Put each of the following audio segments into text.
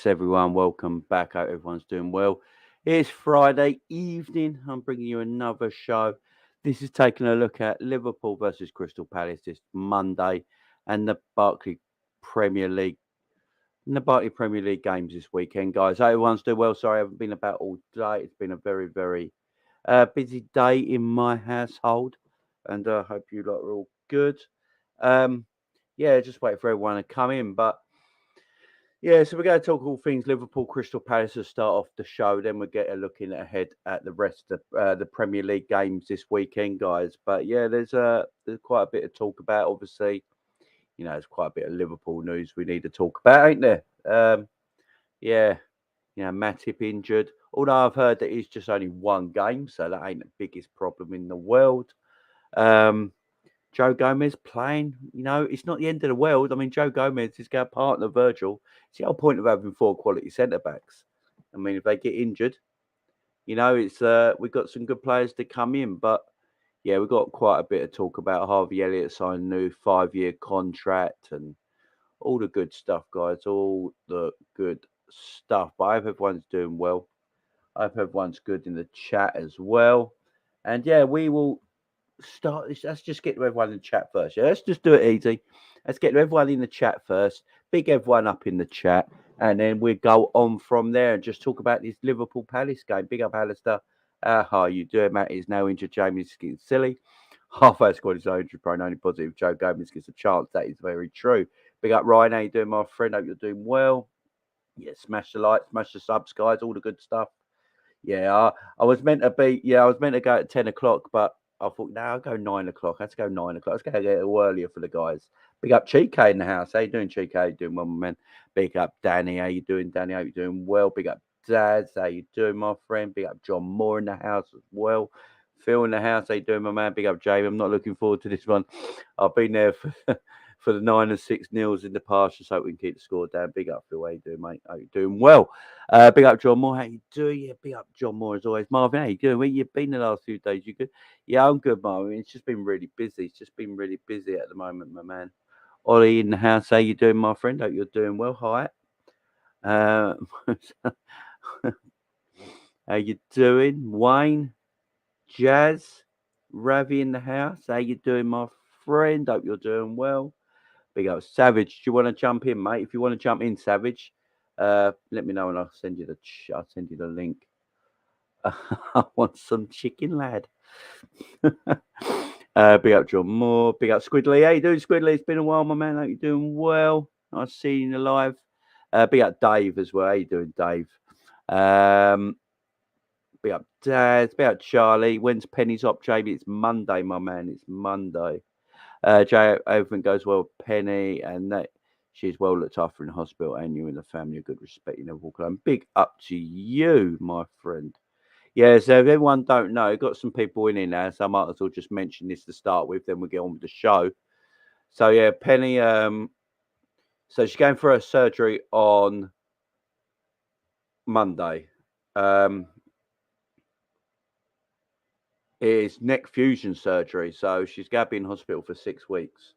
Yes, everyone, welcome back. Hope everyone's doing well. It's Friday evening. I'm bringing you another show. This is taking a look at Liverpool versus Crystal Palace this Monday and Premier League, the Barclays Premier League games this weekend, guys. Hope everyone's doing well. Sorry, I haven't been about all day. It's been a very, very busy day in my household, and I hope you lot are all good. Um, yeah, just wait for everyone to come in, but. Yeah, so we're going to talk all things Liverpool, Crystal Palace to start off the show. Then we'll get a looking ahead at the rest of the Premier League games this weekend, guys. But yeah, there's quite a bit to talk about. Obviously, there's quite a bit of Liverpool news we need to talk about, ain't there? Yeah, Matip injured. Although I've heard that it's just only one game, so that ain't the biggest problem in the world. Um, Joe Gomez playing, it's not the end of the world. I mean, Joe Gomez is our partner, Virgil. It's the whole point of having four quality centre backs. I mean, if they get injured, it's we've got some good players to come in, but yeah, we've got quite a bit of talk about Harvey Elliott signing a new 5-year contract and all the good stuff, guys. All the good stuff. But I hope everyone's doing well. I hope everyone's good in the chat as well. And yeah, we will start this. Let's just get to everyone in the chat first. Yeah, let's just do it easy. Let's get to everyone in the chat first. Big everyone up in the chat, and then we go on from there and just talk about this Liverpool Palace game. Big up, Alistair. How are you doing, Matt? Is now injured. Jamie's getting silly. Half our squad is injured, prone. Only positive. Joe Gomez gets a chance. That is very true. Big up, Ryan. How you doing, my friend? Hope you're doing well. Yeah, smash the like, smash the subs, guys. All the good stuff. Yeah, I was meant to be. Yeah, I was meant to go at 10 o'clock, but I thought, no, I'll go 9 o'clock. Let's go 9 o'clock. Let's go get it earlier for the guys. Big up Chike in the house. How you doing, Chike? How you doing, my man? Big up Danny. How you doing, Danny? How you doing? Well. Big up Daz. How you doing, my friend? Big up John Moore in the house as well. Phil in the house. How you doing, my man? Big up Jamie. I'm not looking forward to this one. I've been there for for the 9 and 6 nils in the past, just hope we can keep the score down. Big up, Phil. How you doing, mate? How you doing? Well. Big up John Moore. How you doing? Yeah, big up John Moore as always. Marvin, how you doing? Where you been the last few days? You good? Yeah, I'm good, Marvin. It's just been really busy. It's just been really busy at the moment, my man. Ollie in the house. How you doing, my friend? Hope you're doing well. Hi. How you doing? Wayne, Jazz, Ravi in the house. How you doing, my friend? Hope you're doing well. Big up Savage. Do you want to jump in, mate? If you want to jump in, Savage, let me know and I'll send you I'll send you the link. I want some chicken, lad. Big up John Moore. Big up Squidly. How you doing, Squidly? It's been a while, my man. Hope you're doing well. Nice seeing you live. Big up Dave as well. How you doing, Dave? Big up Dad. Big up Charlie. When's Penny's op, Jamie? It's Monday, my man. It's Monday. Jay, everything goes well with Penny, and that she's well looked after in the hospital, and you and the family are good, respect, and big up to you, my friend. Yeah, so if everyone don't know, got some people in here now, so I might as well just mention this to start with, then we'll get on with the show. So yeah, Penny, so she's going for her surgery on Monday. It's neck fusion surgery, so she's going to be in hospital for 6 weeks.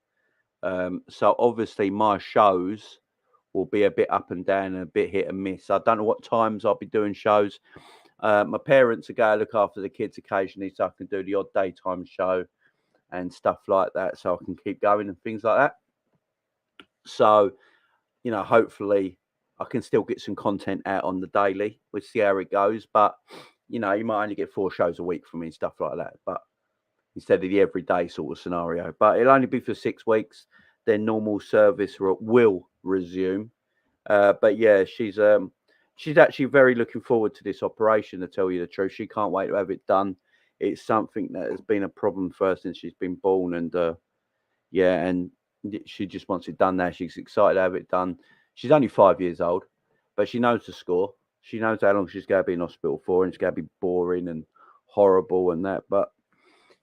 So obviously my shows will be a bit up and down and a bit hit and miss. I don't know what times I'll be doing shows. My parents are going to look after the kids occasionally, so I can do the odd daytime show and stuff like that, so I can keep going and things like that. So, hopefully I can still get some content out on the daily. We'll see how it goes. But, you might only get 4 shows a week from me and stuff like that. But instead of the everyday sort of scenario. But it'll only be for 6 weeks. Then normal service will resume. But yeah, she's actually very looking forward to this operation, to tell you the truth. She can't wait to have it done. It's something that has been a problem for her since she's been born. And and she just wants it done now. She's excited to have it done. She's only 5 years old, but she knows the score. She knows how long she's going to be in hospital for, and it's going to be boring and horrible and that. But,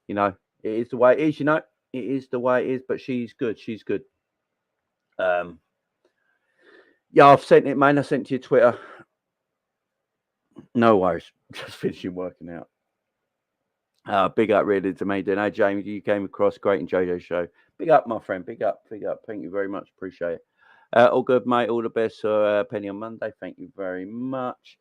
it is the way it is, It is the way it is, but she's good. She's good. Yeah, I've sent it, man. I sent to your Twitter. No worries. Just finishing working out. Big up, really, to me. Hey, Jamie, you came across great in JoJo's show. Big up, my friend. Big up. Thank you very much. Appreciate it. All good, mate. All the best for Penny on Monday. Thank you very much.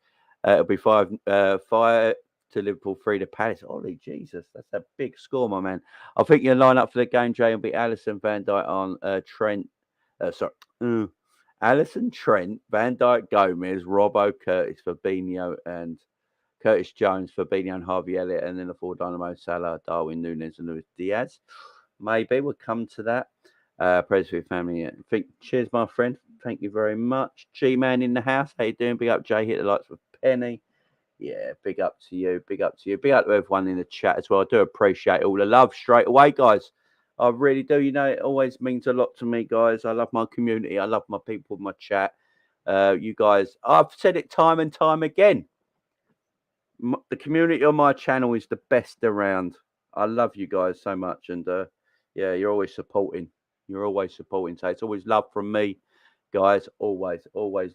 It'll be 5 to Liverpool, 3 to Palace. Holy Jesus, that's a big score, my man. I think your lineup for the game, Jay, will be Alisson, Van Dijk on Trent. Alisson, Trent, Van Dijk, Gomez, Robbo, Curtis, Fabinho, and Curtis Jones, Fabinho, and Harvey Elliott, and then the 4 Dynamo, Salah, Darwin, Núñez, and Luis Diaz. Maybe we'll come to that. Praise for your family. Cheers, my friend. Thank you very much. G-Man in the house. How you doing? Big up, Jay. Hit the lights with Penny. Yeah, big up to you. Big up to you. Big up to everyone in the chat as well. I do appreciate all the love straight away, guys. I really do. You know, it always means a lot to me, guys. I love my community. I love my people, my chat. You guys, I've said it time and time again. The community on my channel is the best around. I love you guys so much. And yeah, you're always supporting. You're always supporting. So it's always love from me, guys. Always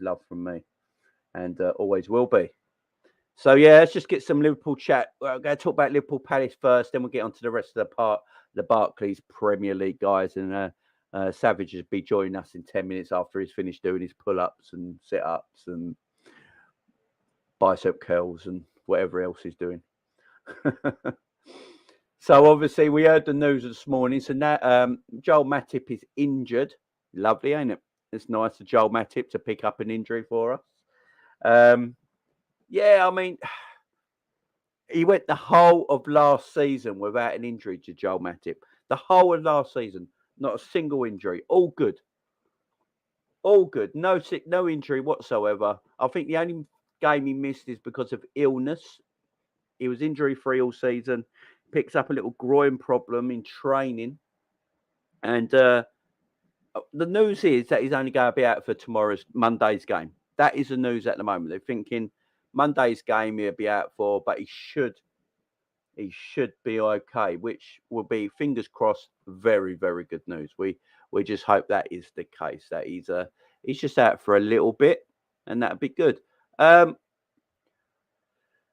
love from me. And always will be. So, yeah, let's just get some Liverpool chat. We're going to talk about Liverpool Palace first. Then we'll get on to the rest of the Barclays Premier League, guys. And Savage will be joining us in 10 minutes after he's finished doing his pull-ups and sit-ups and bicep curls and whatever else he's doing. So, obviously, we heard the news this morning. So, now Joel Matip is injured. Lovely, ain't it? It's nice for Joel Matip to pick up an injury for us. Yeah, I mean, he went the whole of last season without an injury to Joel Matip. The whole of last season, not a single injury. All good. All good. No injury whatsoever. I think the only game he missed is because of illness. He was injury-free all season. Picks up a little groin problem in training. And the news is that he's only going to be out for Monday's game. That is the news at the moment. They're thinking Monday's game he'll be out for, but he should be okay, which will be, fingers crossed, very, very good news. We just hope that is the case, that he's just out for a little bit, and that'd be good.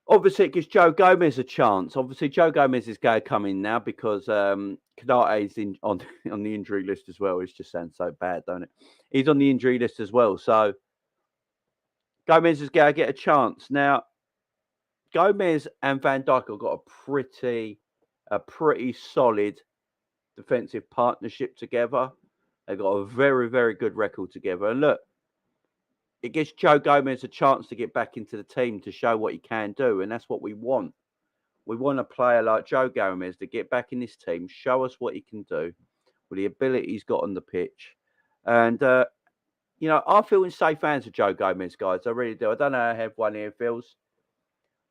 Obviously, it gives Joe Gomez a chance. Obviously, Joe Gomez is going to come in now because Konate is on the injury list as well. It just sounds so bad, don't it? He's on the injury list as well. So Gomez is going to get a chance. Now, Gomez and Van Dijk have got a pretty solid defensive partnership together. They've got a very, very good record together. And look, it gives Joe Gomez a chance to get back into the team to show what he can do. And that's what we want. We want a player like Joe Gomez to get back in this team, show us what he can do with the ability he's got on the pitch. And, you know, I feel in safe hands with Joe Gomez, guys. I really do. I don't know how everyone here feels.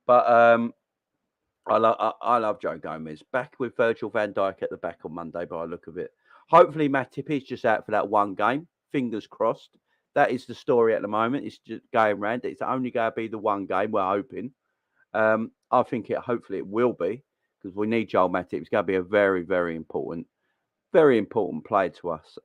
But I love Joe Gomez. Back with Virgil van Dijk at the back on Monday by the look of it. Hopefully Matip is just out for that one game. Fingers crossed. That is the story at the moment. It's just going around. It's only going to be the one game, we're hoping. I think hopefully it will be, because we need Joel Matip. It's going to be a very, very important player to us.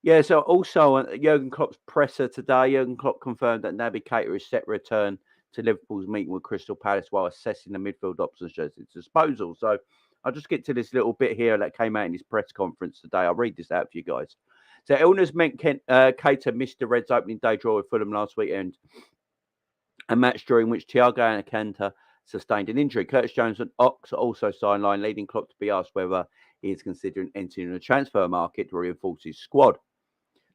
Yeah, so also Jurgen Klopp's presser today. Jurgen Klopp confirmed that Naby Keita is set to return to Liverpool's meeting with Crystal Palace while assessing the midfield options at his disposal. So I'll just get to this little bit here that came out in his press conference today. I'll read this out for you guys. So illness meant Keita missed the Reds' opening day draw with Fulham last weekend, a match during which Thiago Alcantara sustained an injury. Curtis Jones and Ox are also sidelined, leading Klopp to be asked whether he is considering entering the transfer market to reinforce his squad.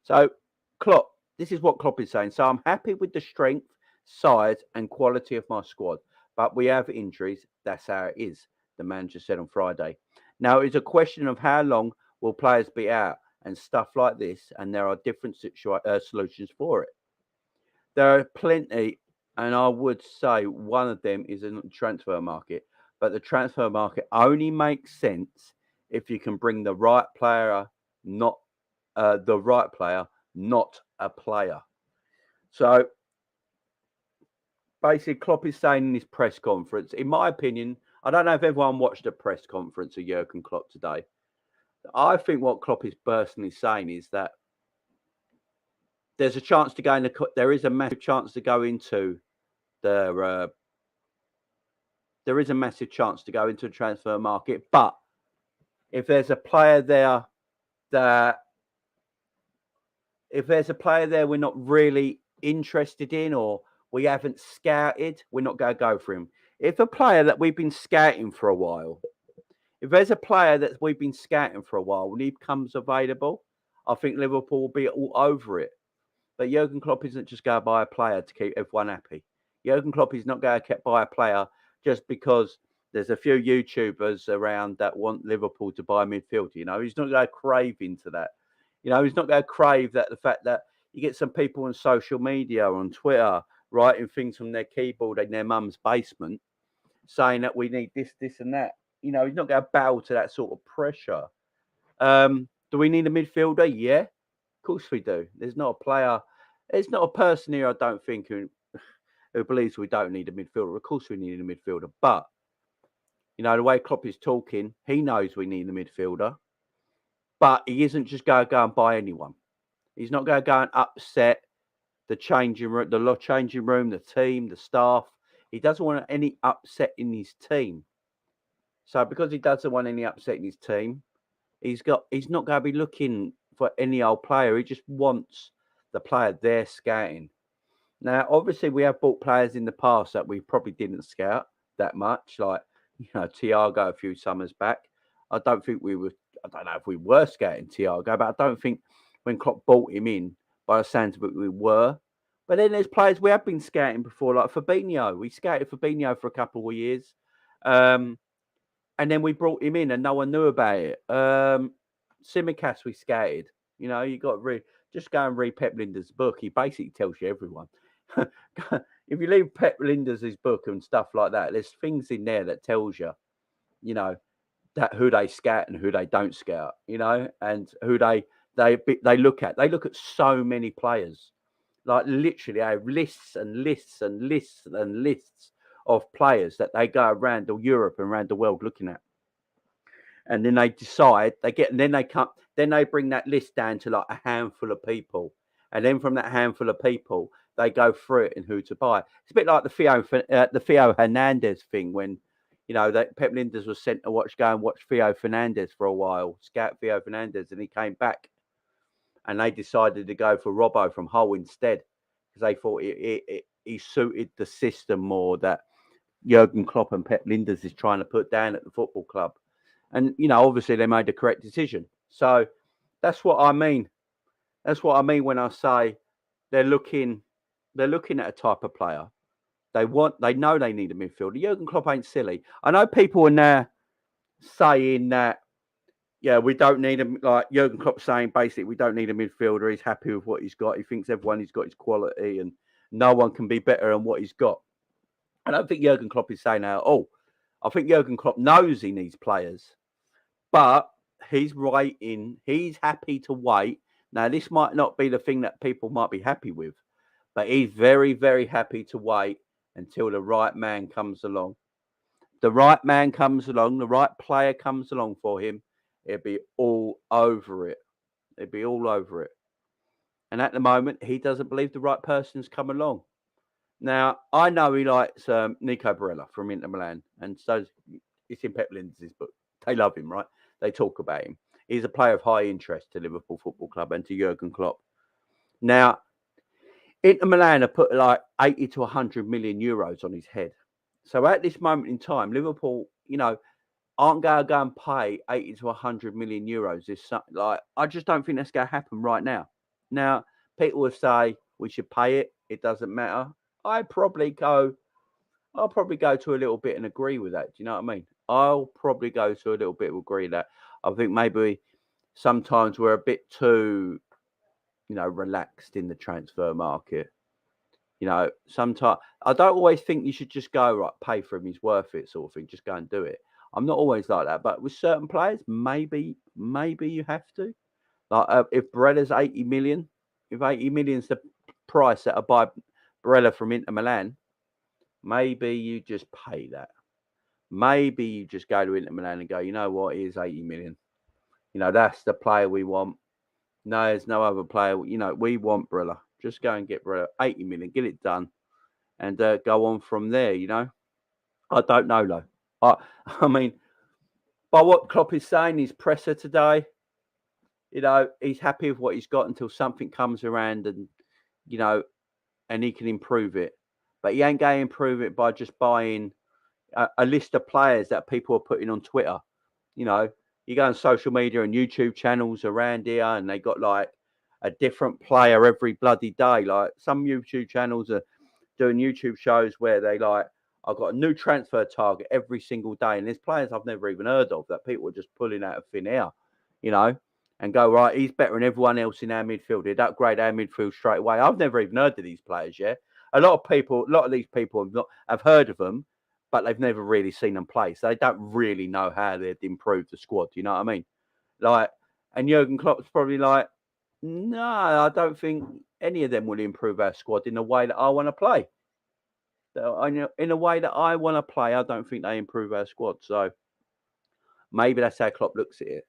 So Klopp, this is what Klopp is saying. So I'm happy with the strength, size and quality of my squad, but we have injuries. That's how it is, the manager said on Friday. Now, it's a question of how long will players be out and stuff like this, and there are different solutions for it. There are plenty, and I would say one of them is in the transfer market, but the transfer market only makes sense if you can bring the right player, not a player. So basically, Klopp is saying in his press conference, in my opinion, I don't know if everyone watched the press conference of Jurgen Klopp today. I think what Klopp is personally saying is that there's a chance to go in there is a massive chance to go into the there is a massive chance to go into a transfer market, but if there's a player there that If there's a player there we're not really interested in or we haven't scouted, we're not going to go for him. If a player that we've been scouting for a while, if there's a player that we've been scouting for a while when he becomes available, I think Liverpool will be all over it. But Jurgen Klopp isn't just going to buy a player to keep everyone happy. Jurgen Klopp is not going to buy a player just because there's a few YouTubers around that want Liverpool to buy a midfielder. You know, he's not going to crave into that. You know, he's not going to crave that the fact that you get some people on social media, on Twitter, writing things from their keyboard in their mum's basement, saying that we need this, this, and that. You know, he's not going to bow to that sort of pressure. Do we need a midfielder? Yeah, of course we do. There's not a player, there's not a person here I don't think who believes we don't need a midfielder. Of course we need a midfielder. But, you know, the way Klopp is talking, he knows we need a midfielder. But he isn't just going to go and buy anyone. He's not going to go and upset the changing room, the team, the staff. He doesn't want any upset in his team. So because he doesn't want any upset in his team, he's not going to be looking for any old player. He just wants the player they're scouting. Now, obviously, we have bought players in the past that we probably didn't scout that much, like, you know, Thiago a few summers back. I don't know if we were scouting Thiago, but I don't think when Klopp bought him in, by the sounds of it, we were. But then there's players we have been scouting before, like Fabinho. We scouted Fabinho for a couple of years. And then we brought him in and no one knew about it. Simicast we scouted. You know, you got just go and read Pep Lijnders' book. He basically tells you everyone. If you read Pep Lijnders' book and stuff like that, there's things in there that tells you, you know, that who they scout and who they don't scout, you know, and who they look at. They look at so many players. Like literally, I have lists and lists and lists and lists of players that they go around Europe and around the world looking at. And then they decide, then they bring that list down to like a handful of people. And then from that handful of people, they go through it and who to buy. It's a bit like the Theo Hernandez thing when, you know, that Pep Lijnders was sent to go and watch Theo Fernandez for a while, scout Theo Fernandez, and he came back. And they decided to go for Robbo from Hull instead because they thought he suited the system more that Jurgen Klopp and Pep Lijnders is trying to put down at the football club. And, you know, obviously they made the correct decision. So that's what I mean. That's what I mean when I say they're looking at a type of player. They know they need a midfielder. Jurgen Klopp ain't silly. I know people are now saying that, yeah, we don't need him. Like Jurgen Klopp saying, basically, we don't need a midfielder. He's happy with what he's got. He thinks everyone he's got is quality and no one can be better than what he's got. I don't think Jurgen Klopp is saying that at all. I think Jurgen Klopp knows he needs players, but he's waiting. He's happy to wait. Now, this might not be the thing that people might be happy with, but he's very, very happy to wait until the right man comes along. The right man comes along, the right player comes along for him. It'll be all over it. It'll be all over it. And at the moment, he doesn't believe the right person's come along. Now, I know he likes Nico Barella from Inter Milan, and so it's in Pep Lijnders' book. They love him, right? They talk about him. He's a player of high interest to Liverpool Football Club and to Jurgen Klopp. Now, Inter Milan have put like 80 to 100 million euros on his head. So at this moment in time, Liverpool, you know, aren't going to go and pay 80 to 100 million euros. I just don't think that's going to happen right now. Now, people will say we should pay it. It doesn't matter. I'll probably go to a little bit and agree with that. Do you know what I mean? I'll probably go to a little bit and agree that I think maybe sometimes we're a bit too, you know, relaxed in the transfer market. You know, sometimes I don't always think you should just go, right, pay for him, he's worth it sort of thing. Just go and do it. I'm not always like that, but with certain players, maybe you have to. Like if Barella's 80 million, if 80 million is the price that I buy Barella from Inter Milan, maybe you just pay that. Maybe you just go to Inter Milan and go, you know what, here's 80 million. You know, that's the player we want. No, there's no other player. You know, we want Barella. Just go and get Barella. 80 million, get it done, and go on from there, you know. I don't know, though. I mean, by what Klopp is saying, his presser today, he's happy with what he's got until something comes around and, you know, and he can improve it. But he ain't going to improve it by just buying a list of players that people are putting on Twitter. You know, you go on social media and YouTube channels around here, and they got like a different player every bloody day. Like some YouTube channels are doing YouTube shows where they like, I've got a new transfer target every single day, and there's players I've never even heard of that people are just pulling out of thin air, you know, and go, right, he's better than everyone else in our midfield. He'd upgrade our midfield straight away. I've never even heard of these players yet. A lot of these people have heard of them, but they've never really seen them play. So they don't really know how they'd improve the squad. You know what I mean? Like, and Jurgen Klopp's probably like, no, I don't think any of them will improve our squad in the way that I want to play. In a way that I want to play, I don't think they improve our squad. So maybe that's how Klopp looks at it.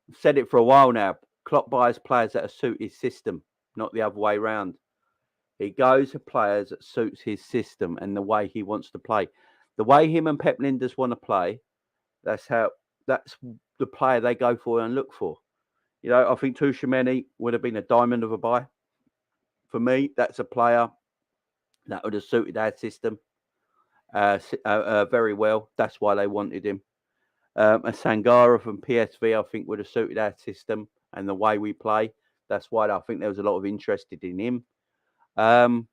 I've said it for a while now. Klopp buys players that suit his system, not the other way around. He goes for players that suits his system and the way he wants to play. The way him and Pep Linders want to play, that's the player they go for and look for. You know, I think Tuchemeni would have been a diamond of a buy. For me, that's a player that would have suited our system very well. That's why they wanted him. A Sangara from PSV, I think, would have suited our system and the way we play. That's why I think there was a lot of interest in him. And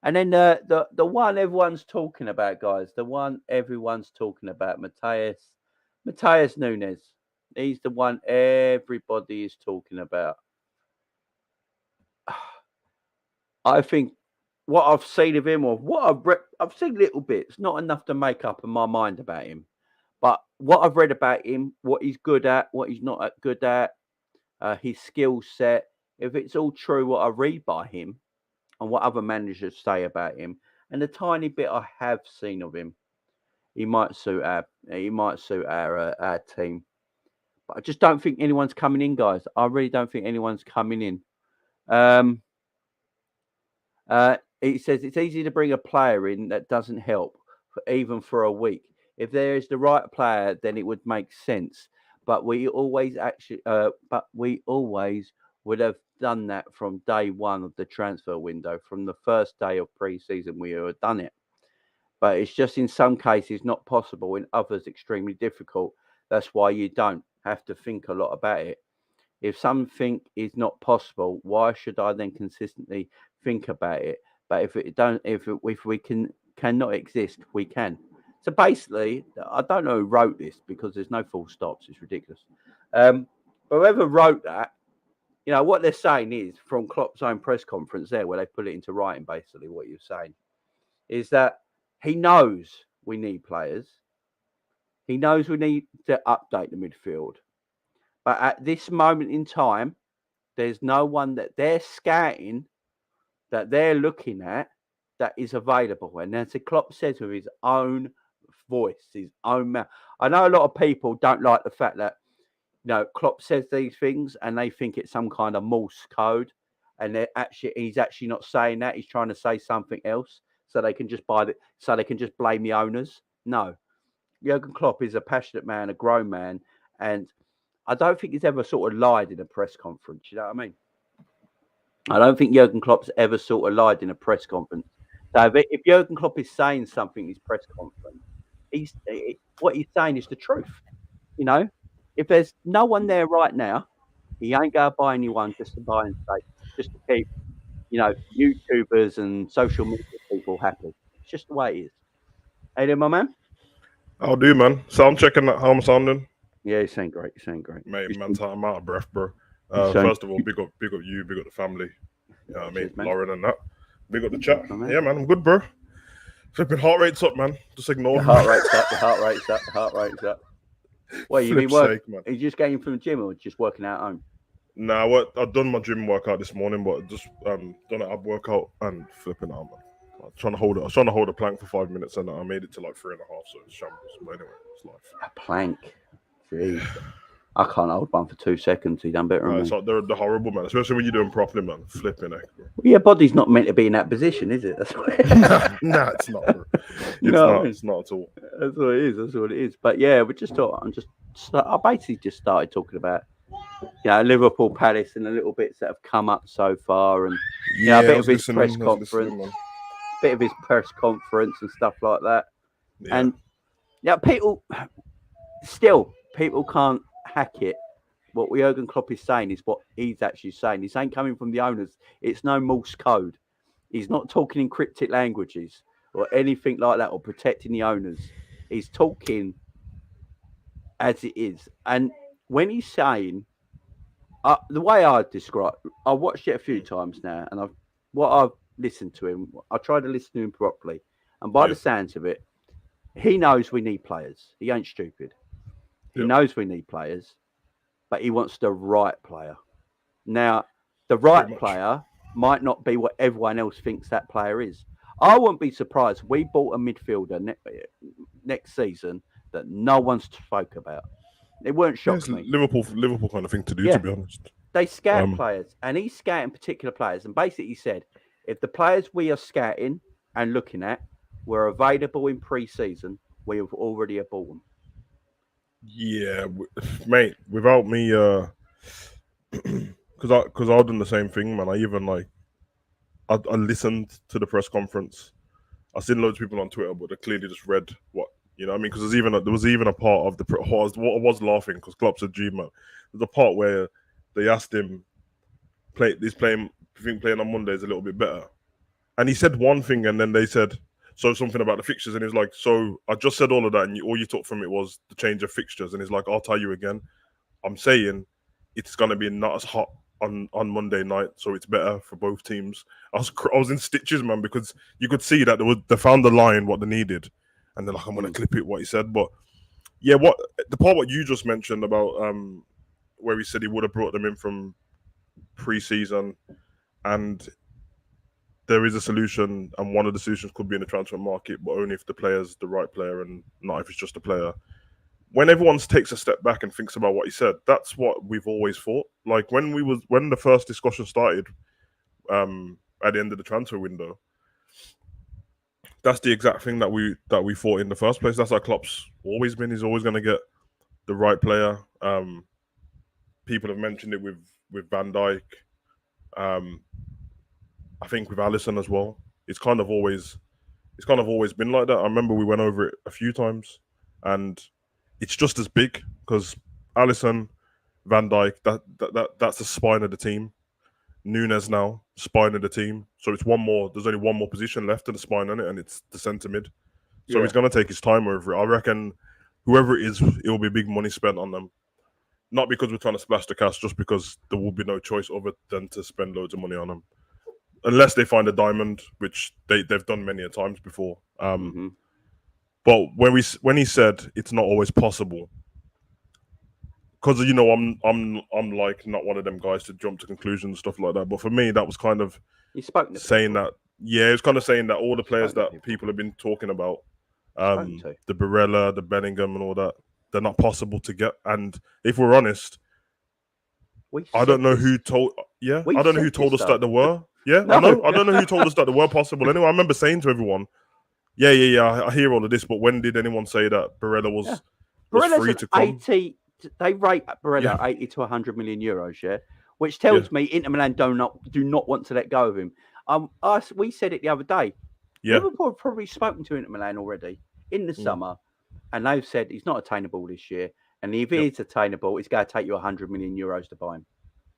then the one everyone's talking about, guys, the one everyone's talking about, Matheus Nunes. He's the one everybody is talking about. I think what I've seen of him, or what I've seen little bits, not enough to make up in my mind about him. But what I've read about him, what he's good at, what he's not good at, his skill set, if it's all true what I read by him and what other managers say about him, and the tiny bit I have seen of him, he might suit our team. But I just don't think anyone's coming in, guys. I really don't think anyone's coming in. It says it's easy to bring a player in that doesn't help, even for a week. If there is the right player, then it would make sense. But we always would have done that from day one of the transfer window. From the first day of pre-season, we would have done it. But it's just in some cases not possible, in others extremely difficult. That's why you don't have to think a lot about it. If something is not possible, why should I then consistently think about it? But if we cannot exist, we can. So basically, I don't know who wrote this because there's no full stops. It's ridiculous. But whoever wrote that, you know, what they're saying is from Klopp's own press conference there, where they put it into writing, basically what you're saying, is that he knows we need players. He knows we need to update the midfield. But at this moment in time, there's no one that they're scouting, that they're looking at, that is available. And as Klopp says with his own voice, his own mouth. I know a lot of people don't like the fact that, you know, Klopp says these things and they think it's some kind of Morse code. And he's actually not saying that. He's trying to say something else so they can just blame the owners. No. Jurgen Klopp is a passionate man, a grown man, and I don't think he's ever sort of lied in a press conference. You know what I mean? I don't think Jurgen Klopp's ever sort of lied in a press conference. So if Jurgen Klopp is saying something in his press conference, what he's saying is the truth. You know, if there's no one there right now, he ain't going to buy anyone just to buy and say, just to keep, you know, YouTubers and social media people happy. It's just the way it is. Hey there, my man. I'll do, man. Sound checking that. How I'm sounding? Yeah, you sound great. Mate, man, I'm out of breath, bro. First of all, big up you, big up the family. You know what I mean? Man. Lauren and that. Big up the chat. Yeah, man, I'm good, bro. Flipping heart rate's up, man. Just ignore the heart rate's up. Wait, you been working? Are you just getting from the gym or just working out at home? Nah, I've done my gym workout this morning, but just done an ab workout and flipping out, man. I was trying to hold a plank for 5 minutes and I made it to like 3.5, so it's shambles. But anyway, it's life. A plank? Jeez. I can't hold one for 2 seconds. He done better than me. It's like they're horrible, man. Especially when you're doing properly, man. Flipping it. Your body's not meant to be in that position, is it? That's what nah, it's not. Bro. It's not at all. That's what it is. But yeah, I basically just started talking about Liverpool, Palace, and the little bits that have come up so far, and Yeah, a bit I of was his press listening. I was listening, conference, man. bit of his press conference and stuff like that. Yeah. And people can't hack it. What Jurgen Klopp is saying is what he's actually saying. He's saying coming from the owners, it's no Morse code. He's not talking in cryptic languages or anything like that or protecting the owners. He's talking as it is. And when he's saying, the way I describe, I watched it a few times now, and I've listened to him. I try to listen to him properly, and by the sounds of it, he knows we need players. He ain't stupid. He knows we need players, but he wants the right player. Now, the right player might not be what everyone else thinks that player is. I wouldn't be surprised if we bought a midfielder next season that no one's spoke about. It won't shock me. Liverpool kind of thing to do, to be honest. They scout players, and he's scouting particular players. And basically, he said, if the players we are scouting and looking at were available in pre-season, we have already bought them. Yeah, mate. Without me, because I've done the same thing, man. I even I listened to the press conference. I've seen loads of people on Twitter, but they clearly just read what you know. What I mean, because there was even a part of I was laughing because Klopp said, "G man." There's a part where they asked him, "Playing on Monday is a little bit better," and he said one thing, and then they said, "So something about the fixtures," and he's like, "So I just said all of that, and all you took from it was the change of fixtures," and he's like, "I'll tell you again. I'm saying it's gonna be not as hot on Monday night, so it's better for both teams." I was in stitches, man, because you could see that they found the line what they needed, and they're like, "I'm gonna clip it," what he said. But yeah, what you just mentioned about where he said he would have brought them in from pre-season, and there is a solution, and one of the solutions could be in the transfer market, but only if the player's the right player and not if it's just a player. When everyone takes a step back and thinks about what he said, that's what we've always thought. Like when the first discussion started at the end of the transfer window, that's the exact thing that we thought in the first place. That's how Klopp's always been. He's always going to get the right player. People have mentioned it with Van Dijk. I think with Alisson as well. It's kind of always been like that. I remember we went over it a few times, and it's just as big because Alisson, Van Dijk, that's the spine of the team. Nunes now, spine of the team. So it's one more. There's only one more position left in the spine on it, and it's the centre mid. So he's going to take his time over it. I reckon whoever it is, it will be big money spent on them. Not because we're trying to splash the cash, just because there will be no choice other than to spend loads of money on them. Unless they find a diamond, which they've done many a times before. But when he said it's not always possible, because I'm like not one of them guys to jump to conclusions and stuff like that. But for me, that was kind of saying that. Yeah, it's kind of saying that all the players that people have been talking about, the Barella, the Bellingham, and all that, they're not possible to get. And if we're honest, I don't know who told. Yeah, I don't know who told us that there were. Yeah, no. I don't know who told us that there were possible. Anyway, I remember saying to everyone, "Yeah, I hear all of this, but when did anyone say that Barella was free to come?" 80. They rate Barella 80 to 100 million euros. Yeah, which tells me Inter Milan do not want to let go of him. We said it the other day. Yeah. Liverpool have probably spoken to Inter Milan already in the summer, and they've said he's not attainable this year. And if he is attainable, it's going to take you 100 million euros to buy him.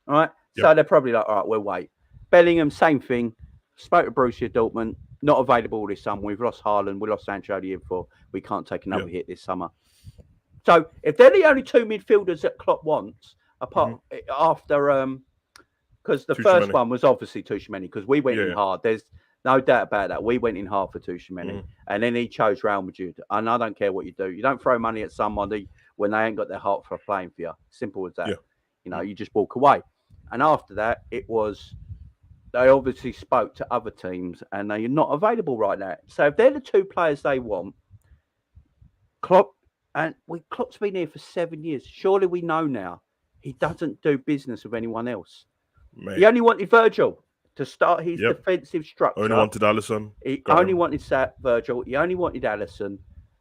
All right. So they're probably like, all right, we'll wait. Bellingham, same thing. Spoke to Borussia Dortmund, not available this summer. We've lost Haaland, we lost Sancho the year before. We can't take another hit this summer. So if they're the only two midfielders that Klopp wants, apart after because the first one was obviously Tuchemeni, because we went in hard. There's no doubt about that. We went in hard for Tuchemeni, and then he chose Real Madrid. And I don't care what you do. You don't throw money at somebody when they ain't got their heart for playing for you. Simple as that. Yeah. You just walk away. And after that, they obviously spoke to other teams, and they're not available right now. So if they're the two players they want, Klopp's been here for 7 years. Surely we know now he doesn't do business with anyone else. Mate. He only wanted Virgil to start his defensive structure. Only wanted Alisson. He only wanted Virgil. He only wanted Alisson.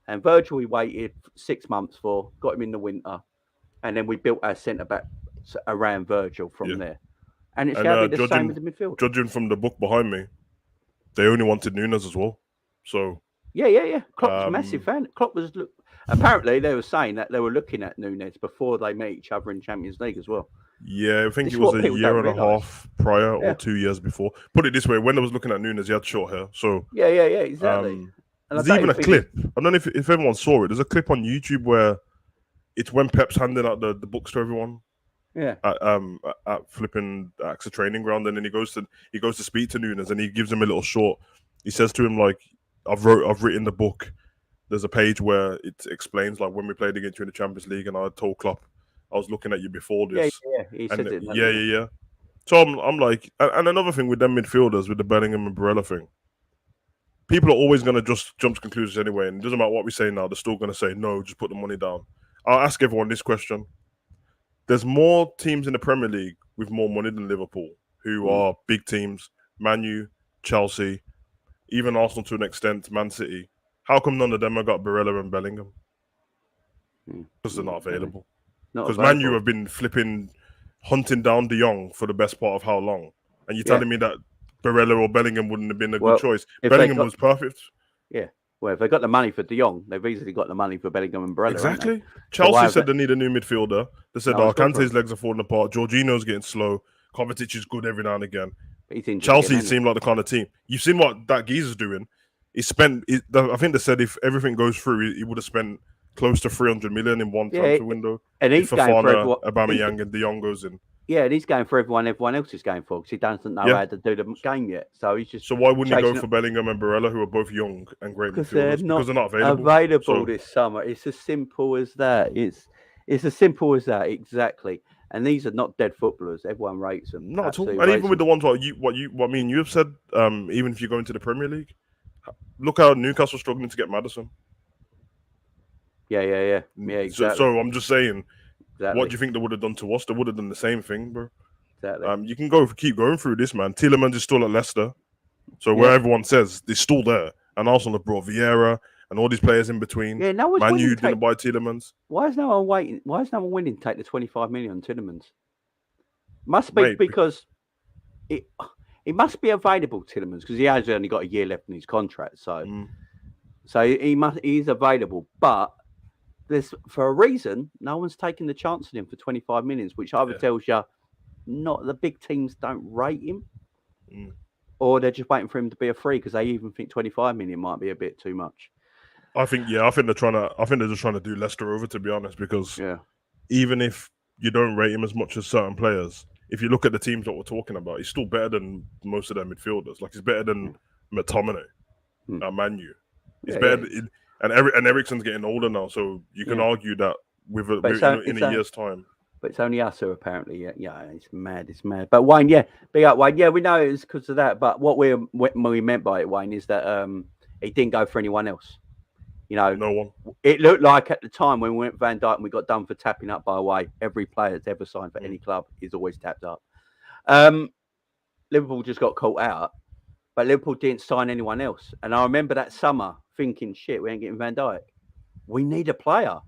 And Virgil he waited 6 months for, got him in the winter. And then we built our centre-back around Virgil from there. And it's And, going to be the same with the midfield. Judging from the book behind me, they only wanted Nunes as well. So yeah. Klopp's a massive fan. Klopp was apparently they were saying that they were looking at Nunes before they met each other in Champions League as well. Yeah, I think it was a year and a half prior or 2 years before. Put it this way: when I was looking at Nunes, he had short hair. So yeah, exactly. There's even a clip. I don't know if everyone saw it. There's a clip on YouTube where it's when Pep's handing out the books to everyone. Yeah. At flipping AXA training ground, and then he goes to speak to Nunes, and he gives him a little short. He says to him like, I've written the book. There's a page where it explains like when we played against you in the Champions League, and I told Klopp I was looking at you before this. Yeah. He said it. Yeah. So I'm like, and another thing with them midfielders, with the Bellingham and Barella thing, people are always going to just jump to conclusions anyway, and it doesn't matter what we say now. They're still going to say no, just put the money down. I'll ask everyone this question. There's more teams in the Premier League with more money than Liverpool, who are big teams. Man U, Chelsea, even Arsenal to an extent, Man City. How come none of them have got Barella and Bellingham? Because they're not available. Because Man U have been hunting down De Jong for the best part of how long? And you're telling me that Barella or Bellingham wouldn't have been a good choice? Bellingham was perfect. Yeah. Well, if they got the money for De Jong, they've easily got the money for Bellingham and Barella. Exactly. Chelsea said they need a new midfielder. They said, Kante's legs are falling apart. Jorginho's getting slow. Kovacic is good every now and again. Chelsea seem like the kind of team. You've seen what that geezer's doing. He spent, I think they said if everything goes through, he would have spent close to 300 million in one transfer window. And he's going for everyone. Aubameyang and De Jong goes in. Yeah, and he's going for everyone else is going for because he doesn't know how to do the game yet. So he's just. So why wouldn't he go for Bellingham and Barella, who are both young and great midfielders? Because they're not available. This summer. It's as simple as that. It's as simple as that. Exactly. And these are not dead footballers. Everyone rates them. Not at all. And even with the ones what me and you have said, even if you go into the Premier League, look how Newcastle's struggling to get Maddison. Yeah, exactly. So I'm just saying. Exactly. What do you think they would have done to us? They would have done the same thing, bro. Exactly. You can keep going through this, man. Tielemans is still at Leicester, so where everyone says they're still there, and Arsenal have brought Vieira and all these players in between. Yeah, no one's Man U didn't buy Tielemans. Why is no one waiting? Why is no one willing to take the 25 million on Tielemans? Must be because it must be available, Tielemans, because he has only got a year left in his contract. So he's available, but. For a reason, no one's taking the chance on him for 25 million, which either tells you not the big teams don't rate him, or they're just waiting for him to be a free because they even think 25 million might be a bit too much. I think they're just trying to do Leicester over, to be honest, because even if you don't rate him as much as certain players, if you look at the teams that we're talking about, he's still better than most of their midfielders. Like he's better than McTominay at Man U. He's better. And Eriksen's getting older now, so you can argue that in a year's time. But it's only us who apparently, it's mad. But Wayne, big up Wayne. Yeah, we know it's because of that. But what we meant by it, Wayne, is that he didn't go for anyone else. No one. It looked like at the time when we went Van Dijk and we got done for tapping up by away, every player that's ever signed for any club is always tapped up. Liverpool just got caught out, but Liverpool didn't sign anyone else. And I remember that summer thinking, shit, we ain't getting Van Dijk. We need a player.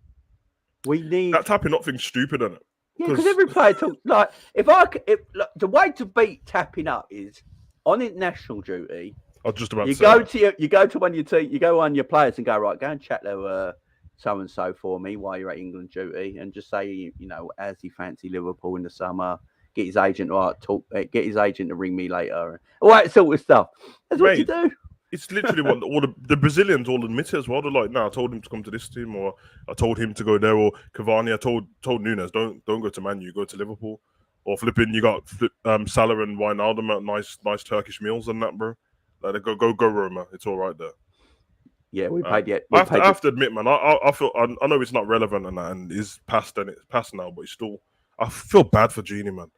That tapping up thing's stupid, isn't it? Yeah, because every player talks like the way to beat tapping up is on international duty. I was just about to say you go to one of your team, you go on your players and go, right, go and chat their so and so for me while you're at England duty, and just say, as he fancy Liverpool in the summer. Get his agent get his agent to ring me later. All that sort of stuff. That's what you do. It's literally what all the Brazilians all admit it as well. They're like, I told him to come to this team, or I told him to go there, or Cavani, I told Nunes, don't go to Man U, go to Liverpool. Or flipping, you got Salah and Wijnaldum at nice Turkish meals and that, bro. Like, go Roma. It's all right there. Yeah, we paid yet. I have to admit, man, I feel I know it's not relevant and that, and it's past now, but it's still. I feel bad for Genie, man.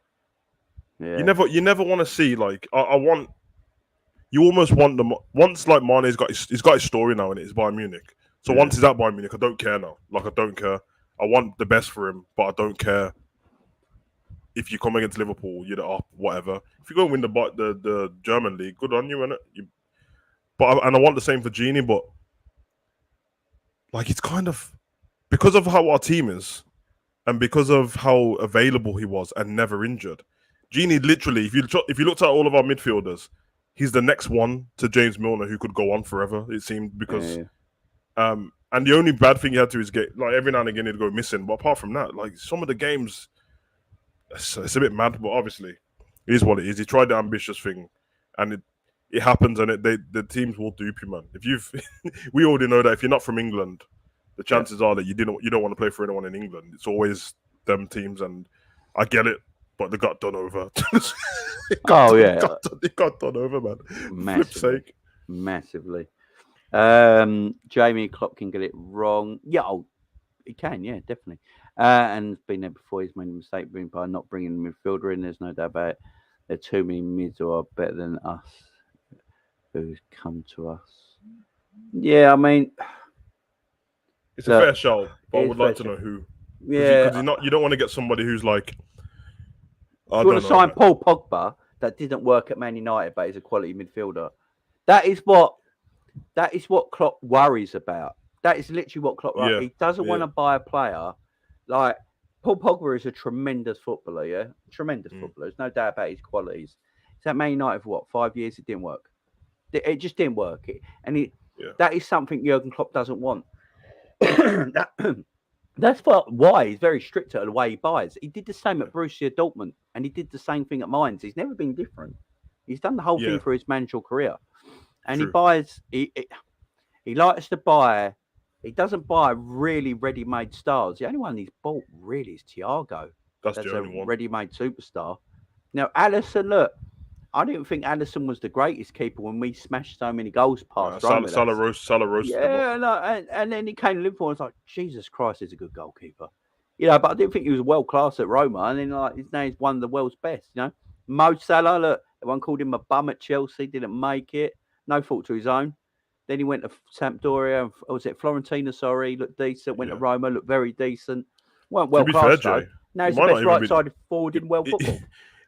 Yeah. You never want to see like you almost want them once like Mane's he's got his story now and it's Bayern Munich. So once he's at Bayern Munich, I don't care now. Like I don't care. I want the best for him, but I don't care if you come against Liverpool, you're up, whatever. If you go and win the German league, good on you, innit? I want the same for Genie, but like it's kind of because of how our team is and because of how available he was and never injured, Genie literally, if you looked at all of our midfielders, he's the next one to James Milner who could go on forever. It seemed because, and the only bad thing he had to is get like every now and again he'd go missing. But apart from that, like some of the games, it's a bit mad. But obviously, it is what it is. He tried the ambitious thing, and it happens, and the teams will dupe you, man. If you've, we already know that if you're not from England, the chances are that you don't want to play for anyone in England. It's always them teams, and I get it, but they got done over. They got done over, man. Massively. Massively. Jamie Klopp can get it wrong. Yeah, he can. Yeah, definitely. And been there before. He's made a mistake by not bringing the midfielder in. There's no doubt about it. There are too many mids who are better than us who's come to us. Yeah, I mean, it's a fair shout, but I would like to know who. Yeah, because you don't want to get somebody who's like. You want to sign Paul Pogba that didn't work at Man United, but is a quality midfielder. That is what Klopp worries about. That is literally what Klopp worries. He doesn't want to buy a player like Paul Pogba is a tremendous footballer. Yeah, tremendous footballer. There's no doubt about his qualities. He's at Man United for 5 years. It didn't work. It just didn't work. That is something Jurgen Klopp doesn't want. That's why he's very strict at the way he buys. He did the same at Borussia Dortmund, and he did the same thing at Mainz. He's never been different. He's done the whole thing for his managerial career, and he buys. He likes to buy. He doesn't buy really ready-made stars. The only one he's bought really is Thiago. That's the only one. Ready-made superstar. Now, Alisson, look, I didn't think Alisson was the greatest keeper when we smashed so many goals past Salah roasted him. And then he came to Liverpool and was like, Jesus Christ, he's a good goalkeeper. But I didn't think he was world class at Roma. And then his name's one of the world's best. Mo Salah, look, everyone called him a bum at Chelsea, didn't make it. No fault to his own. Then he went to Sampdoria, or was it Florentina? Sorry, looked decent. Went to Roma, looked very decent. Weren't world class though. Now he's the best right-sided forward in world football.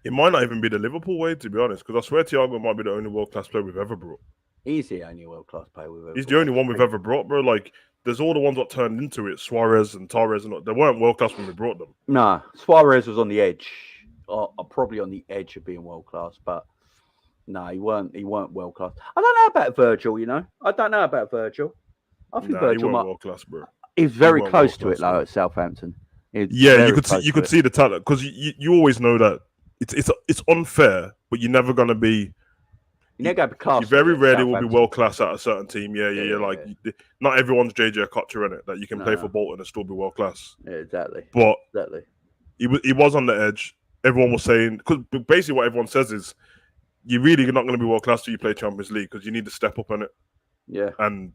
It might not even be the Liverpool way, to be honest, because I swear Thiago might be the only world-class player we've ever brought. He's the only world-class player we've ever brought. He's the only one we've ever brought, bro. Like, there's all the ones that turned into it, Suarez and Torres, and they weren't world-class when we brought them. Nah, Suarez was on the edge, or probably on the edge of being world-class, but no, he weren't world-class. I don't know about Virgil, I don't know about Virgil. I think Virgil he weren't world-class, bro. He was very close to it, though, at Southampton. You could see the talent, because you always know that it's unfair, but you're never gonna be. You're never gonna be class. You very rarely will be world class at a certain team. Like not everyone's JJ Okocha in it that you can play for Bolton and still be world class. Yeah, exactly. But he was on the edge. Everyone was saying, because basically what everyone says is you're really not going to be world class till you play Champions League because you need to step up in it. Yeah. And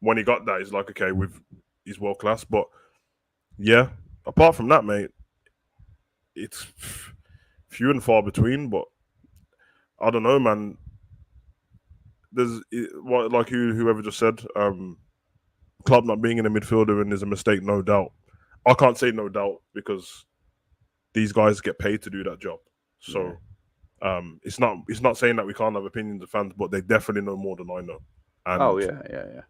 when he got that, he's like, okay, he's world class. But yeah, apart from that, mate, it's few and far between. But I don't know, man. There's like whoever just said, Klopp not being in the midfielder and is a mistake, no doubt. I can't say no doubt because these guys get paid to do that job. So it's not saying that we can't have opinions of fans, but they definitely know more than I know. And,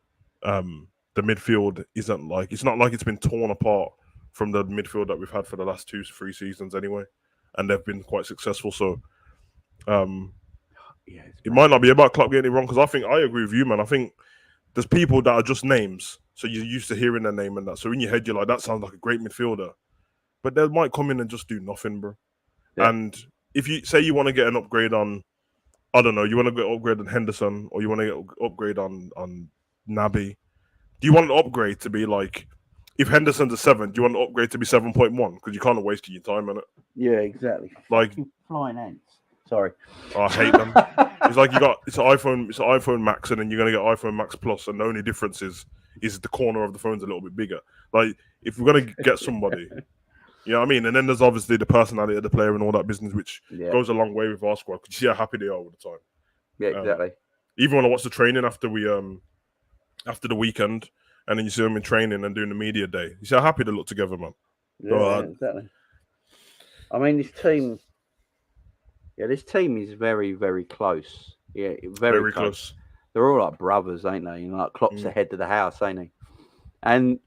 the midfield isn't like, it's not like it's been torn apart from the midfield that we've had for the last 2-3 seasons anyway, and they've been quite successful. So it might not be about Klopp getting it wrong, because I agree with you, man. I think there's people that are just names, so you're used to hearing their name and that. So in your head, you're like, that sounds like a great midfielder, but they might come in and just do nothing, bro. Yeah. And if you say you want to get an upgrade on, I don't know, you want to get an upgrade on Henderson, or you want to get an upgrade on Naby, do you want an upgrade to be like, if Henderson's a 7, do you want an upgrade to be 7.1? Because you can't waste your time on it. Yeah, exactly. Like flying ants. Sorry. I hate them. It's like it's an iPhone Max, and then you're gonna get iPhone Max Plus, and the only difference is the corner of the phone's a little bit bigger. Like, if we're gonna get somebody, you know what I mean? And then there's obviously the personality of the player and all that business, which goes a long way with our squad. Because you see how happy they are all the time. Yeah, exactly. Even when I watch the training after the weekend, and then you see them in training and doing the media day, you see how happy they look together, man. Yeah, exactly. I mean, this team is very, very close. Yeah, very close. They're all like brothers, ain't they? Like Klopp's the head of the house, ain't he? And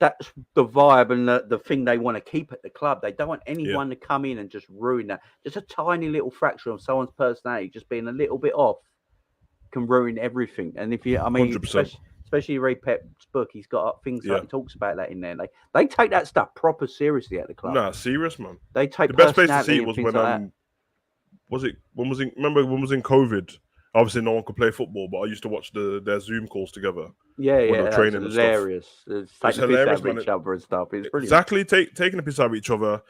that's the vibe and the thing they want to keep at the club. They don't want Yeah. anyone to come in and just ruin that. Just a tiny little fraction of someone's personality, just being a little bit off, can ruin everything. And if you, I mean, 100%. especially you read Pep's book, he's got things Yeah. like he talks about that in there. They take that stuff proper seriously at the club. Nah, serious, man. They take The best place to personality see it and was things when like that. remember when was in COVID? Obviously, no one could play football, but I used to watch their Zoom calls together. Yeah, when yeah, they're that's training and stuff. hilarious. It's It's taking the piss out hilarious, of man. each other and stuff. It's brilliant. Exactly, taking a piss out of each other.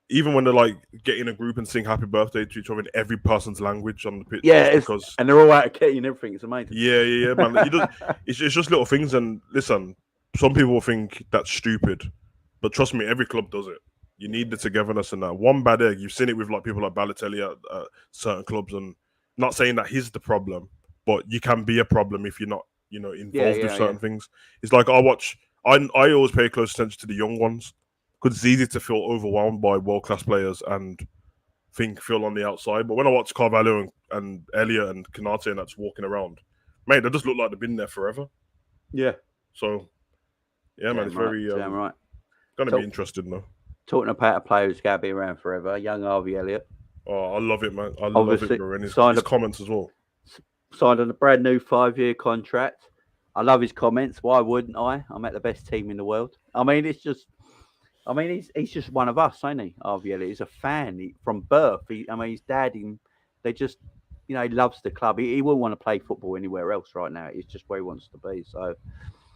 Even when they're like get in a group and sing happy birthday to each other in every person's language on the pitch. Yeah, because and they're all out of key and everything. It's amazing. yeah, man. It's just little things. And listen, some people think that's stupid, but trust me, every club does it. You need the togetherness and that. One bad egg, you've seen it with like people like Balotelli at certain clubs, and not saying that he's the problem, but you can be a problem if you're not, involved with certain things. It's like I always pay close attention to the young ones because it's easy to feel overwhelmed by world-class players and feel on the outside. But when I watch Carvalho and Elliott and Kanate and that's walking around, mate, they just look like they've been there forever. Yeah. So, yeah, man, it's very right. Going to be interesting though. Talking about a player who's going to be around forever, young Harvey Elliott. Oh, I love it, man. I love it, bro. And his comments as well. Signed on a brand new 5-year contract. I love his comments. Why wouldn't I? I'm at the best team in the world. I mean, he's just one of us, ain't he? Harvey Elliott. He's a fan from birth. His dad, they just, he loves the club. He wouldn't want to play football anywhere else right now. It's just where he wants to be. So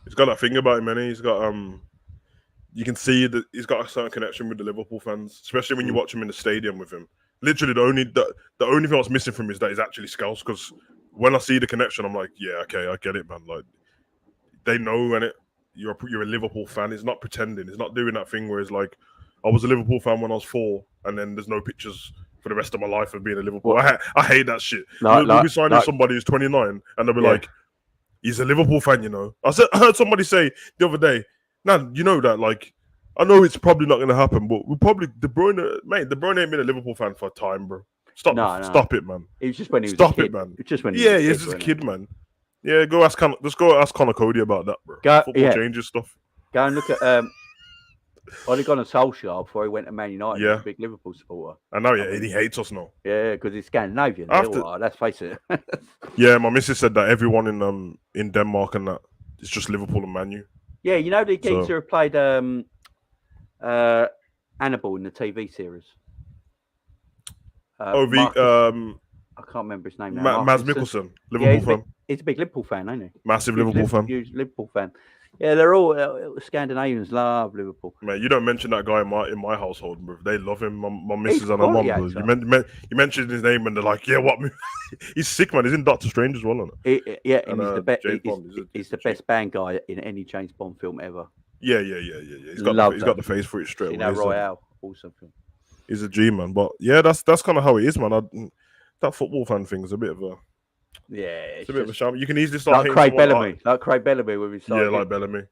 he's got that thing about him, man. He's got you can see that he's got a certain connection with the Liverpool fans, especially when you watch him in the stadium with him. Literally, the only thing that's missing from him is that he's actually Scouse. Because when I see the connection, I'm like, yeah, okay, I get it, man. Like they know, and you're a Liverpool fan. He's not pretending. He's not doing that thing where it's like, I was a Liverpool fan when I was 4, and then there's no pictures for the rest of my life of being a Liverpool. I hate that shit. We'll be signing somebody who's 29, and they'll be like, he's a Liverpool fan, I heard somebody say the other day, nah, you know that, like, I know it's probably not going to happen, but De Bruyne ain't been a Liverpool fan for a time, bro. Stop it, man. It was just when he was Stop a kid. it, man. It was just when he was a kid, he's just a kid, man. Yeah, go ask Connor Cody about that, bro. Football changes stuff. Go and look at I'd have gone to Solskjaer before he went to Man United. Yeah, a big Liverpool supporter. I know, he hates us now. Yeah, because he's Scandinavian. Let's face it. Yeah, my missus said that everyone in Denmark and that it's just Liverpool and Man U. Yeah, the geezer who played Hannibal in the TV series. I can't remember his name now. Mads Mikkelsen, Liverpool fan. He's a big Liverpool fan, ain't he? Massive Liverpool fan. Huge Liverpool fan. Yeah, they're all Scandinavians love Liverpool. Man, you don't mention that guy in my household, bro. They love him. My missus and her mum. You mentioned his name and they're like, yeah, what? He's sick, man. He's in Doctor Strange as well, isn't it? He's the best band guy in any James Bond film ever. Yeah. He's got the face for it straight away. Royale, awesome film. He's a G, man. But yeah, that's kind of how it is, man. That football fan thing is a bit of a it's a bit of a shame. You can easily start like Craig Bellamy, with his side. Yeah, like Bellamy.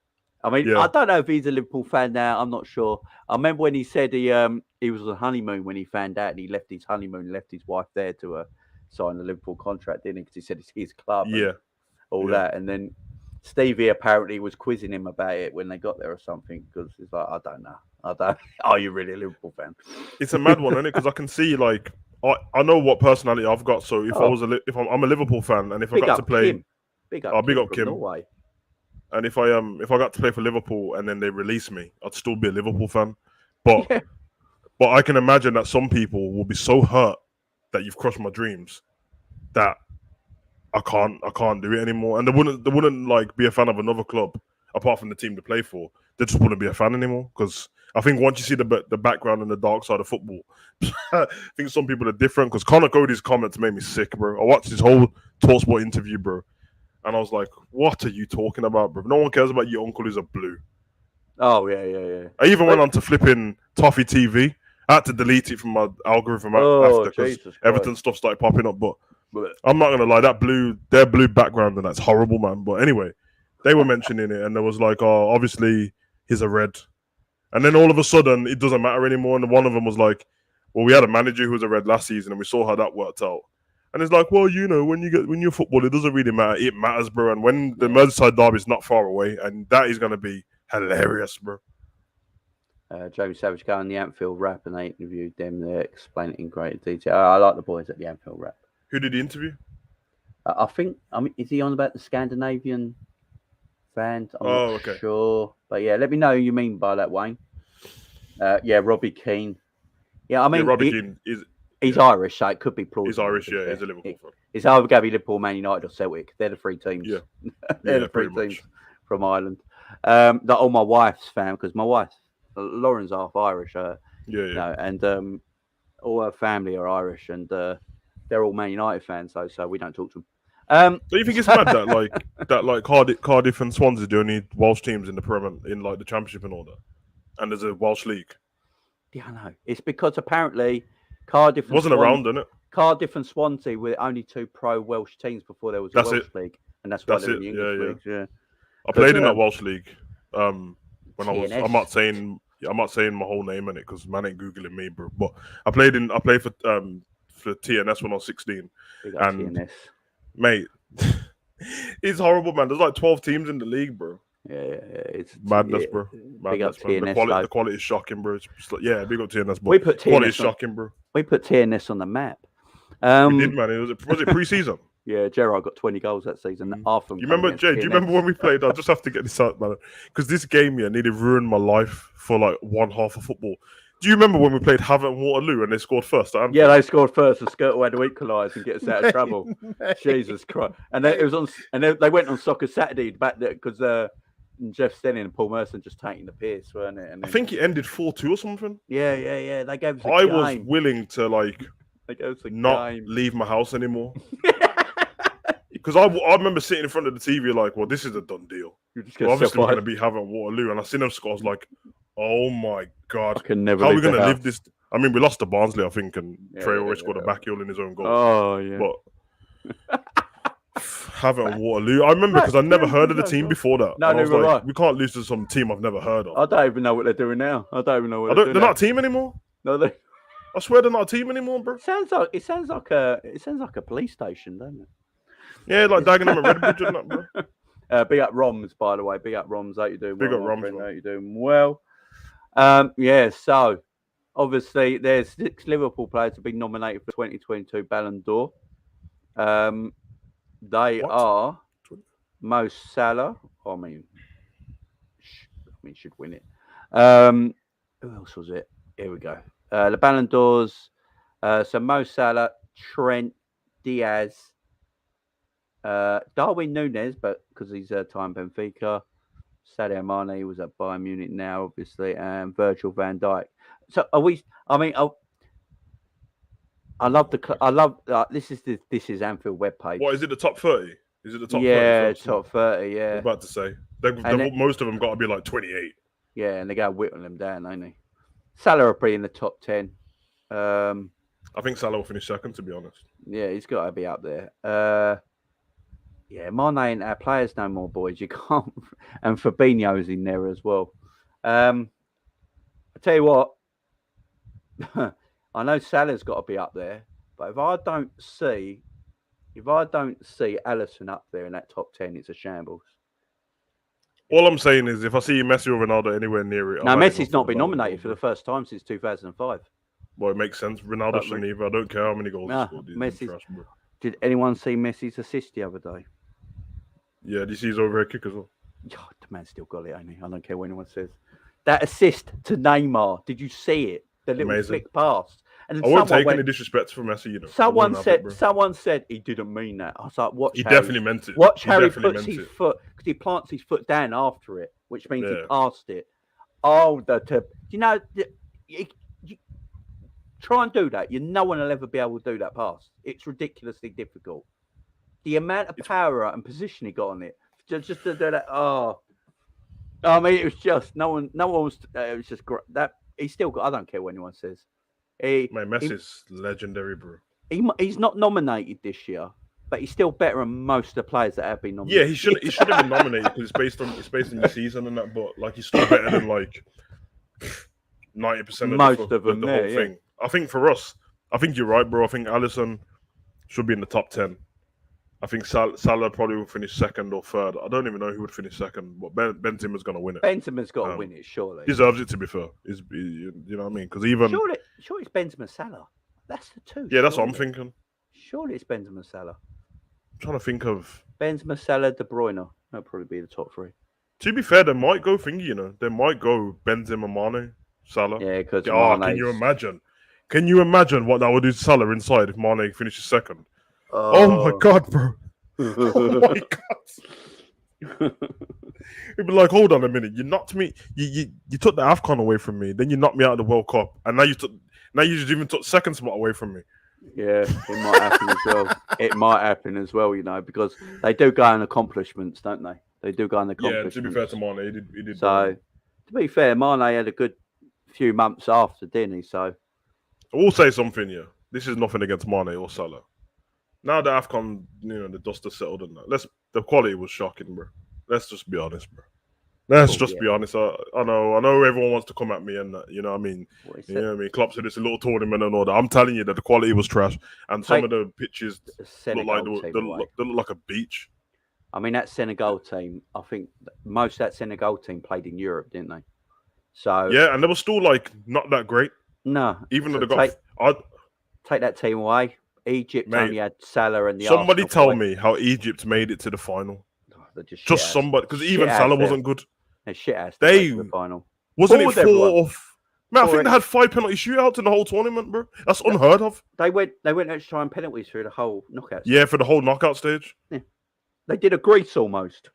I mean, I don't know if he's a Liverpool fan now. I'm not sure. I remember when he said he was on honeymoon when he found out, and he left his honeymoon, left his wife there to sign the Liverpool contract, didn't he? Because he said it's his club. Yeah. All that, and then Stevie apparently was quizzing him about it when they got there or something, because he's like, I don't know. Are you really a Liverpool fan? It's a mad one, isn't it? Because I can see, like, I know what personality I've got. So if I'm a Liverpool fan, and if I got to play, big up Kim. Norway. And if I got to play for Liverpool and then they release me, I'd still be a Liverpool fan. But but I can imagine that some people will be so hurt that you've crushed my dreams that I can't do it anymore. And they wouldn't like be a fan of another club apart from the team to play for. They just wouldn't be a fan anymore, because I think once you see the background and the dark side of football, I think some people are different. Because Connor Cody's comments made me sick, bro. I watched his whole TalkSport interview, bro, and I was like, "What are you talking about, bro? No one cares about your uncle who's a blue." Oh yeah. I even went on to flipping Toffee TV. I had to delete it from my algorithm after because Everton stuff started popping up. But I'm not gonna lie, their blue background, and that's horrible, man. But anyway, they were mentioning it, and there was like, "Oh, obviously he's a red." And then all of a sudden, it doesn't matter anymore. And one of them was like, well, we had a manager who was a red last season, and we saw how that worked out. And it's like, well, when you're football, it doesn't really matter. It matters, bro. And when the Merseyside derby is not far away, and that is going to be hilarious, bro. Jamie Savage go on the Anfield Rap, and they interviewed them. They explain it in great detail. I like the boys at the Anfield Rap. Who did the interview? I think. I mean, is he on about the Scandinavian fans? I'm not okay. sure, but yeah, let me know who you mean by that, Wayne. Yeah, Robbie Keane. Yeah, I mean, Robbie Keane he's Irish, so it could be plausible. He's Irish, yeah. He's a Liverpool fan. It's either going to be Liverpool, Man United, or Celtic. They're the three teams. Yeah, they're the three teams from Ireland. That all my wife's fan, because my wife, Lauren's half Irish. You know, and all her family are Irish, and they're all Man United fans, so we don't talk to them. Do you think it's mad that Cardiff and Swansea are the only Welsh teams in the Premier, in like the Championship and all that, and there's a Welsh league? Yeah, I know. It's because apparently Cardiff wasn't around, didn't it? Cardiff and Swansea were only two pro Welsh teams before there was a Welsh league, and that's why they're in the English leagues. Yeah. I played in that Welsh league when TNS. I'm not saying my whole name in it because man ain't googling me, bro. But I played for TNS when I was 16, and TNS. Mate, it's horrible, man. There's like 12 teams in the league, bro. Yeah, it's madness, bro. Madness, big up TNS, the quality is shocking, bro. Big up TNS, bro. We put TNS quality is shocking, bro. We put TNS on the map. We did, man. Was it pre-season? Yeah, Gerrard got 20 goals that season. Half of them. You remember, Jay? Do you remember when we played? I just have to get this out, man, because this game nearly ruined my life for like one half of football. Do you remember when we played Havant and Waterloo and they scored first? Yeah, they scored first. And Skirtle had to equalise and get us out of trouble. Jesus Christ! And it was on. And they went on Soccer Saturday back there because Jeff Stenning and Paul Merson just taking the piss, weren't it? And then, I think it ended 4-2 or something. Yeah. They gave us. I was willing to not leave my house anymore. Because I remember sitting in front of the TV like, well, this is a done deal. Obviously, we're going to be having Waterloo. And I seen them score. I was like, oh my God. I can never How are we going to live this? I mean, we lost to Barnsley, I think, and Traore scored a back heel in his own goal. Oh, yeah. But having Waterloo. I remember because I never heard of the team before that. No, never like, we can't lose to some team I've never heard of. I don't even know what they're doing now. They're not a team anymore? No, they... I swear they're not a team anymore, bro. It sounds like a police station, doesn't it? Yeah, like Dagenham and Redbridge and that, bro. Big up Roms, by the way. Big up Roms. How you doing? Big up Roms. How you doing? Well, so obviously there's 6 Liverpool players have been nominated for 2022 Ballon d'Or. They are Mo Salah. I mean, should win it. Who else was it? Here we go. The Ballon d'Ors. So Mo Salah, Trent, Diaz, Darwin Núñez, but because he's time Benfica. Sadio Mane was at Bayern Munich now, obviously, and Virgil van Dijk. So are we? I mean, I love this is Anfield webpage. What is it? The top 30? Is it the top 30? Yeah, top 30. Yeah. I was about to say most of them got to be like 28. Yeah, and they got to whittle them down, don't they? Salah are pretty in the top 10. I think Salah will finish second, to be honest. Yeah, he's got to be up there. Yeah, Mane ain't our players no more, boys. You can't. And Fabinho's in there as well. I tell you what, I know Salah's got to be up there, but if I don't see Alisson up there in that top 10, it's a shambles. All I'm saying is, if I see Messi or Ronaldo anywhere near it, no, Messi's not been nominated for the first time since 2005. Well, it makes sense. Ronaldo shouldn't either. I don't care how many goals he scored. Messi. Did anyone see Messi's assist the other day? Yeah, did you see his overhead kick as well? Oh, the man still got it, ain't he? I don't care what anyone says. That assist to Neymar, did you see it? The little flick pass. And I won't take any disrespect for Messi, you know. Someone said he didn't mean that. I was like, watch. He definitely meant it. Watch how he puts his foot, because he plants his foot down after it, which means he passed it. Oh, you try and do that. No one will ever be able to do that pass. It's ridiculously difficult. The amount of power and position he got on it, just to do that. Oh, I mean, it was just no one was. It was just great. That he still got. I don't care what anyone says. Messi's legendary, bro. He's not nominated this year, but he's still better than most of the players that have been nominated. Yeah, he should have been nominated because it's based on the season and that. But like, he's still better than like 90% of most of them. The whole thing. Yeah. I think for us, I think you're right, bro. I think Alisson should be in the top 10. I think Salah probably will finish second or third. I don't even know who would finish second, but Benzema's going to win it. Benzema's got to win it, surely. Deserves it, to be fair. You know what I mean? Because even surely it's Benzema Salah. That's the two. Yeah, that's what I'm thinking. Surely it's Benzema Salah. I'm trying to think of Benzema, Salah, De Bruyne. That'll probably be the top three. To be fair, they might go thingy, you know. They might go Benzema, Mane, Salah. Yeah, because can you imagine? Can you imagine what that would do to Salah inside if Mane finishes second? Oh my god, bro. Oh my god. It'd be like, hold on a minute. You knocked me. You took the AFCON away from me. Then you knocked me out of the World Cup, and now you just even took second spot away from me. Yeah, it might happen as well. It might happen as well, you know, because they do go on accomplishments, don't they? They do go on accomplishments. Yeah, to be fair to Mane, he did. So, to be fair, Mane had a good few months after, didn't he? So, I will say something here. This is nothing against Mane or Salah. Now that AFCON, you know, the dust has settled on that. The quality was shocking, bro. Let's just be honest, bro. Let's just be honest. I know everyone wants to come at me and that, you know what I mean? You know what I mean? Klopp said it's a little tournament and all that. I'm telling you that the quality was trash. And some of the pitches look like a beach. I mean, that Senegal team, I think most of that Senegal team played in Europe, didn't they? So yeah, and they were still like not that great. No. Even though they got take that team away. Egypt only had Salah and the somebody Arsenal tell me how Egypt made it to the final. Just somebody, because even Salah wasn't good. Shit ass. They to the final. Wasn't it 4 off? Man, I think they had 5 penalty shootouts in the whole tournament, bro. That's unheard of. They went extra time penalties through the whole knockout stage. Yeah, for the whole knockout stage. Yeah. They did a Greece almost.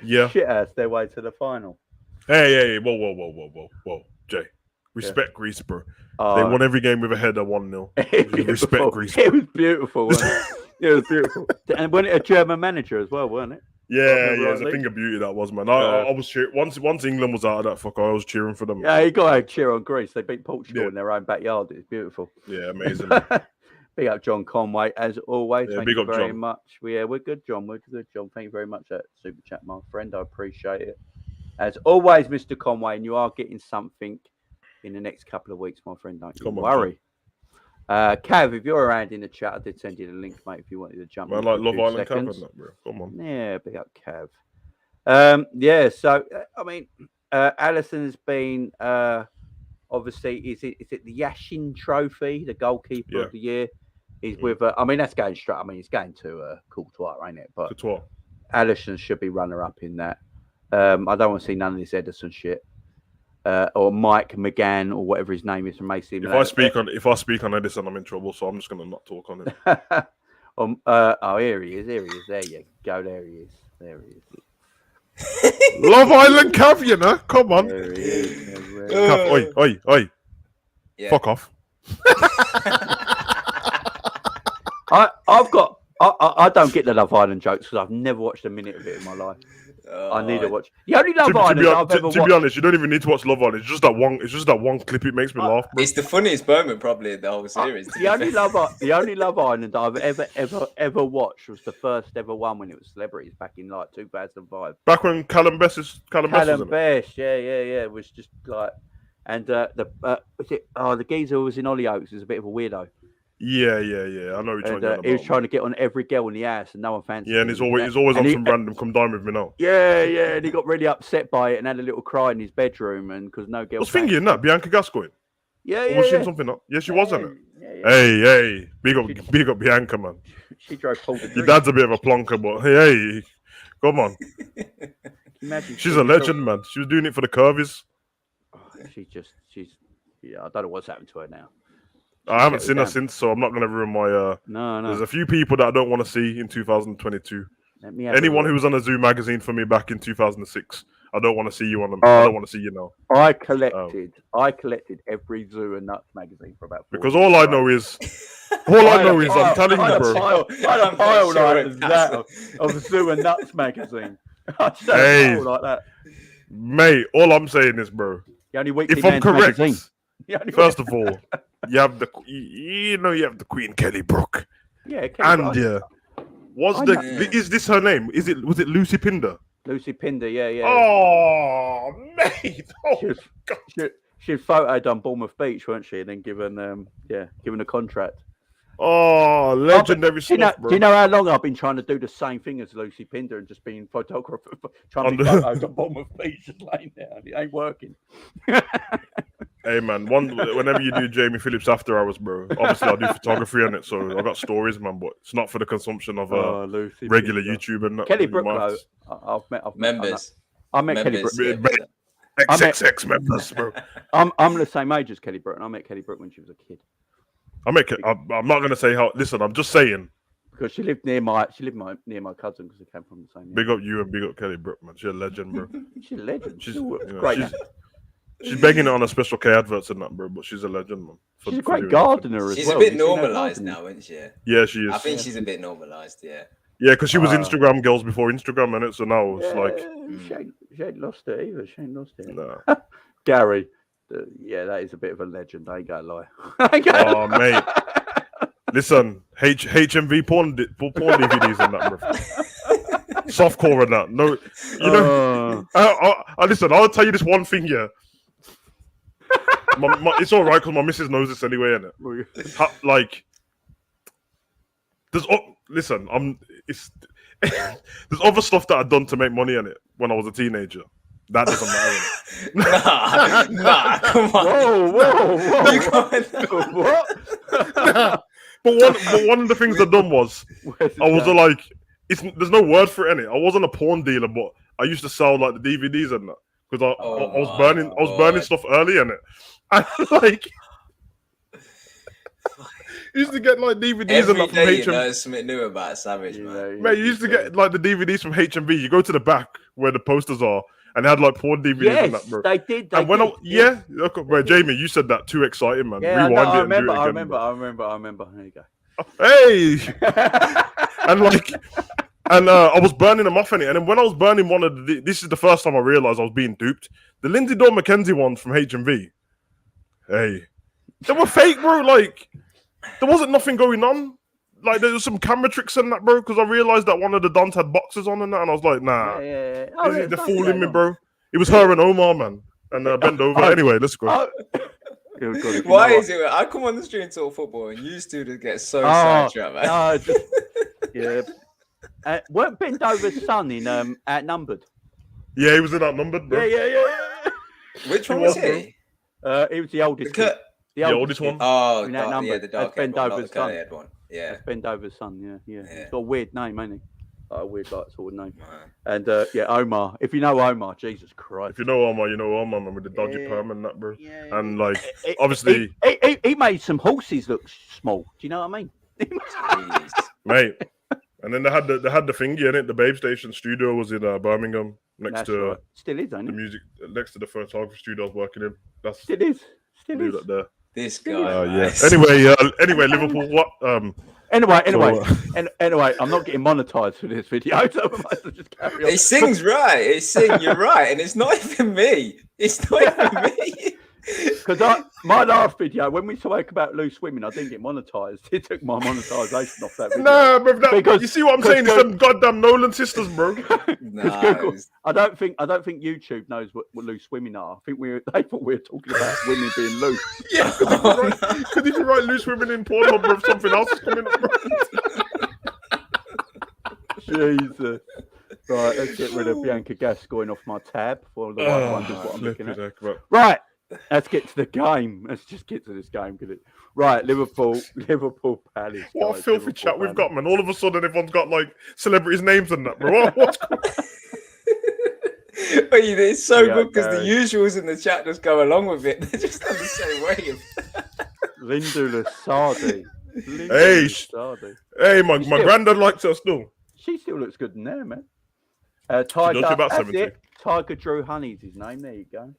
Yeah. Shit ass their way to the final. Hey, whoa, Jay. Respect Greece, bro. They won every game with a header 1-0. Respect Greece. It was beautiful, wasn't it? It was beautiful. And wasn't it a German manager as well, wasn't it? Yeah, it's a thing of beauty that was, man. I was cheering. Once England was out of that fuck, I was cheering for them. Yeah, you got to cheer on Greece. They beat Portugal in their own backyard. It's beautiful. Yeah, amazing. Big up John Conway, as always. Yeah, Thank you very much. We're good, John. We're good, John. Thank you very much for that super chat, my friend. I appreciate it. As always, Mr. Conway, and you are getting something in the next couple of weeks, my friend. Don't you worry. Cav, if you're around in the chat, I did send you the link, mate, if you wanted to jump in. Man, like Love Island Cav and that, bro. Come on. Yeah, big up Cav. So, I mean, Alisson's been, obviously, is it the Yashin Trophy, the goalkeeper of the year? He's with, I mean, that's going straight. I mean, he's going to Courtois, ain't it? But Courtois. Alisson should be runner-up in that. I don't want to see none of this Edison shit. Or Mike McGann or whatever his name is from AC Milan. If I speak on Edison, I'm in trouble, so I'm just gonna not talk on it. Here he is. There you go. There he is. Love Island Cav, you know. Come on. There he is. Cav, oi. Yeah. Fuck off. I don't get the Love Island jokes because I've never watched a minute of it in my life. I need to watch. The only Love Island I've ever watched. To be honest, you don't even need to watch Love Island. It's just that one clip. It makes me laugh. Bro. It's the funniest moment probably in the whole series. The only Love Island I've ever watched was the first ever one when it was celebrities back in like 2005. Back when Callum Best, yeah. It was just like, and the geezer who was in Hollyoaks is a bit of a weirdo. Yeah. I know he was trying to get on every girl in the house, and no one fancied him. Yeah, and he's always on some random come dine with me now. Yeah, and he got really upset by it and had a little cry in his bedroom, and because no girl. Was thinking that Bianca Gascoigne? Yeah. Was she something up? Yeah, she wasn't it. Hey, big up Bianca, man. She drove Paul. Your dad's a bit of a plonker, but hey, come on. Imagine she's a legend, man. She was doing it for the curvies. I don't know what's happened to her now. I haven't seen her since, so I'm not going to ruin my... No. There's a few people that I don't want to see in 2022. Anyone who was on a Zoo magazine for me back in 2006, I don't want to see you on them. I don't want to see you now. I collected every Zoo and Nuts magazine for about 4 because years. all I know is I'm telling you, bro. I had a pile like that of Zoo and Nuts magazine. Hey, like that. Mate, all I'm saying is, bro, if I'm correct, first of all, you have the Queen Kelly Brook. Yeah, and is this her name? Was it Lucy Pinder? Lucy Pinder, yeah. Oh, mate! She was photoed on Bournemouth Beach, weren't she? And then given a contract. Oh, legendary stuff, bro. Do you know how long I've been trying to do the same thing as Lucy Pinder and just being photographer, trying to be photos on bottom of beach just laying down? It ain't working. Hey man, whenever you do Jamie Phillips after hours, bro. Obviously, I do photography on it, so I got stories, man. But it's not for the consumption of Lucy regular Pinder. YouTube and that. Kelly Brook, though, I've met Members. I met Kelly Brook. Yeah, XXX members, bro. I'm the same age as Kelly Brook, and I met Kelly Brook when she was a kid. I'm not gonna say how. Listen, I'm just saying. Because she lived near my cousin because they came from the same. Big up you and big up Kelly Brook, man. She's a legend, bro. She's a legend. She's great. She's begging it on a Special K adverts and that, bro. But she's a legend, man. She's a great gardener as well. She's a bit normalised now, isn't she? Yeah, she is. I think she's a bit normalised. Yeah. Yeah, because she was Instagram girls before Instagram, and so now it's like she ain't lost it either. She ain't lost it. Nah. Gary, that is a bit of a legend. I ain't gonna lie. Oh mate, listen, HMV porn DVDs and that, bro. Softcore and that. No, you know. Listen, I'll tell you this one thing, yeah. It's all right because my missus knows this anyway, innit? Listen, there's other stuff that I've done to make money in it when I was a teenager. That doesn't matter. Nah, come on. Whoa. What? But one of the things I done was I was like, there's no word for it in it. I wasn't a porn dealer, but I used to sell like the DVDs and that because I was burning stuff early in it, and like. You used to get like DVDs Every and that day from you HMV. know something new about Savage, man. Mate, you used to get like the DVDs from HMV. You go to the back where the posters are, and they had like porn DVDs and that, bro. They did. Okay, bro, Jamie, you said that too exciting, man. Yeah, Rewind I it and do it again, remember. There you go. Hey, and I was burning them off in it, and then when I was burning one of this is the first time I realized I was being duped. The Lindsay Dawn McKenzie ones from HMV. Hey, they were fake, bro. Like. There wasn't nothing going on. Like, there was some camera tricks in that, bro, because I realized that one of the Dons had boxes on and that, and I was like, nah. They're fooling me, bro. It was her and Omar, man. And bend over. Anyway, let's go. Why is it? I come on the street and talk football, and you students get so sidetracked, man. Weren't Bendover's son in Outnumbered? Yeah, he was in Outnumbered, bro. Yeah. Which one was he? He was the oldest. The oldest one? Oh, the dark Bendover's son. One. Yeah. That's Bendover's son, yeah. He's got a weird name, ain't he? Like a weird sort of name. Man. And Omar. If you know Omar, Jesus Christ. If you know Omar, you know Omar, man, with the dodgy perm and that, bro. Yeah. And like, obviously, he made some horses look small. Do you know what I mean? Mate. And then they had the thingy in it. The Babe Station studio was in Birmingham, next to right. Still is, ain't the it? music, next to the photography studio I was working in. That's Still is. that there. This guy. Yeah. Anyway, Liverpool. What? Anyway, I'm not getting monetized for this video, so I might as well just carry on. He sings right. You're right, and it's not even me. It's not even me. Because my last video, when we spoke about loose women, I didn't get monetized. It took my monetization off that video. Nah, bro. You see what I'm saying? It's them goddamn Nolan sisters, bro. Google, I don't think YouTube knows what loose women are. I think they thought we were talking about women being loose. Yeah. Because if you write loose women in Pornhub, bro, something else is coming up, bro. Jesus. Right, let's get rid of Bianca Gascoigne off my tab before the wife wonders what I'm looking at. Right. Let's get to the game. Let's just get to this game. Right, Liverpool Palace. What a filthy chat we've got, man. All of a sudden, everyone's got like celebrities' names and that, bro. What's going on? It's so good because the usuals in the chat just go along with it. They're just on the same wave. Linda Lusardi. Hey, my granddad likes her still. She still looks good in there, man. Tiger Drew Honey's his name. There you go.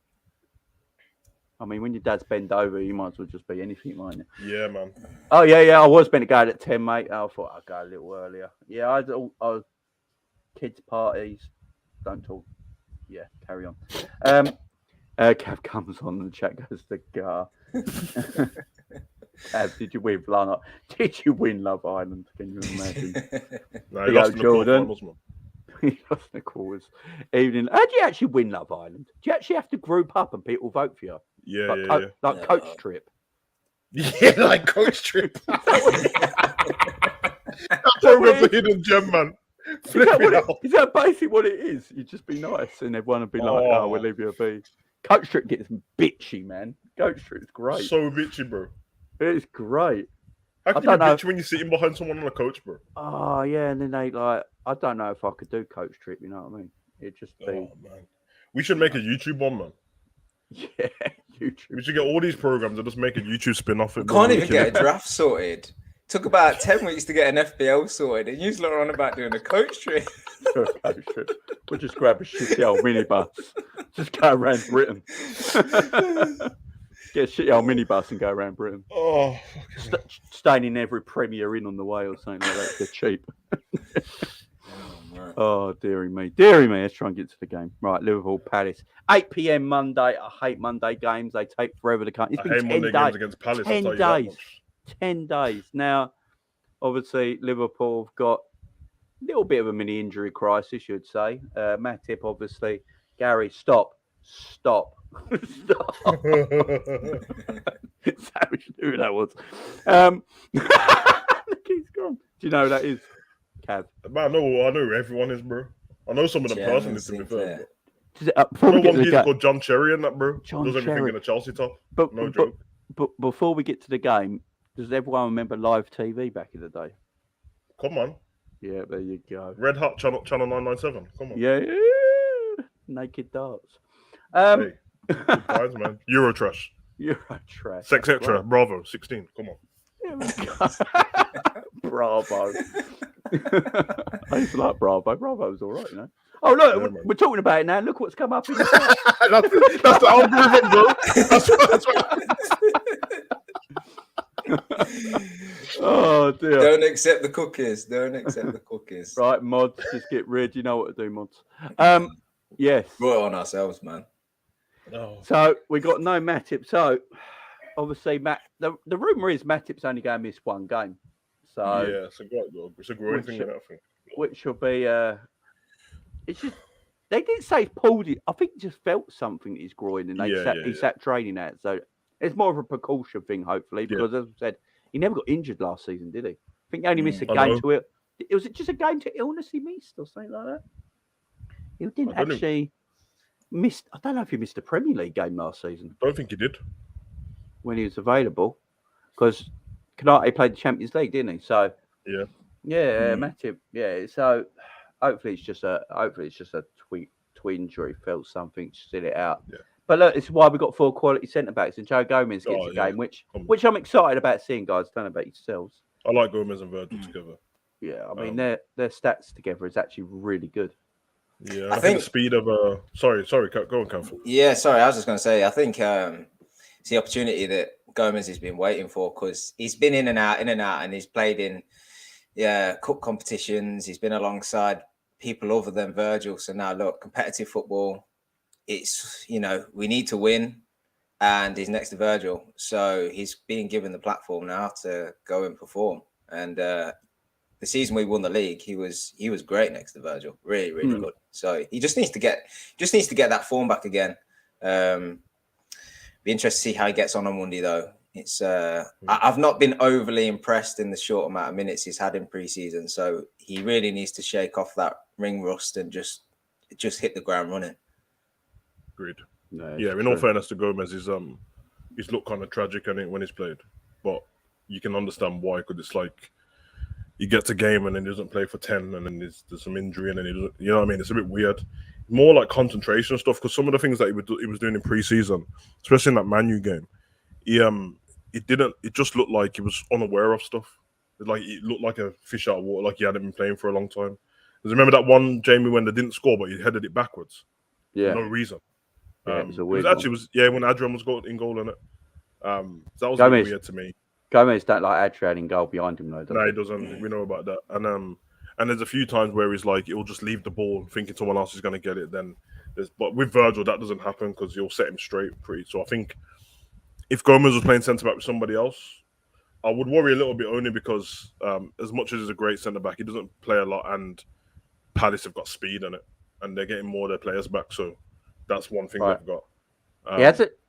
I mean, when your dad's bent over, you might as well just be anything, mightn't it? Yeah, man. Oh, yeah. I was meant to go out at 10, mate. I thought I'd go a little earlier. Yeah, I was kids' parties. Don't talk. Yeah, carry on. Cav comes on and the chat goes to Gar. Cav, did you win Love Island? Can you imagine? No, he lost in the quarterfinals, man. He lost in the quarters. Evening. How do you actually win Love Island? Do you actually have to group up and people vote for you? Yeah, Like coach trip. Yeah, like Coach Trip. That program's a hidden gem, man. Is that basically what it is? You just be nice and everyone will be like, oh, we'll leave you a be. Coach Trip gets bitchy, man. Coach Trip's great. So bitchy, bro. It's great. How can you be bitchy when you're sitting behind someone on a coach, bro? Oh, yeah, and then they like, I don't know if I could do Coach Trip, you know what I mean? It'd just be... Oh, man. We should make a YouTube one, man. Yeah, YouTube. We should get all these programs and just make a YouTube spin-off. We can't even get a draft sorted. Took about 10 weeks to get an FPL sorted, and you're on about doing a Coach Trip. Coach Trip. We'll just grab a shitty old minibus. Just go around Britain. Get a shitty old minibus and go around Britain. Oh, staying in every Premier Inn on the way or something like that. They're cheap. Oh, dearie me. Let's try and get to the game. Right, Liverpool Palace. 8 p.m. Monday. I hate Monday games. They take forever to come. It's been 10 Monday days. games against Palace. 10 days. 10 days. Now, obviously, Liverpool have got a little bit of a mini injury crisis, you'd say. Matip, obviously. Gary, stop. Stop. Savage knew who that was. Look, he's gone. Do you know who that is? Cav. Man, I know who everyone is, bro. I know some of them personally, to be fair. I know one geezer called John Cherry and that, bro. Does everything Cherry. in a Chelsea top. No joke. joke. But before we get to the game, does everyone remember live TV back in the day? Come on. Yeah, there you go. Red Hot Channel 997. Come on. Yeah. Naked darts. Hey, good times, man. Eurotrash. Eurotrash. Sex Extra. Right. Bravo. 16. Come on. Bravo. I used to like Bravo. Bravo was all right, you know. Oh, look, we're talking about it now. Look what's come up in the chat. that's the algorithm, bro. That's what... Oh, dear. Don't accept the cookies. Right, mods, just get rid. You know what to do, mods. Yes. We're on ourselves, man. Oh. So, we got no Matip. So, obviously, the rumour is Matip's only going to miss one game. So yeah, it's a growing thing. Which will be... it's just... They didn't say he pulled it. I think he just felt something in his groin and he sat training out. So, it's more of a precaution thing, hopefully, because as I said, he never got injured last season, did he? I think he only missed a game to it. Was it just a game to illness he missed or something like that? He didn't actually miss. I don't know if he missed a Premier League game last season. I don't think he did. When he was available. Because Canate played the Champions League, didn't he? So yeah. Matip. Yeah. So hopefully it's just a tweet injury, felt something, sit it out. Yeah. But look, it's why we've got 4 quality centre backs, and Joe Gomez gets a game, which I'm excited about seeing, guys. Don't know about yourselves. I like Gomez and Virgil together. Yeah, I mean their stats together is actually really good. Yeah, I think the speed of sorry, go on, Campbell. Yeah, sorry, I was just going to say, I think it's the opportunity that Gomez has been waiting for, because he's been in and out, and he's played in cup competitions. He's been alongside people other than Virgil. So now look, competitive football. It's, we need to win, and he's next to Virgil. So he's being given the platform now to go and perform. And the season we won the league, he was great next to Virgil. Really, really good. So he just needs to get that form back again. Be interested to see how he gets on Monday, though. It's I've not been overly impressed in the short amount of minutes he's had in pre-season. So he really needs to shake off that ring rust and just hit the ground running. Agreed. No, in all fairness to Gomez, he's looked kind of tragic, I think, when he's played. But you can understand why, because it's like he gets a game and then he doesn't play for 10, and then there's some injury, and then he doesn't, you know what I mean? It's a bit weird. More like concentration stuff, because some of the things that he was doing in pre-season, especially in that Man U game, it just looked like he was unaware of stuff. It looked like a fish out of water, like he hadn't been playing for a long time. Because remember that one, Jamie, when they didn't score, but he headed it backwards? Yeah. For no reason. Yeah, it was a weird when Adrian was in goal in it. That was Gomez, weird to me. Gomez don't like Adrian in goal behind him, though. No, he doesn't. We know about that. And there's a few times where he's like, he'll just leave the ball thinking someone else is going to get it. But with Virgil, that doesn't happen, because he'll set him straight pretty. So I think if Gomez was playing centre back with somebody else, I would worry a little bit, only because as much as he's a great centre back, he doesn't play a lot, and Palace have got speed in it, and they're getting more of their players back. So that's one thing they've got.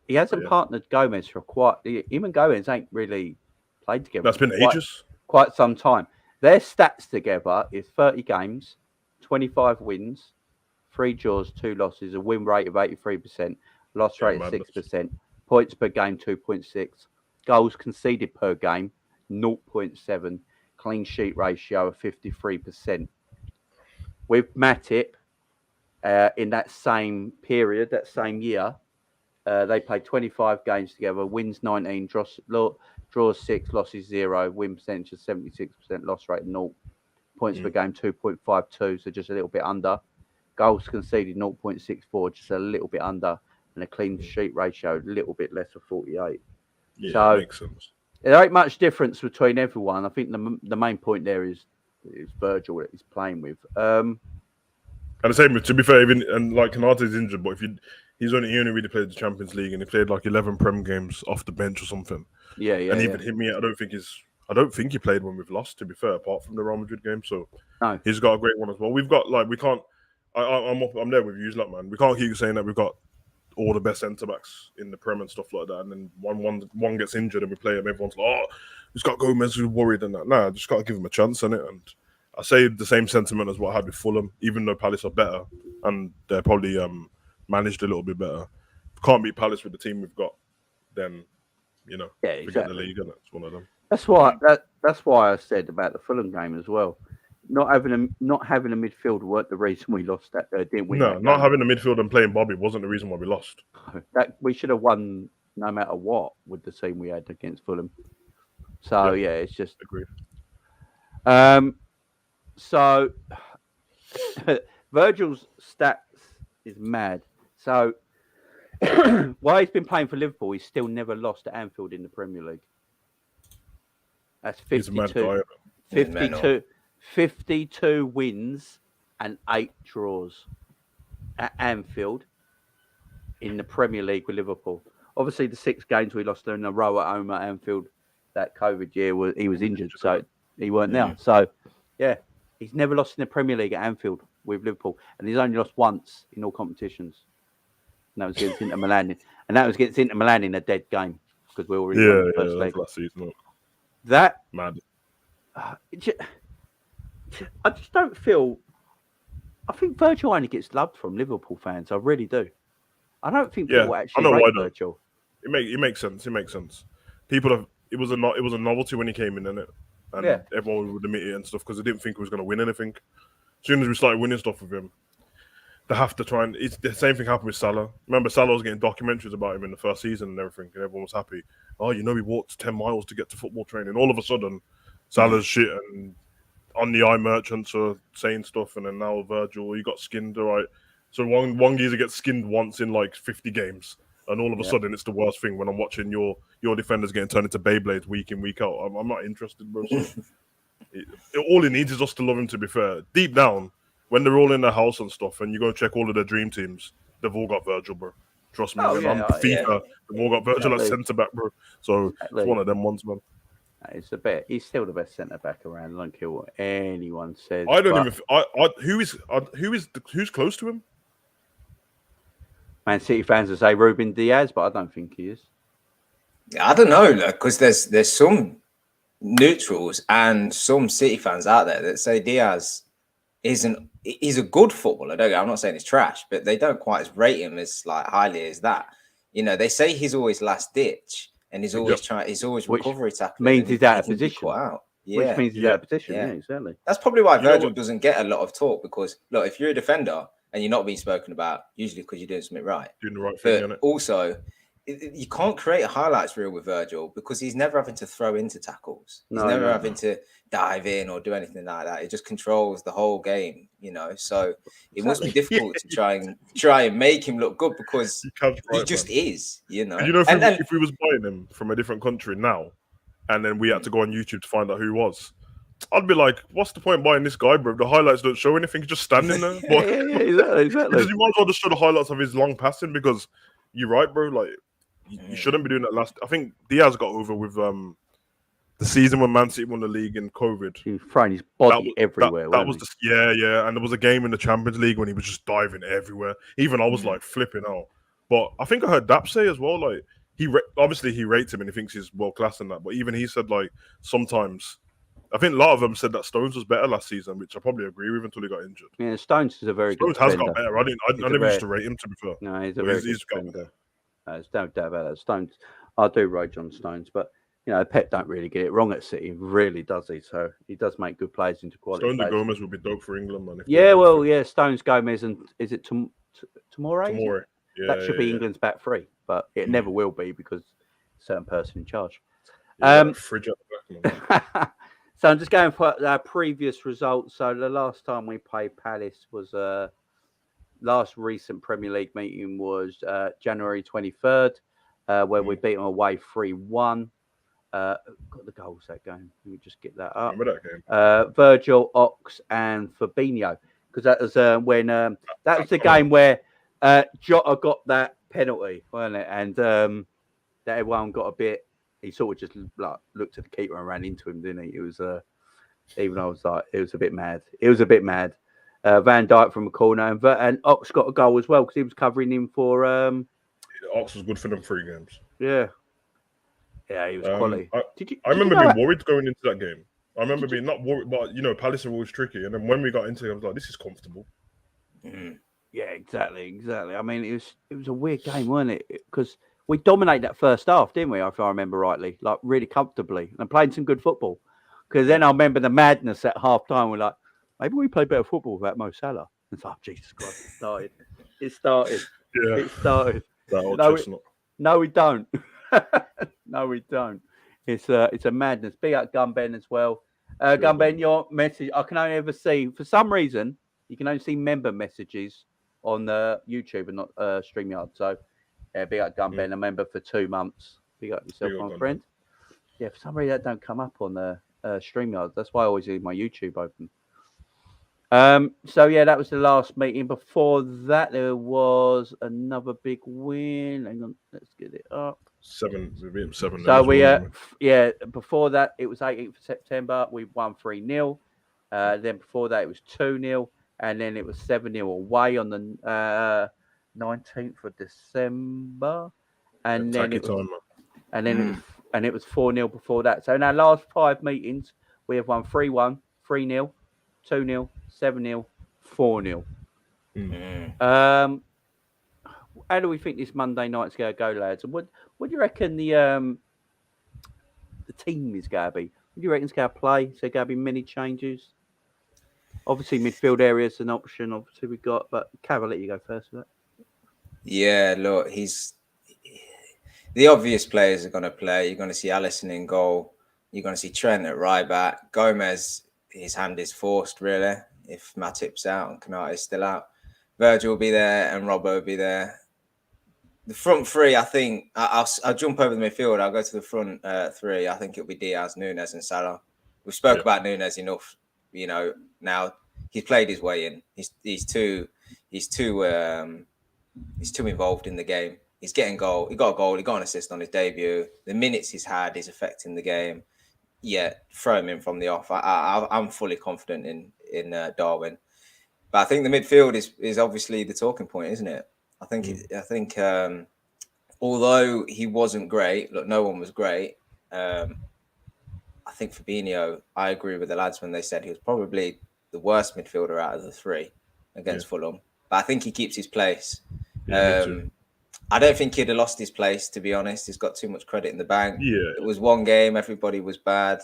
he hasn't partnered Gomez for him and Gomez ain't really played together. That's been ages. Quite some time. Their stats together is 30 games, 25 wins, 3 draws, 2 losses, a win rate of 83%, loss rate of 6%, points per game 2.6, goals conceded per game 0.7, clean sheet ratio of 53%. With Matip, in that same period, that same year, they played 25 games together, wins 19, draws 6, losses 0, win percentage of 76%, loss rate 0, points per game 2.52, so just a little bit under. Goals conceded 0.64, just a little bit under, and a clean sheet ratio a little bit less of 48. Yeah, so makes sense. There ain't much difference between everyone. I think the main point there is Virgil that he's playing with. And the same, to be fair, even and like Kanate's injured, but he only really played the Champions League and he played like 11 Prem games off the bench or something. Yeah. And even him, I don't think he played when we've lost. To be fair, apart from the Real Madrid game, so no, he's got a great one as well. We've got we can't. I'm there with you, like man. We can't keep saying that we've got all the best centre backs in the Prem and stuff like that, and then one gets injured and we play him. Everyone's like, oh, he's got Gomez, who's worried and that. Nah, just got to give him a chance in it. And I say the same sentiment as what I had with Fulham, even though Palace are better and they're probably managed a little bit better. If we can't beat Palace with the team we've got, then forget the league, and it's one of them. That's why I said about the Fulham game as well. Not having a midfielder weren't the reason we lost that. Didn't we? No, not having a midfield and playing Bobby wasn't the reason why we lost. That we should have won no matter what with the team we had against Fulham. So yeah it's just agreed. So Virgil's stats is mad. So while he's been playing for Liverpool, he's still never lost at Anfield in the Premier League. That's 52. 52 wins and 8 draws at Anfield in the Premier League with Liverpool. Obviously, the 6 games we lost in a row at home at Anfield that COVID year, he was injured, so he weren't there. So, yeah, he's never lost in the Premier League at Anfield with Liverpool, and he's only lost once in all competitions. And that was against Inter Milan. And that was against Inter Milan in a dead game because we were in the first leg. Last season. That mad. I just don't feel. I think Virgil only gets loved from Liverpool fans. I really do. I don't think people actually rate Virgil. It makes sense. It makes sense. People it was a novelty when he came in, innit? And everyone would admit it and stuff because they didn't think he was going to win anything. As soon as we started winning stuff with him, they have to try and. It's the same thing happened with Salah. Remember, Salah was getting documentaries about him in the first season and everything, and everyone was happy. Oh, he walked 10 miles to get to football training. All of a sudden, Salah's shit and on the eye merchants are saying stuff, and then now Virgil, he got skinned, all right. So one geezer gets skinned once in like 50 games, and all of a sudden it's the worst thing when I'm watching your defenders getting turned into Beyblades week in, week out. I'm not interested, bro. So all he needs is us to love him, to be fair. Deep down, when they're all in their house and stuff, and you go check all of their dream teams, they've all got Virgil, bro. Trust me, FIFA, they've all got Virgil at centre-back, bro. So it's one of them ones, man. He's still the best centre back around. I don't care what anyone says. I don't even. Who's close to him? Man City fans will say Ruben Diaz, but I don't think he is. I don't know, because there's some neutrals and some City fans out there that say Diaz he's a good footballer. I'm not saying he's trash, but they don't quite rate him as like highly as that. They say he's always last ditch. And he's always trying. He's always recovery tackling. Means he's out of position. Which means he's out of position. Yeah, exactly. That's probably why Virgil doesn't get a lot of talk, because look, if you're a defender and you're not being spoken about, usually because you're doing something right. Doing the right thing. But also, you can't create a highlights reel with Virgil because he's never having to throw into tackles. He's never having to dive in or do anything like that. He just controls the whole game, So it must be difficult to try and make him look good because he just is, If we was buying him from a different country now, and then we had to go on YouTube to find out who he was, I'd be like, what's the point buying this guy, bro? The highlights don't show anything. He's just standing there. Exactly. Because you might as well just show the highlights of his long passing, because you're right, bro. Like, you shouldn't be doing that I think Diaz got over with the season when Man City won the league in COVID. He was throwing his body everywhere. That was and there was a game in the Champions League when he was just diving everywhere. Even I was like flipping out. But I think I heard Dap say as well, like obviously he rates him and he thinks he's world class in that. But even he said like sometimes, I think a lot of them said that Stones was better last season, which I probably agree with until he got injured. Yeah, Stones is a very Stones good has defender. got better. I never used to rate him, to be fair. No, he's a But very good he's got defender. There's no doubt about that. Stones, I do rate John Stones, but Pep don't really get it wrong at City, really, does he? So he does make good players into quality. Stones and players. Gomez would be dope for England, man. Stones, Gomez, and is it Tomorrow? Tomorrow. Yeah, that should be England's back three, but it never will be because a certain person in charge. Fridge at the back, So I'm just going for our previous results. So the last time we played Palace was last recent Premier League meeting was January 23rd, where we beat them away 3-1. Got the goals that game. Let me just get that up. Remember that game? Virgil, Ox, and Fabinho, because that was when that was the game where Jota got that penalty, wasn't it? And that everyone got a bit. He sort of just looked at the keeper and ran into him, didn't he? It was even I was like, it was a bit mad. Van Dijk from a corner, and Ox got a goal as well because he was covering him for. Ox was good for them 3 games. Yeah, he was quality. I remember being worried going into that game. I remember being not worried, but Palace are always tricky. And then when we got into it, I was like, this is comfortable. Mm. Yeah, exactly. I mean, it was a weird game, wasn't it? Because we dominated that first half, didn't we? If I remember rightly, like really comfortably, and playing some good football. Because then I remember the madness at half time. We're like, maybe we play better football without Mo Salah. It's like, Jesus Christ, it started. Yeah, it started. No, we don't. No, we don't. It's a madness. Big up Gunben as well. Gunben, your message. I can only ever see, for some reason, you can only see member messages on YouTube and not StreamYard. So, big up Gunben, a member for 2 months. Big up yourself, my friend. Yeah, for some reason that don't come up on the StreamYard. That's why I always leave my YouTube open. So yeah, that was the last meeting. Before that, there was another big win. Hang on, let's get it up. 7. We beat them 7. So before that, it was 18th of September. We won 3-0. Then before that, it was 2-0, and then it was 7-0 away on the 19th of December, and then it was 4-0 before that. So in our last 5 meetings, we have won 3-1, 3-0, 2-0, 7-0, 4-0. How do we think this Monday night's going to go, lads? And what do you reckon the team is going to be? What do you reckon it's going to play? Is there going to be many changes? Obviously, midfield area is an option. Obviously, we got, but Cav, I'll let you go first for that. Yeah, look, the obvious players are going to play. You're going to see Alisson in goal. You're going to see Trent at right back. Gomez, his hand is forced, really, if Matip's out and Konate is still out. Virgil will be there and Robbo will be there. The front three, I think, I'll jump over the midfield. I'll go to the front 3. I think it'll be Diaz, Nunes and Salah. We spoke about Nunes enough, now he's played his way in. He's too involved in the game. He's getting goal. He got a goal. He got an assist on his debut. The minutes he's had is affecting the game. Yeah, throw him in from the off. I'm fully confident in Darwin, but I think the midfield is obviously the talking point, isn't it? I think although he wasn't great, look, no one was great. I think Fabinho. I agree with the lads when they said he was probably the worst midfielder out of the 3 against Fulham. But I think he keeps his place. I don't think he'd have lost his place, to be honest. He's got too much credit in the bank. Yeah. It was one game. Everybody was bad.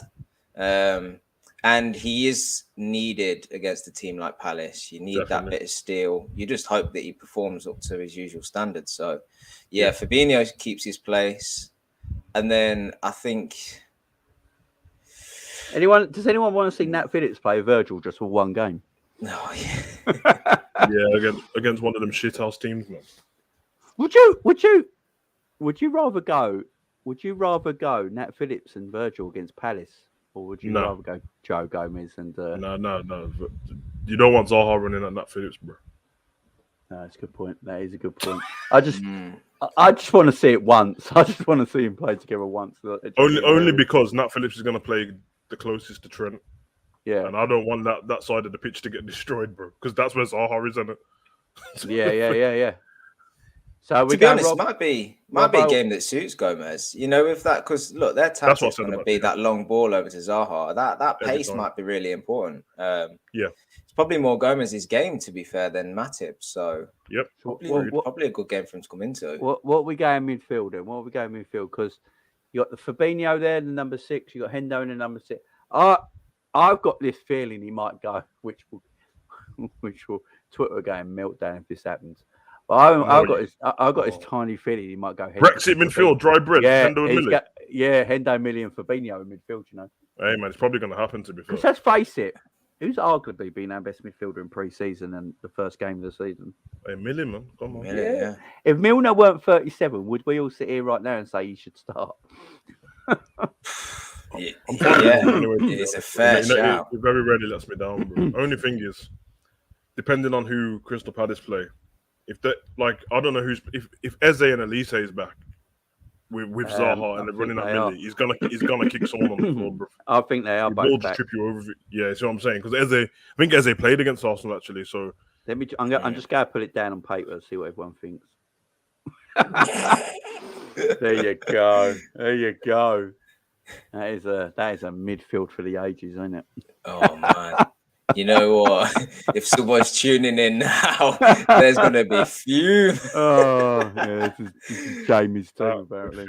And he is needed against a team like Palace. You need that bit of steel. You just hope that he performs up to his usual standards. So, Fabinho keeps his place. And then I think... Does anyone want to see Nat Phillips play Virgil just for one game? No, against one of them shithouse teams, man. Would you rather go Nat Phillips and Virgil against Palace, or would you rather go Joe Gomez and? No. You don't want Zaha running at Nat Phillips, bro. No, that's a good point. That is a good point. I just want to see it once. I just want to see him play together once. Only because Nat Phillips is going to play the closest to Trent. Yeah, and I don't want that side of the pitch to get destroyed, bro, because that's where Zaha is, isn't it? Yeah. So we To be honest, might be a game that suits Gomez. You know, with that, because look, their tactic's going to be that long ball over to Zaha. That pace might be really important. It's probably more Gomez's game, to be fair, than Matip. So probably a good game for him to come into. What we going midfield then? What are we going midfield? Because you got the Fabinho there, the number 6. You got Hendo in the number 6. I've got this feeling he might go, which will Twitter game meltdown if this happens. But I've got this tiny feeling he might go. Brexit midfield, dry bread. Hendo and Millie. Hendo, Millie, and Fabinho in midfield. You know. Hey man, it's probably going to happen. To be fair, because let's face it, who's arguably been our best midfielder in pre-season and the first game of the season? Hey, Millie, man, come on. Millie, yeah. If Milner weren't 37, would we all sit here right now and say he should start? It's a fair shout. It very rarely lets me down, bro. Only thing is, depending on who Crystal Palace play, if that I don't know if Eze and Elise is back with Zaha and they're running at Millie, he's gonna kick someone on the floor, bro. I think they are both back. Trip you over. Yeah, that's what I'm saying. Because I think Eze played against Arsenal actually. So I'm just going to put it down on paper and see what everyone thinks. There you go. That is a midfield for the ages, isn't it? Oh man. You know what? If someone's tuning in now, there's going to be few. Oh, yeah, this is Jamie's team, apparently.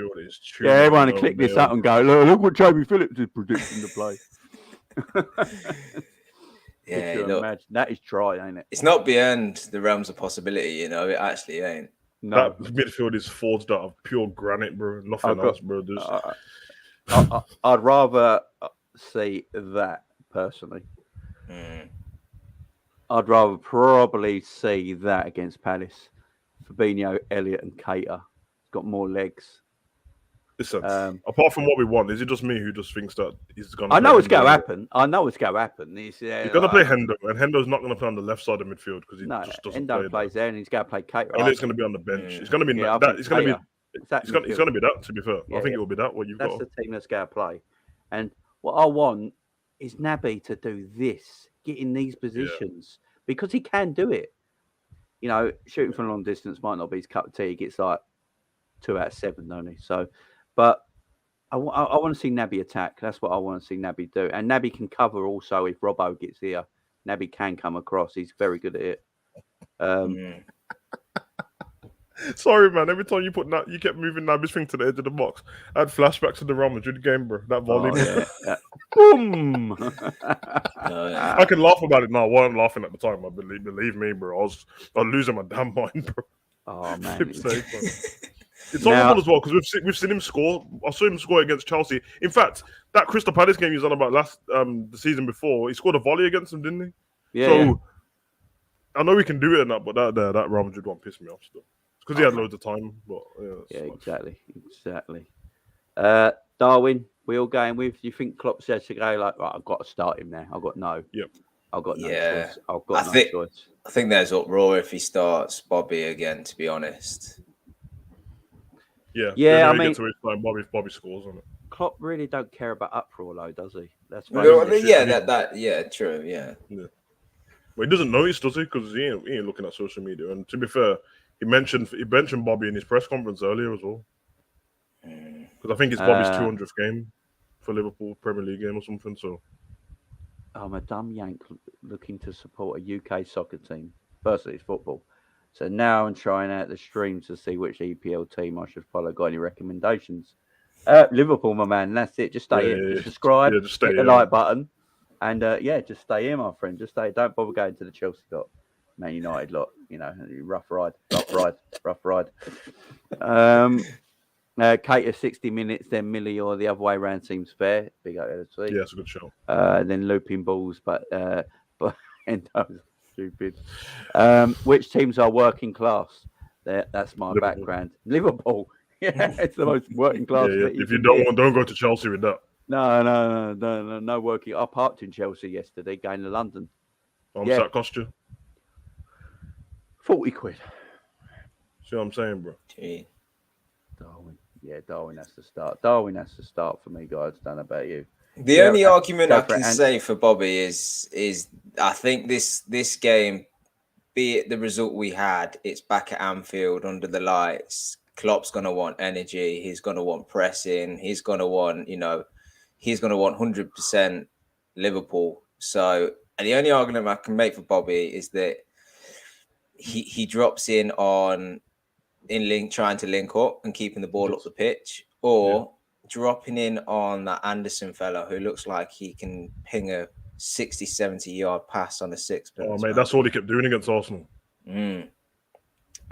Yeah, everyone click this up and go, look what Jamie Phillips is predicting to play. Imagine. That is dry, ain't it? It's not beyond the realms of possibility, you know. It actually ain't. No. That midfield is forged out of pure granite, bro. Nothing else, bro. I'd rather see that, personally. I'd rather probably see that against Palace. Fabinho, Elliott, and Keita. It's got more legs. Listen, apart from what we want, is it just me who just thinks that he's going to... I know it's going to happen. He's going to play Hendo, and Hendo's not going to play on the left side of midfield because he just doesn't play. Hendo plays there, and he's going to play Keita. Elliott's going to be on the bench. It's going to be that. It's going to be that, to be fair. I think it will be that, what you've got. That's the team that's going to play. And what I want is Naby to do this, get in these positions, because he can do it. You know, shooting from a long distance might not be his cup of tea. He gets like 2 out of 7, don't he? So, but I want to see Naby attack. That's what I want to see Naby do. And Naby can cover also if Robbo gets here. Naby can come across. He's very good at it. Sorry, man. Every time you you kept moving Naby's thing to the edge of the box. I had flashbacks to the Real Madrid game, bro. That volley. Boom! I can laugh about it now. I wasn't laughing at the time. Believe me, bro. I was losing my damn mind, bro. Oh, man. It's horrible as well because we've seen him score. I saw him score against Chelsea. In fact, that Crystal Palace game he was on about the season before, he scored a volley against them, didn't he? Yeah. I know we can do it now, but that Real Madrid one pissed me off still. It's because he had loads of time. But exactly. Darwin, we all going with? You think Klopp says to go like, right, I've got to start him now. I've got no. Yep. I've got no choice. I've got no choice. I think there's uproar if he starts Bobby again. To be honest. Yeah. I mean, Bobby scores on it. Klopp really don't care about uproar, though, does he? That's true. Yeah. Well, he doesn't notice, does he? Because he ain't looking at social media. And to be fair, he mentioned Bobby in his press conference earlier as well. Because I think it's Bobby's 200th game for Liverpool Premier League game or something. So I'm a dumb yank looking to support a UK soccer team. Firstly, it's football. So now I'm trying out the streams to see which EPL team I should follow. Got any recommendations? Liverpool, my man. That's it. Just stay in. Just subscribe. Just hit the like button. And just stay here, my friend. Just stay. Don't bother going to the Chelsea lot, Man United lot. You know, rough ride. Cater 60 minutes, then Millie or the other way around seems fair. Big up to the team. Yeah, it's a good show. Then looping balls, but Endo's stupid. Which teams are working class? That's my background. Liverpool. Yeah, it's the most working class. If you don't go to Chelsea with that. No working. I parked in Chelsea yesterday going to London. How much that cost you? 40 quid. See what I'm saying, bro? Gee. Darwin has to start. Darwin has to start for me, guys. Don't know about you. The only argument I can say for Bobby is I think this game be it the result we had, it's back at Anfield under the lights. Klopp's going to want energy. He's going to want pressing. He's going to want, he's going to want 100% Liverpool. So, and the only argument I can make for Bobby is that he drops in trying to link up and keeping the ball up the pitch, or dropping in on that Anderson fella who looks like he can ping a 60, 70 yard pass on a sixpence. Oh, mate, that's all he kept doing against Arsenal.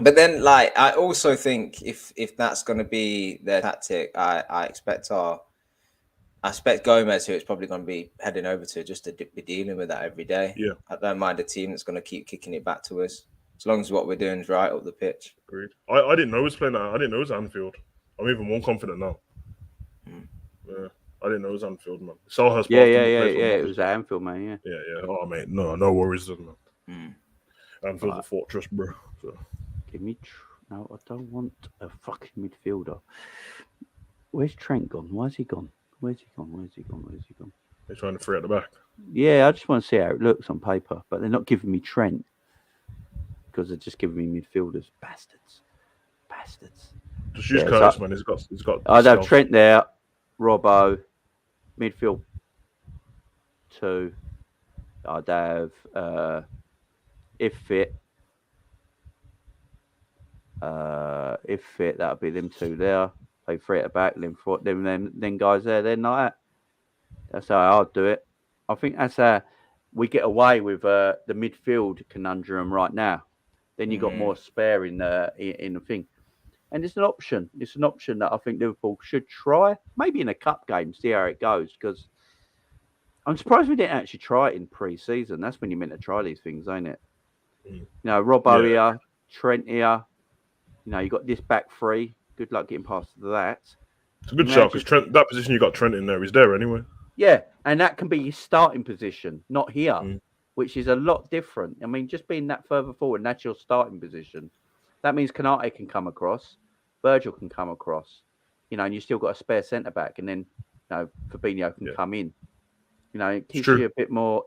But then, I also think if that's going to be their tactic, I expect Gomez, who it's probably going to be heading over to, just to be dealing with that every day. Yeah, I don't mind a team that's going to keep kicking it back to us, as long as what we're doing is right up the pitch. Agreed. I didn't know he was playing that. I didn't know it was Anfield. I'm even more confident now. Yeah, I didn't know it was Anfield, man. Selhurst. Yeah. It was at Anfield, man. Yeah. Oh, mate, no worries, man. Anfield's a fortress, bro. So. Give me. No, I don't want a fucking midfielder. Where's Trent gone? Where's he gone? Where's he gone? They're trying to free at the back. Yeah, I just want to see how it looks on paper, but they're not giving me Trent because they're just giving me midfielders. Bastards. Just use Curtis, man. He's got. I'd have Trent there, Robbo, midfield 2. I'd have if fit, that would be them 2 there. Play 3 at the back, then guys there. Then like that. That's how I'd do it. I think that's how we get away with the midfield conundrum right now. Then you got more spare in the thing, and it's an option. It's an option that I think Liverpool should try, maybe in a cup game, see how it goes. Because I'm surprised we didn't actually try it in pre-season. That's when you're meant to try these things, ain't it? Robbo here, Trent here. You got this back 3. Good luck getting past that. It's a good shout because Trent, that position you got Trent in there, he's there anyway. Yeah, and that can be your starting position, not here, which is a lot different. I mean, just being that further forward, that's your starting position. That means Kanate can come across, Virgil can come across, and you still got a spare centre back, and then Fabinho can come in. It gives you a bit more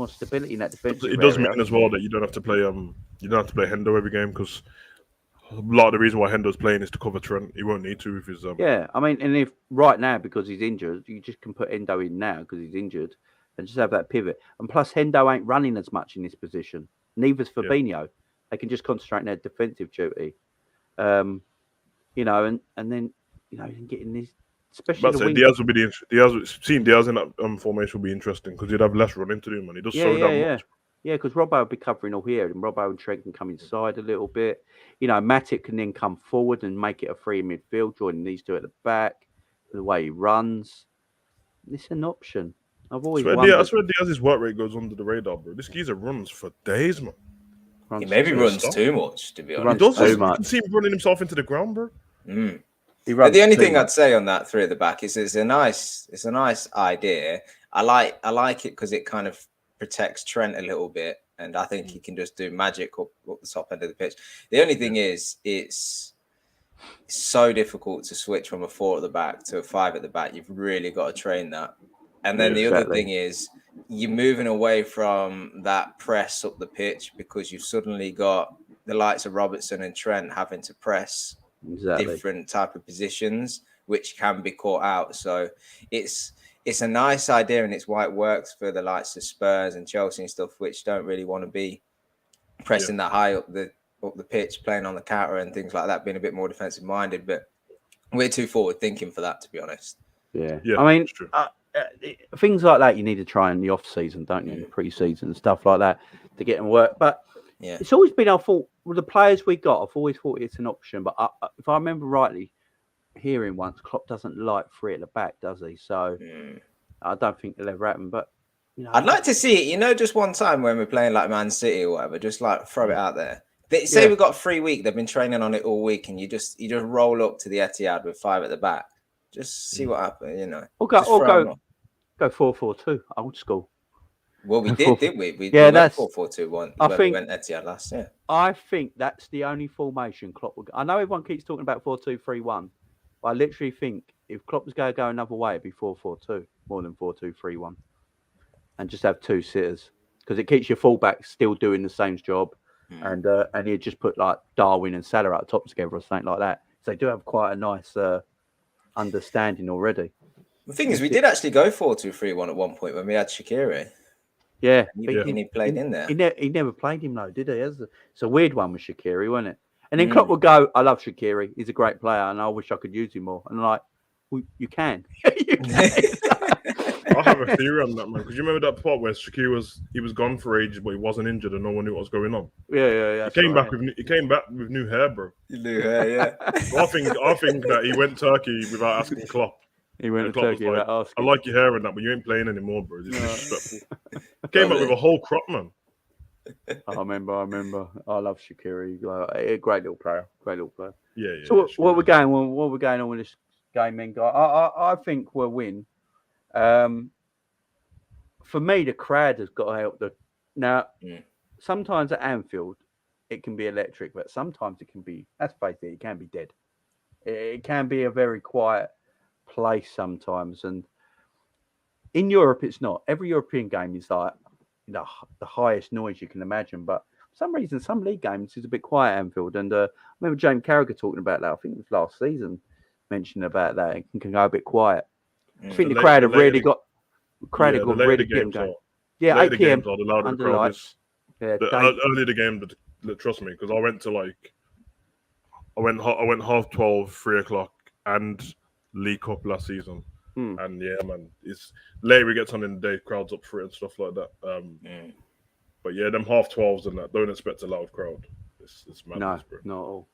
stability in that defense. It does mean as well that you don't have to play Hendo every game, because a lot of the reason why Hendo's playing is to cover Trent. He won't need to if he's Yeah, I mean, and if right now because he's injured, you just can put Hendo in now because he's injured, and just have that pivot. And plus, Hendo ain't running as much in this position. Neither's Fabinho. They can just concentrate on their defensive duty. And then you can get in this. Especially Diaz will be seeing Diaz in that formation will be interesting because he'd have less running to do, man. He does much. Yeah, because Robbo will be covering all here, and Robbo and Trent can come inside a little bit. Matic can then come forward and make it a free midfield, joining these 2 at the back. The way he runs, it's an option. I've always wondered. I swear Diaz's work rate goes under the radar, bro. This geezer runs for days, man. He maybe runs too much, to be honest. He does. You can see him running himself into the ground, bro. But the only thing I'd say on that 3 at the back is it's a nice idea. I like it because it kind of protects Trent a little bit, and I think he can just do magic up the top end of the pitch. The only thing is, it's so difficult to switch from a 4 at the back to a 5 at the back. You've really got to train that. And then the other thing is, you're moving away from that press up the pitch because you've suddenly got the likes of Robertson and Trent having to press different type of positions, which can be caught out. So it's a nice idea, and it's why it works for the likes of Spurs and Chelsea and stuff, which don't really want to be pressing that high up the pitch, playing on the counter and things like that, being a bit more defensive minded. But we're too forward thinking for that, to be honest. Yeah. I mean, things like that you need to try in the off season, don't you? Pre-season and stuff like that to get them work. But it's always been our fault. With the players we got, I've always thought it's an option. But if I remember rightly, hearing once, Klopp doesn't like 3 at the back, does he? So I don't think it'll ever happen. But I'd like to see it. Just one time when we're playing like Man City or whatever, just like throw it out there. They say we've got 3 weeks. They've been training on it all week, and you just roll up to the Etihad with 5 at the back. Just see what happens. Or go 4-4-2, old school. Well, we did, didn't we? That's 4-4-2-1. I think we went Etihad last year. I think that's the only formation Klopp will go. I know everyone keeps talking about 4-2-3-1, but I literally think if Klopp was going to go another way, it'd be 4-4-2 more than 4-2-3-1, and just have 2 sitters because it keeps your fullback still doing the same job. and he'd just put like Darwin and Salah up top together or something like that. So they do have quite a nice understanding already. The thing is, we did actually go 4-2-3-1 at one point when we had Shaqiri. Yeah, And he played in there. He never played him though, did he? It's a weird one with Shaqiri, wasn't it? And then Klopp would go, "I love Shaqiri. He's a great player, and I wish I could use him more." And I'm like, well, you can. You can. I have a theory on that, man. Because you remember that part where Shaqiri was gone for ages, but he wasn't injured and no one knew what was going on. Yeah. He came back with new hair, bro. New hair, yeah. So I think that he went Turkey without asking Klopp. He went to Klopp Turkey was without I asking. like your hair and that, but you ain't playing anymore, bro. This is disrespectful. Came back with a whole crop, man. I remember. I love Shaqiri. Like, a great little player. Yeah. So what we're going on? What we're going on with this game, then, guy? I think we'll win. For me, the crowd has got to help. Sometimes at Anfield, it can be electric, but sometimes it can be. Let's face it, it can be dead. It can be a very quiet place sometimes, and in Europe, it's not. Every European game is like the highest noise you can imagine, but for some reason, some league games is a bit quiet at Anfield. And I remember James Carragher talking about that. I think it was last season, mentioning about that. It can go a bit quiet. I think the crowd have really got. Crowd have got really getting going. Yeah, 8 p.m. The louder under the crowd lights. is. Yeah, Early the game, trust me, because I went half 12, 3 o'clock, and League Cup last season. And yeah, man, it's later it gets on in the day, crowds up for it and stuff like that. But yeah, them half 12s and that, don't expect a loud crowd. It's madness, bro. Not at all.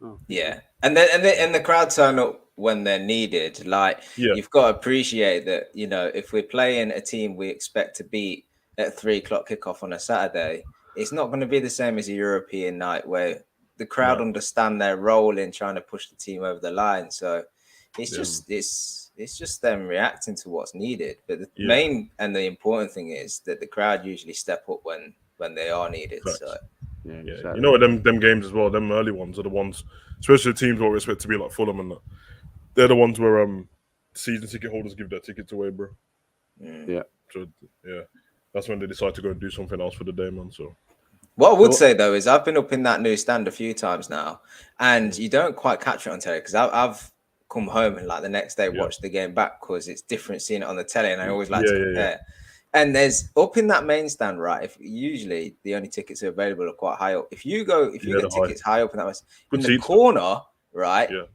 Oh. Yeah, and the crowd turn up when they're needed. Like you've got to appreciate that. You know, if we're playing a team we expect to beat at 3 o'clock kickoff on a Saturday, it's not going to be the same as a European night where the crowd understand their role in trying to push the team over the line. So it's just them reacting to what's needed. But the main and the important thing is that the crowd usually step up when they are needed. Correct. So. Yeah, exactly. You know what? Them games as well. Them early ones are the ones, especially the teams what we expect to be like Fulham and that. They're the ones where season ticket holders give their tickets away, bro. Yeah. So that's when they decide to go and do something else for the day, man. So what I would say though is I've been up in that new stand a few times now, and you don't quite catch it on telly because I've come home and like the next day watch the game back because it's different seeing it on the telly, and I always like to compare. Yeah. And there's up in that main stand, right? If usually the only tickets are available are quite high up. If you get tickets high up in that in the corner, right? Yeah.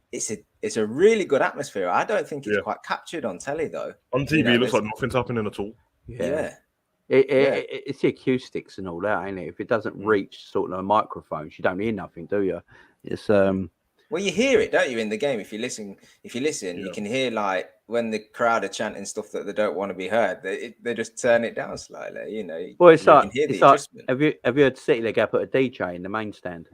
It's a really good atmosphere. I don't think it's quite captured on telly though. On TV, it looks like nothing's happening at all. Yeah. It's the acoustics and all that, ain't it? If it doesn't reach sort of microphones, you don't hear nothing, do you? It's Well, you hear it, don't you, in the game? If you listen, you can hear like when the crowd are chanting stuff that they don't want to be heard. They just turn it down slightly, you know. Well, it's like have you heard City League put a DJ in the main stand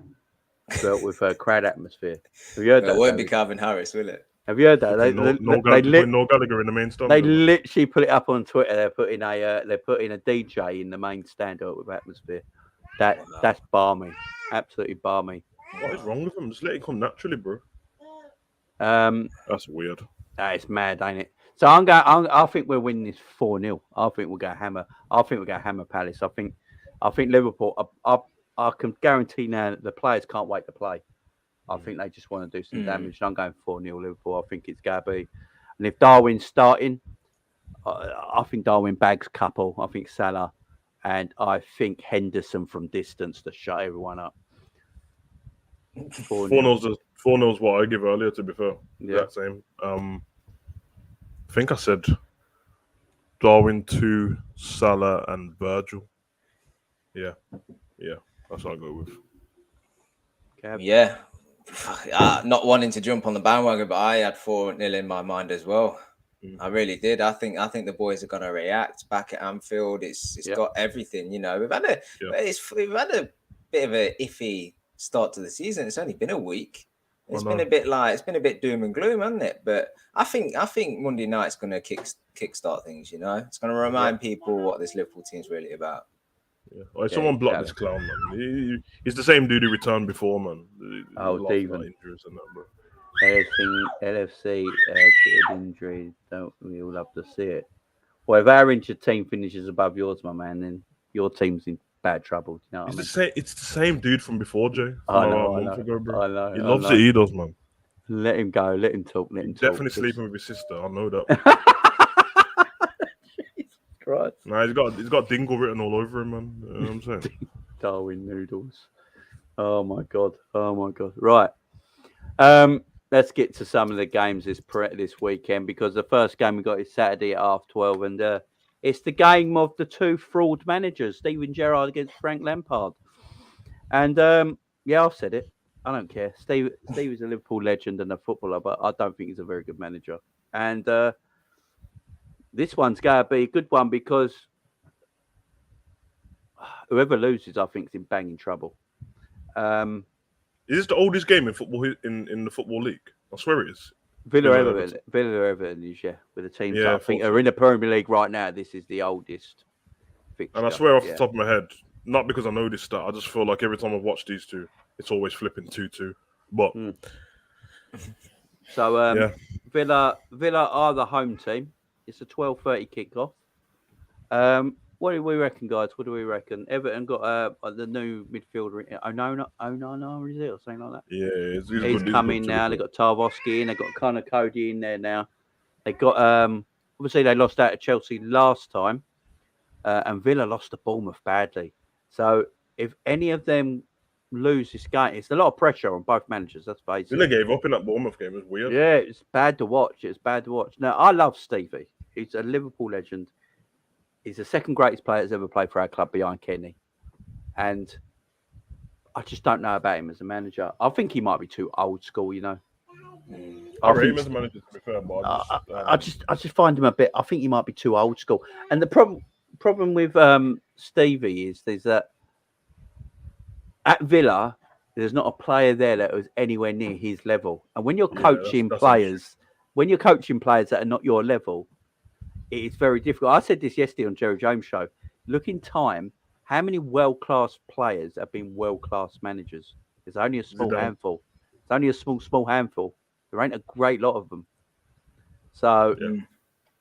with a crowd atmosphere? Have you heard that? It won't be Calvin Harris, will it? Have you heard that? No Gallagher in the main stand. They literally put it up on Twitter. They're putting a DJ in the main stand with atmosphere. That's balmy, absolutely balmy. What is wrong with them? Just let it come naturally, bro. That's weird. It's mad, ain't it? So I think we're winning this 4-0. I think we'll go hammer. I think we'll go hammer Palace. I think Liverpool. I can guarantee now that the players can't wait to play. I think they just want to do some damage. I'm going 4-0 Liverpool. I think it's going to be. And if Darwin's starting, I think Darwin bags couple. I think Salah, and I think Henderson from distance to shut everyone up. 4-0's what I give earlier, to be fair. Yeah. That same. I think I said Darwin 2, Salah and Virgil. Yeah. That's what I go with. Yeah. Not wanting to jump on the bandwagon, but I had 4-0 in my mind as well. I really did. I think the boys are going to react back at Anfield. It's got everything, you know. We've had a bit of a iffy start to the season. It's only been a week. It's been a bit doom and gloom, hasn't it? But I think Monday night's going to kickstart things. You know, it's going to remind people what this Liverpool team's really about. Yeah, someone blocked this clown, man. He's the same dude who returned before, man. Steven. Injuries and that, bro. LFC injury. Don't we all love to see it? Well, if our injured team finishes above yours, my man, then your team's in bad trouble. You know what I mean? It's the same dude from before, Jay. I From know, a I month know, ago, bro. I know. He I loves know. it. He does, man. Let him go. Let him talk. Let him He's talk. definitely sleeping with his sister. I know that. Jesus Christ. Nah, he's got Dingle written all over him, man. You know what I'm saying? Darwin noodles. Oh my god. Oh my god. Right. Let's get to some of the games this weekend, because the first game we got is Saturday at 12:30, and it's the game of the two fraud managers, Steven Gerrard against Frank Lampard. And yeah, I've said it. I don't care. Steve is a Liverpool legend and a footballer, but I don't think he's a very good manager. And this one's going to be a good one, because whoever loses, I think, is in banging trouble. Is this the oldest game in football in the football league? I swear it is. Villa Everton is, yeah, with the teams that I think are in the Premier League right now. This is the oldest fixture. And I swear off the top of my head, not because I know this stat, I just feel like every time I've watched these two, it's always flipping 2-2. But so Villa are the home team. It's a 12:30 kickoff. What do we reckon, guys? What do we reckon? Everton got the new midfielder, Onana, is it, or something like that? Yeah, he's coming now. They've got Tarkowski in. They've got Connor Cody in there now. They got obviously they lost out to Chelsea last time, and Villa lost to Bournemouth badly. So if any of them lose this game, it's a lot of pressure on both managers. That's basically. Villa gave up in that Bournemouth game. It was weird. Yeah, it's bad to watch. Now, I love Stevie. He's a Liverpool legend. He's the second greatest player that's ever played for our club behind Kenny. And I just don't know about him as a manager. I think he might be too old school, you know. I rate him as a manager, to be fair, but I just find him a bit. I think he might be too old school. And the problem with Stevie is that at Villa, there's not a player there that was anywhere near his level. And when you're coaching players, that are not your level, it's very difficult. I said this yesterday on Jerry Jones' show. Look in time, how many world-class players have been world-class managers? There's only a small handful. It's only a small handful. There ain't a great lot of them. So,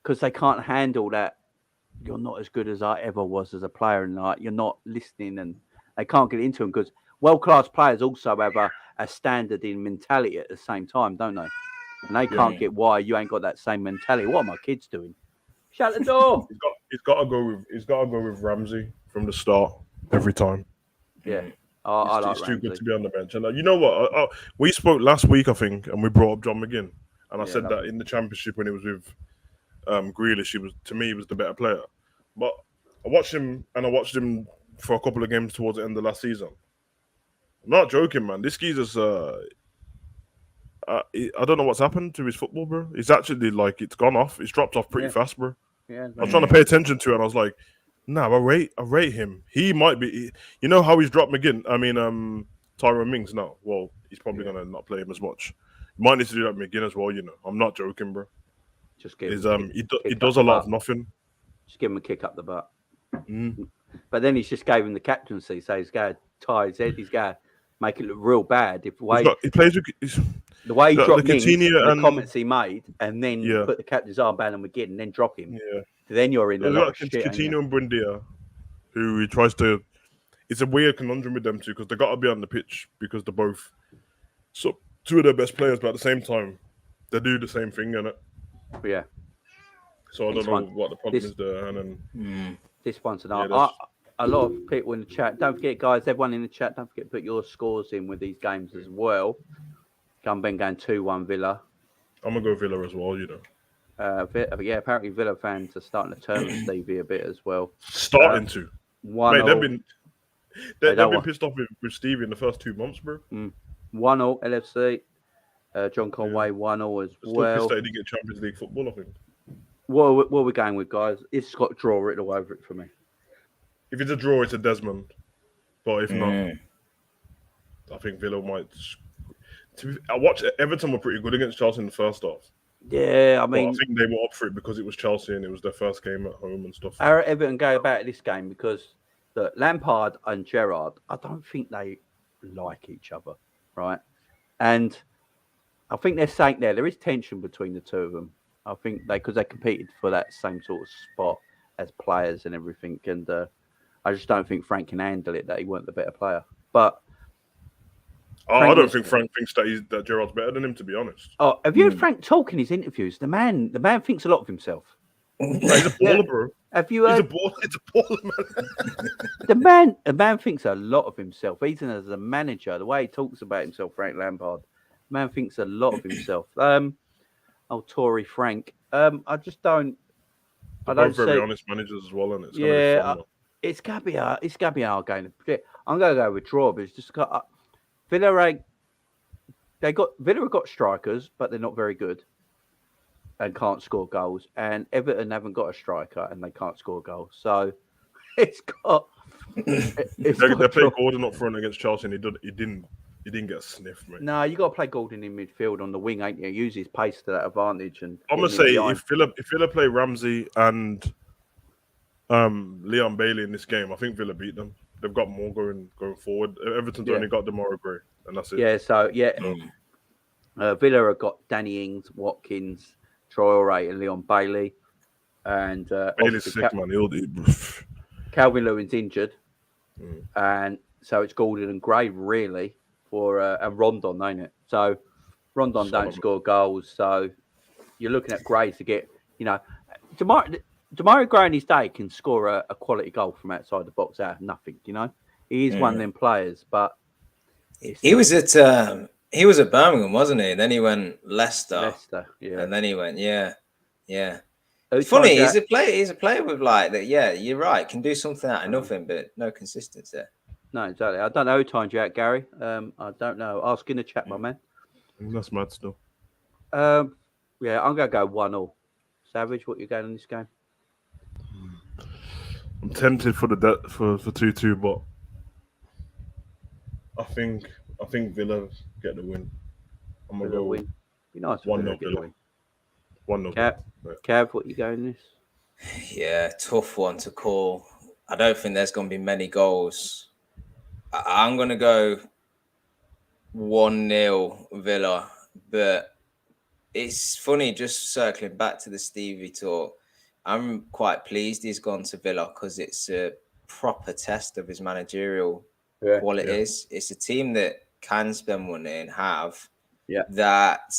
because they can't handle that, you're not as good as I ever was as a player, and like you're not listening, and they can't get into them, because world-class players also have a standard in mentality at the same time, don't they? And they can't get why you ain't got that same mentality. What are my kids doing? Shut the door. He's got to go with Ramsey from the start every time. Yeah, I like He's Ramsey. too good to be on the bench. And you know what? We spoke last week, I think, and we brought up John McGinn, and I said that in the Championship when he was with Grealish, he was the better player. But I watched him for a couple of games towards the end of last season. I'm not joking, man. This geezer's I don't know what's happened to his football, bro. It's actually like it's gone off. It's dropped off pretty fast, bro. Yeah, I was trying to pay attention to it, and I was like, "Nah, I rate him. He might be. You know how he's dropped McGinn? I mean, Tyrone Mings now. Well, he's probably gonna not play him as much. Might need to do that with McGinn as well. You know, I'm not joking, bro. Just give he does a lot of nothing. Just give him a kick up the butt. But then he's just gave him the captaincy, so he's got to tie his head. He's got to make it look real bad. He plays with the way he dropped Mings, the and comments he made, and then put the captain's armband on McGinn, and then drop him. Yeah. Then you're in a lot of shit. Coutinho and Buendia, who he tries to. It's a weird conundrum with them two, because they got to be on the pitch because they're both two of their best players, but at the same time, they do the same thing, innit? Yeah. So I don't know what the problem is there. And then this one's a lot of people in the chat. Don't forget, guys, everyone in the chat, don't forget to put your scores in with these games as well. Ben going 2-1 Villa. I'm gonna go Villa as well, you know. Apparently Villa fans are starting to turn on Stevie a bit as well. They've been pissed off with Stevie in the first 2 months, bro. 1-0 LFC. John Conway 1-0 as well. Pissed that he didn't get Champions League football, I think. What are we going with, guys? It's got a draw written all over it for me. If it's a draw, it's a Desmond. But if not, I think Villa might. I watched Everton were pretty good against Chelsea in the first half. Yeah, I mean, I think they were up for it because it was Chelsea and it was their first game at home and stuff. How are Everton go about this game? Because Lampard and Gerrard, I don't think they like each other, right? And I think they're saying there is tension between the two of them. I think because they competed for that same sort of spot as players and everything. And I just don't think Frank can handle it. That he weren't the better player, but. I don't think Frank thinks that Gerrard's better than him, to be honest. Oh, have you heard Frank talk in his interviews? The man thinks a lot of himself. He's a baller, bro. Have you heard? He's a baller, man. The man thinks a lot of himself. Even as a manager, the way he talks about himself, Frank Lampard, the man thinks a lot of himself. Tory Frank. I just don't. They're both very honest managers as well, and it's gonna be our game to predict. I'm gonna go with draw, but it's just Villa have got strikers, but they're not very good and can't score goals. And Everton haven't got a striker and they can't score goals. So it's got. They played Gordon up front against Chelsea, and he didn't get a sniff, mate. No, you got to play Gordon in midfield on the wing, ain't you? Use his pace to that advantage. And I'm gonna say if Villa play Ramsey and Leon Bailey in this game, I think Villa beat them. They've got more going forward. Everton's only got Demora Gray, and that's it. Villa have got Danny Ings, Watkins, Traore, and Leon Bailey, and Bailey's sick, man. Calvin Lewin's injured, and so it's Gordon and Gray really for and Rondon, ain't it? So Rondon don't score goals, so you're looking at Gray to get, Demarai Gray in his day can score a quality goal from outside the box out of nothing, He is one of them players, but he was at Birmingham, wasn't he? Then he went Leicester, and then he went, It's funny, he's a player with like that. Yeah, you're right. Can do something out of nothing, but no consistency. No, exactly. I don't know who timed you out, Gary. I don't know. Ask in the chat, my man. That's mad still. I'm gonna go 1-1. Savage, what you going in this game? I'm tempted for 2-2, but I think Villa get the win. I'm gonna go win. Be nice. 1-0 Villa. 1-0. Cav, what you going in this? Yeah, tough one to call. I don't think there's going to be many goals. I'm going to go 1-0 Villa, but it's funny, just circling back to the Stevie talk. I'm quite pleased he's gone to Villa because it's a proper test of his managerial qualities. Yeah. It's a team that can spend money and have that.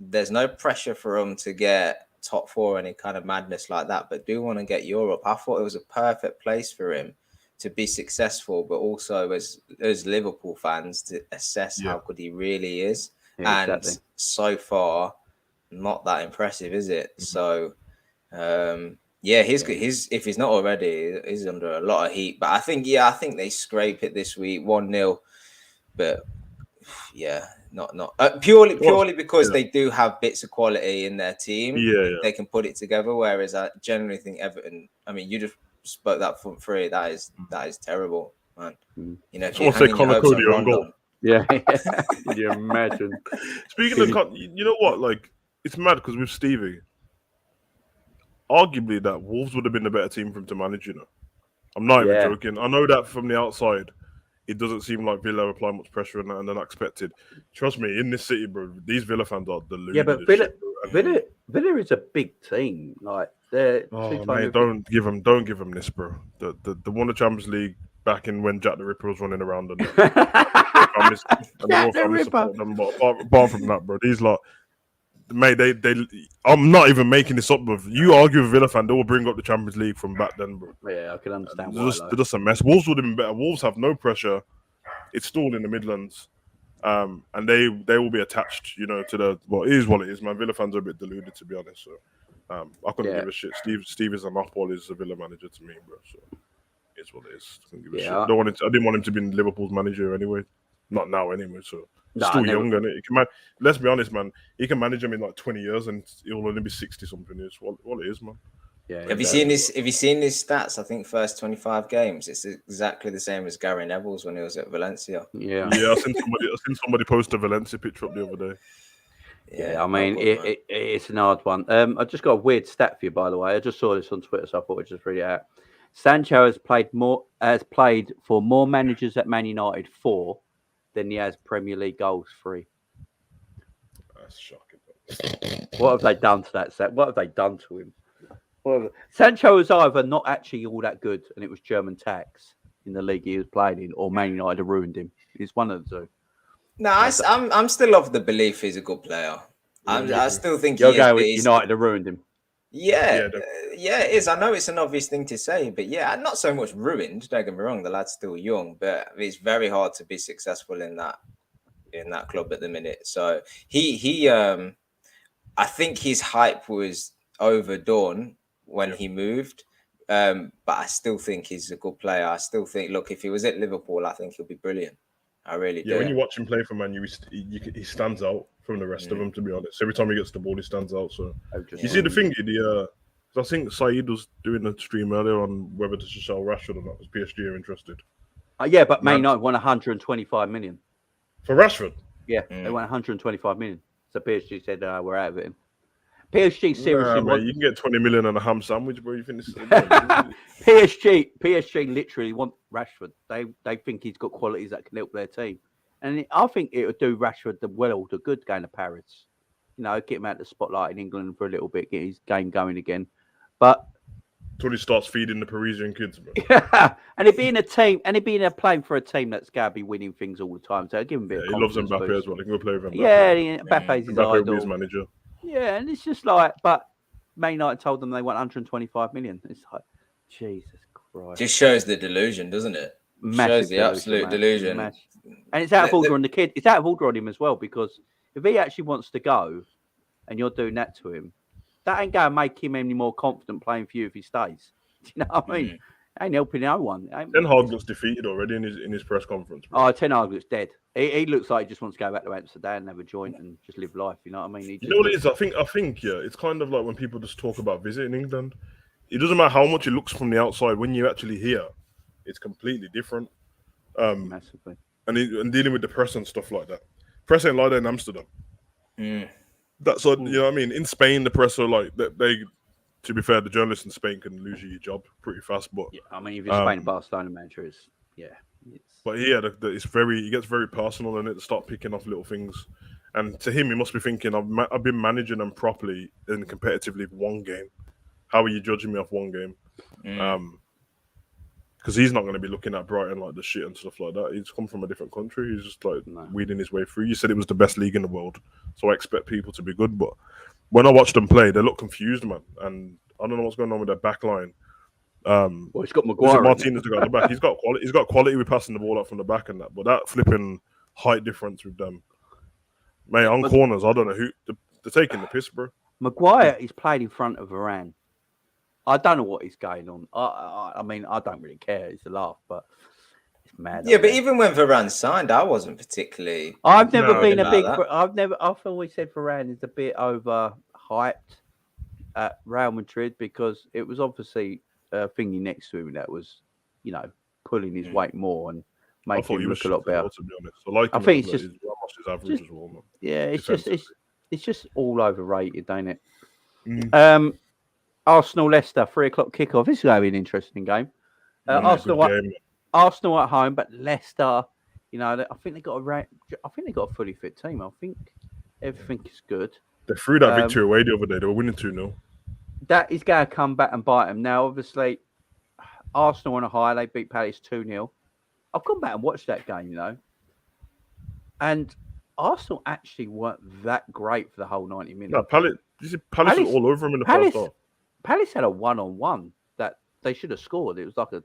There's no pressure for them to get top four or any kind of madness like that, but do want to get Europe. I thought it was a perfect place for him to be successful, but also as Liverpool fans to assess how good he really is. Yeah, and so far, not that impressive, is it? Mm-hmm. So, he's if he's not already, he's under a lot of heat. But I think they scrape it this week, 1-0. But not purely because they do have bits of quality in their team. They can put it together. Whereas I generally think Everton. I mean, you just spoke that front three. That is terrible, man. If you hang your hopes on Rondon. Yeah, can you imagine? Speaking of, you know what? Like, it's mad because with Stevie, arguably that Wolves would have been the better team for him to manage. I'm not even joking. I know that from the outside, it doesn't seem like Villa apply much pressure and they're not expected. Trust me, in this city, bro, these Villa fans are deluded. Yeah, but Villa is a big team. Like they're. Oh man, don't give them this, bro. The won the Champions League back in when Jack the Ripper was running around and the family support them. But apart from that, bro, these lot, mate, they. I'm not even making this up, bro. You argue with Villa fan, they will bring up the Champions League from back then, bro. Yeah, I can understand. They're just a mess. Wolves would have been better. Wolves have no pressure. It's stalled in the Midlands, and they will be attached, to the. Well, it is what it is, man. Villa fans are a bit deluded, to be honest. So, I couldn't give a shit. Steve is a knockball. Is a Villa manager to me, bro. So, it's what it is. I couldn't give a shit. I didn't want him to be Liverpool's manager anyway. Not now, anyway. So. Still young, and let's be honest, man. He can manage him in like 20 years, and he'll only be 60-something. It's what it is, man. Yeah. Have you seen his stats? I think first 25 games, it's exactly the same as Gary Neville's when he was at Valencia. Yeah. I seen somebody post a Valencia picture up the other day. Yeah, I mean it's an hard one. I just got a weird stat for you, by the way. I just saw this on Twitter, so I thought I'd just read it out. Sancho has played for more managers at Man United 4 than he has Premier League goals 3. That's shocking. What have they done to that set? What have they done to him? Well, Sancho was either not actually all that good, and it was German tax in the league he was playing in, or Man United ruined him. It's one of the two. No, I'm still of the belief he's a good player. I still think You're he is. going But with United have ruined him. yeah, it is. I know it's an obvious thing to say, but yeah, not so much ruined. Don't get me wrong, the lad's still young, but it's very hard to be successful in that club at the minute. So I think his hype was overdone when he moved. But I still think he's a good player. I still think, look, if he was at Liverpool, I think he'll be brilliant. I really do. Yeah, when you watch him play for Man U, he stands out from the rest of them, to be honest. Every time he gets the ball, he stands out. So you see the thing, I think Saeed was doing a stream earlier on whether to sell Rashford or not. Was PSG are interested? Yeah, but Man United won 125 million. For Rashford? Yeah, they won 125 million. So PSG said, we're out of it. PSG seriously mate, you can get 20 million on a ham sandwich, bro. You think this is PSG literally want Rashford. They think he's got qualities that can help their team. And I think it would do Rashford the good going to Paris. You know, get him out of the spotlight in England for a little bit, get his game going again. But until he starts feeding the Parisian kids, bro. Yeah, and he'd be in a team, and he'd be playing for a team that's going to be winning things all the time. So give him a bit. He loves Mbappe as well. He can go play with Mbappe. Yeah, Mbappe's his idol. Mbappe will be his manager. Yeah, and it's just like, but Man United told them they want 125 million. It's like, Jesus Christ. Just shows the delusion, doesn't it? Massive shows the absolute delusion. Massive. And it's out of order on the kid. It's out of order on him as well, because if he actually wants to go and you're doing that to him, that ain't going to make him any more confident playing for you if he stays. Do you know what I mean? Ain't helping no one. Ten Hag looks defeated already in his press conference. Bro. Oh, Ten Hag looks dead. He looks like he just wants to go back to Amsterdam and have a joint and just live life. You know what I mean? You know what it is? I think yeah, it's kind of like when people just talk about visiting England. It doesn't matter how much it looks from the outside. When you're actually here, it's completely different. Massively. And dealing with the press and stuff like that. Press ain't like that in Amsterdam. That's what, you know what I mean? In Spain, the press are like, they to be fair, the journalists in Spain can lose you your job pretty fast. But yeah, I mean, if you're Spain Barcelona manager, it's. But yeah, he gets very personal in it to start picking off little things. And to him, he must be thinking, I've been managing them properly and competitively one game. How are you judging me off one game? Because he's not going to be looking at Brighton like the shit and stuff like that. He's come from a different country. He's just like weeding his way through. You said it was the best league in the world, so I expect people to be good. But when I watch them play, they look confused, man. And I don't know what's going on with their back line. Well, he's got Maguire. Martinez to go at the back. He's got quality. He's got quality with passing the ball out from the back and that. But that flipping height difference with them, mate, on corners, I don't know who they're taking the piss, bro. Maguire is played in front of Varane. I don't know what is going on. I mean, I don't really care. It's a laugh, but it's mad. Yeah, but even when Varane signed, I wasn't particularly. I've never been a big. I've always said Varane is a bit overhyped at Real Madrid because it was obviously a thingy next to him that was, pulling his weight more and making him look a lot better. To be honest, I think it's just his average as well. Man. Yeah, it's just all overrated, ain't it? Arsenal Leicester 3:00 kickoff. This is going to be an interesting game. Arsenal at home, but Leicester, I think they got a fully fit team. I think everything is good. They threw that victory away the other day. They were winning 2-0. That is going to come back and bite them. Now, obviously, Arsenal on a high. They beat Palace 2-0. I've gone back and watched that game, and Arsenal actually weren't that great for the whole 90 minutes. No, Palace was all over them in the first half. Palace had a one-on-one that they should have scored. It was like a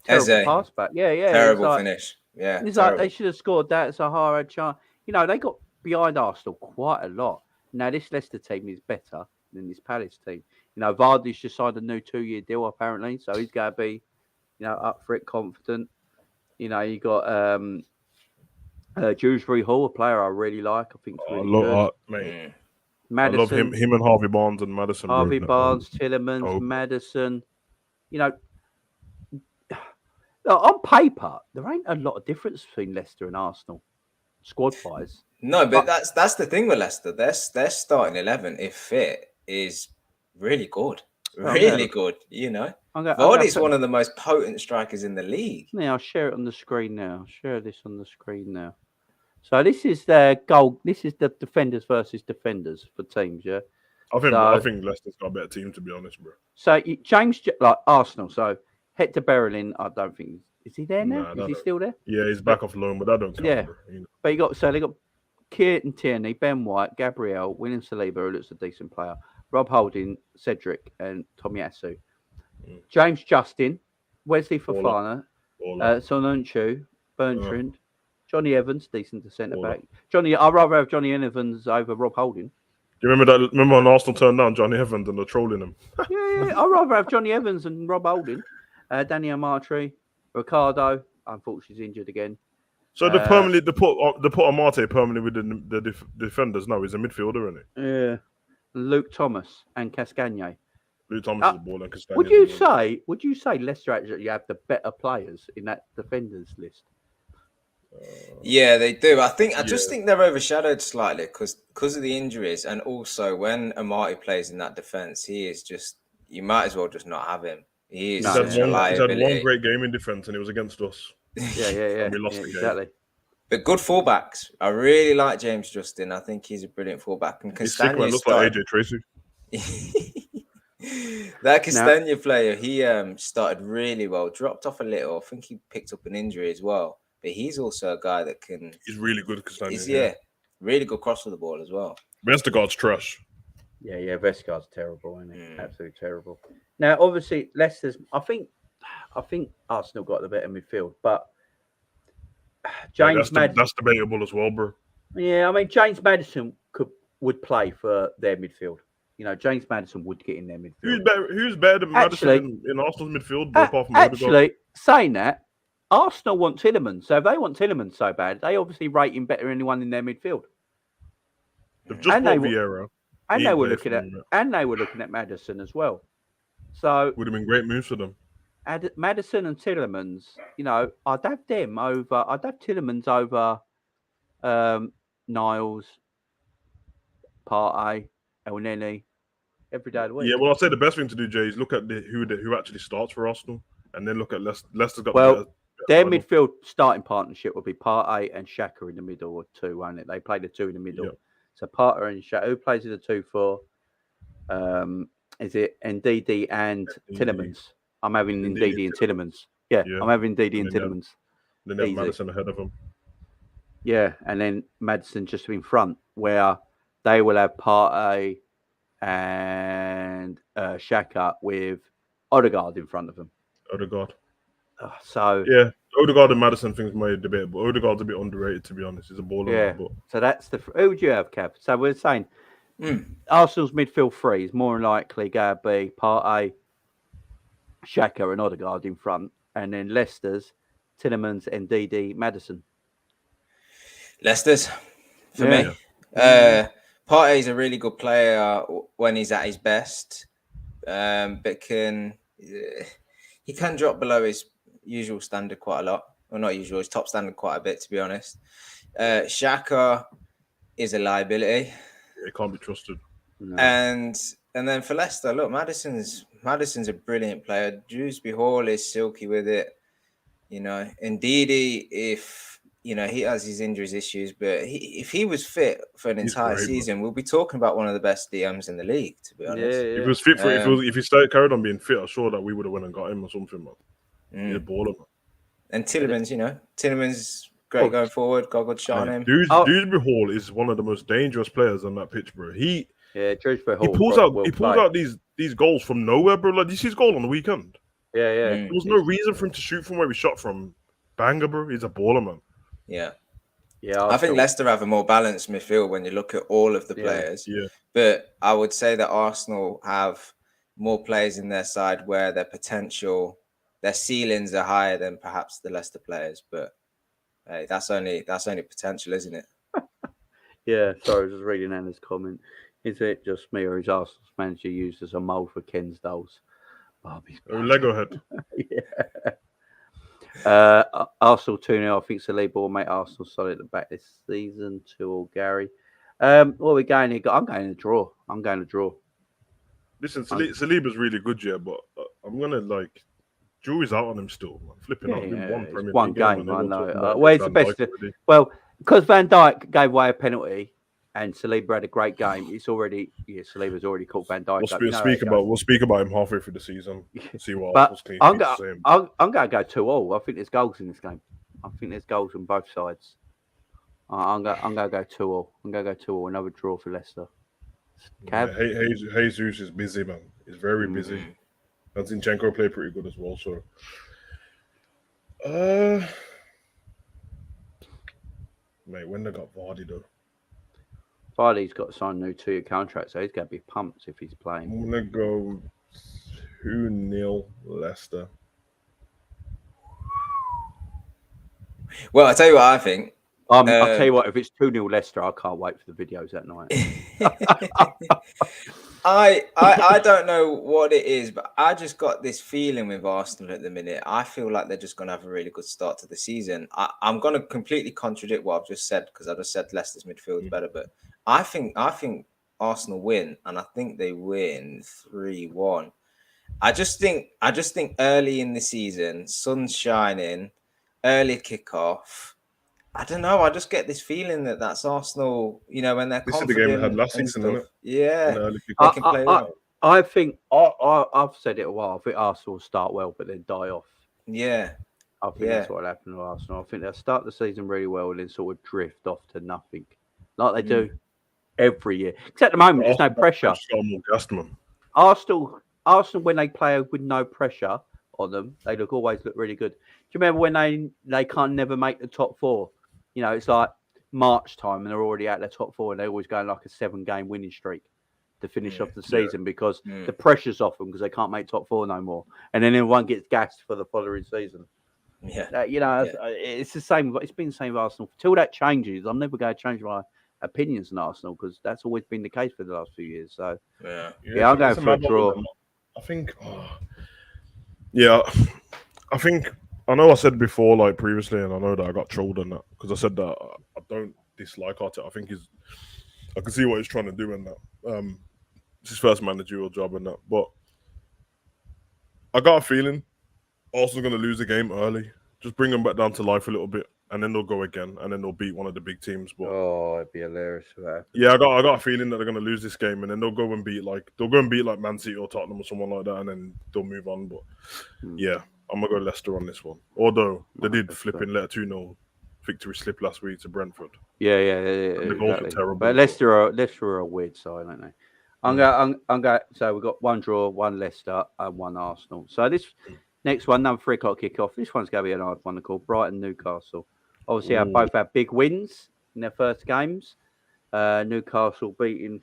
terrible pass back. Yeah. Terrible finish. Yeah. It's like they should have scored that. Sahara chance. They got behind Arsenal quite a lot. Now, this Leicester team is better than this Palace team. Vardy's just signed a new 2-year deal, apparently. So he's going to be, up for it, confident. You got Dewsbury Hall, a player I really like. I think it's really good. Madison, I love him and Harvey Barnes and Madison. Harvey Barnes, Tielemans, Madison. On paper, there ain't a lot of difference between Leicester and Arsenal, squad-wise. No, but that's the thing with Leicester. Their starting 11, if fit, is really good. Really good, Vardy's one of the most potent strikers in the league. Yeah, I'll share it on the screen now. Share this on the screen now. So this is their goal. This is the defenders versus defenders for teams, yeah? I think Leicester's got a better team, to be honest, bro. So James, like Arsenal. So Hector Bellerin, I don't think is he there now? Nah, Is that he don't- still there? Yeah, he's back off loan, but that don't count, Yeah. bro. You know. But they got Kieran Tierney, Ben White, Gabriel, William Saliba, who looks a decent player, Rob Holding, Cedric, and Tomiyasu. James Justin, Wesley Fofana, Sonunchu, Bertrand, Johnny Evans, decent to centre back. I'd rather have Johnny Evans over Rob Holding. Do you remember that? Remember when Arsenal turned down Johnny Evans and they're trolling him? Yeah, I'd rather have Johnny Evans and Rob Holding. Danny Amatri, Ricardo. Unfortunately, he's injured again. So they put Amate permanently with the defenders now. He's a midfielder, isn't he? Yeah, Luke Thomas and Cascagne. Luke Thomas is a baller and Castagna. Would you say Leicester actually have the better players in that defenders list? Yeah, they do. I just think they're overshadowed slightly because of the injuries, and also when Amati plays in that defense, he is just, you might as well just not have him. He is such a liability. He's had one great game in defense, and it was against us. Yeah. And we lost the game. Exactly. But good fullbacks. I really like James Justin. I think he's a brilliant fullback. And He's sick, man. Looks like AJ Tracy. That Castagna player, he started really well, dropped off a little. I think he picked up an injury as well. But he's also a guy that can. He's really good, Castagna. Really good cross for the ball as well. Vestergaard's trash. Yeah, Vestergaard's terrible, isn't he? Absolutely terrible. Now, obviously, Leicester's. I think Arsenal got the better midfield, but James Madison. That's debatable as well, bro. Yeah, I mean, James Madison would play for their midfield. You know, James Madison would get in their midfield. Who's better than Madison in Arsenal's midfield, bro, apart from actually, Odegaard? saying that, Arsenal want Tielemans. So if they want Tielemans so bad, they obviously rate him better than anyone in their midfield. They've just bought Vieira. And they were looking at Madison as well. So would have been great moves for them. Madison and Tielemans, you know, I'd have Tielemans over Niles, Partey, Elneny every day of the week. Yeah, well, I'd say the best thing to do, Jay, is look at who actually starts for Arsenal, and then look at Leicester's got. Their midfield starting partnership would be Partey and Xhaka in the middle, or two, won't it? They play the two in the middle. Yeah. So Partey and Xhaka, who plays in the 2-4? Is it Ndidi and Tielemans? I'm having Ndidi and Tielemans. Yeah, I'm having Ndidi and Tielemans. Then they have Madison ahead of them. Yeah, and then Madison just in front, where they will have Partey and Xhaka with Odegaard in front of them. Odegaard. So Odegaard and Madison things may debatable. Odegaard's a bit underrated, to be honest. He's a baller. Yeah. So that's who would you have, Kev? So we're saying Arsenal's midfield three is more than likely going to be Partey, Xhaka, and Odegaard in front, and then Leicester's Tielemans, and Ndidi, Madison. Leicester's for me. Partey's a really good player when he's at his best, but he can drop below his usual standard quite a lot. Well, not usual, his top standard quite a bit, to be honest. Xhaka is a liability. It can't be trusted. No. And then for Leicester, look, Madison's a brilliant player. Dewsbury Hall is silky with it. You know, Ndidi, if you know, he has his injuries issues, but if he was fit for an entire season, we'll be talking about one of the best DMs in the league, to be honest. If he was fit for if he carried on being fit, I'm sure that we would have went and got him or something, man. He's a baller, man. And Tielemans, you know, Tielemans great going forward, got a good shot on him. Dewsbury Hall is one of the most dangerous players on that pitch, bro. Dewsbury Hall. He pulls out these goals from nowhere, bro. Like, did you see his goal on the weekend? Yeah. There was no reason for him to shoot from where he shot from. Banger, bro. He's a baller, man. Yeah. I think Leicester have a more balanced midfield when you look at all of the players. Yeah. But I would say that Arsenal have more players in their side where their potential, their ceilings are higher than perhaps the Leicester players. But hey, that's only potential, isn't it? Yeah. Sorry, I was just reading Anna's comment. Is it just me, or is Arsenal's manager used as a mould for Ken's dolls? Lego head. Yeah. Arsenal 2-0. I think Saliba will make Arsenal solid at the back this season. 2-2, Gary. What are we going here? I'm going to draw. Listen, Saliba's really good, but I'm going to jury's out on him still. Man. Flipping out. One game, I know. Where's the best? Well, because Van Dijk gave away a penalty and Saliba had a great game. It's already Saliba's already caught Van Dijk. We'll speak about him halfway through the season. See what But Arsenal's clean I'm sheets saying. going to go 2-2. I think there's goals in this game. I think there's goals on both sides. I'm going to go 2-2. I'm going to go 2-2. Another draw for Leicester. Cav? Yeah, Jesus is busy, man. He's very busy. And Zinchenko played pretty good as well. So, mate, when they got Vardy though, Vardy's got to sign a new 2-year contract, so he's going to be pumped if he's playing. I'm gonna go 2-0 Leicester. Well, I tell you what I think. I'll tell you what, if it's 2-0 Leicester, I can't wait for the videos that night. I don't know what it is, but I just got this feeling with Arsenal at the minute. I feel like they're just going to have a really good start to the season. I'm going to completely contradict what I've just said because I just said Leicester's midfield is better, but I think Arsenal win, and I think they win 3-1. I just think early in the season, sun's shining, early kickoff. I don't know. I just get this feeling that that's Arsenal. You know, when they're confident. This is the game they had last season, isn't it? Yeah, they can play well. I think I've said it a while. I think Arsenal will start well, but then die off. Yeah, I think that's what will happen to Arsenal. I think they'll start the season really well and then sort of drift off to nothing, like they do every year. Because at the moment, there's no pressure. Arsenal, when they play with no pressure on them, they always look really good. Do you remember when they can't never make the top 4? You know, it's like March time and they're already out their top 4 and they're always going like a 7-game winning streak to finish off the season because the pressure's off them because they can't make top 4 no more. And then everyone gets gassed for the following season. Yeah. It's the same. It's been the same with Arsenal. Till that changes, I'm never going to change my opinions on Arsenal because that's always been the case for the last few years. So, I'm going for a draw. I think, I think, I know I said before, like previously, and I know that I got trolled on that because I said that I don't dislike Arteta. I think I can see what he's trying to do in that. It's his first managerial job and that. But I got a feeling Arsenal's going to lose the game early. Just bring them back down to life a little bit, and then they'll go again, and then they'll beat one of the big teams. But it'd be hilarious for that. Yeah, I got a feeling that they're going to lose this game, and then they'll go and beat like Man City or Tottenham or someone like that, and then they'll move on. But yeah. I'm going to go Leicester on this one. Although they did flipping let a 2-0 victory slip last week to Brentford. Yeah. And the goals were terrible. But Leicester are a weird side, aren't they? I'm going. So we've got 1 draw, 1 Leicester, and 1 Arsenal. So this next one, another 3:00 kickoff. This one's going to be an hard one called Brighton Newcastle. Obviously, both had big wins in their first games. Newcastle beating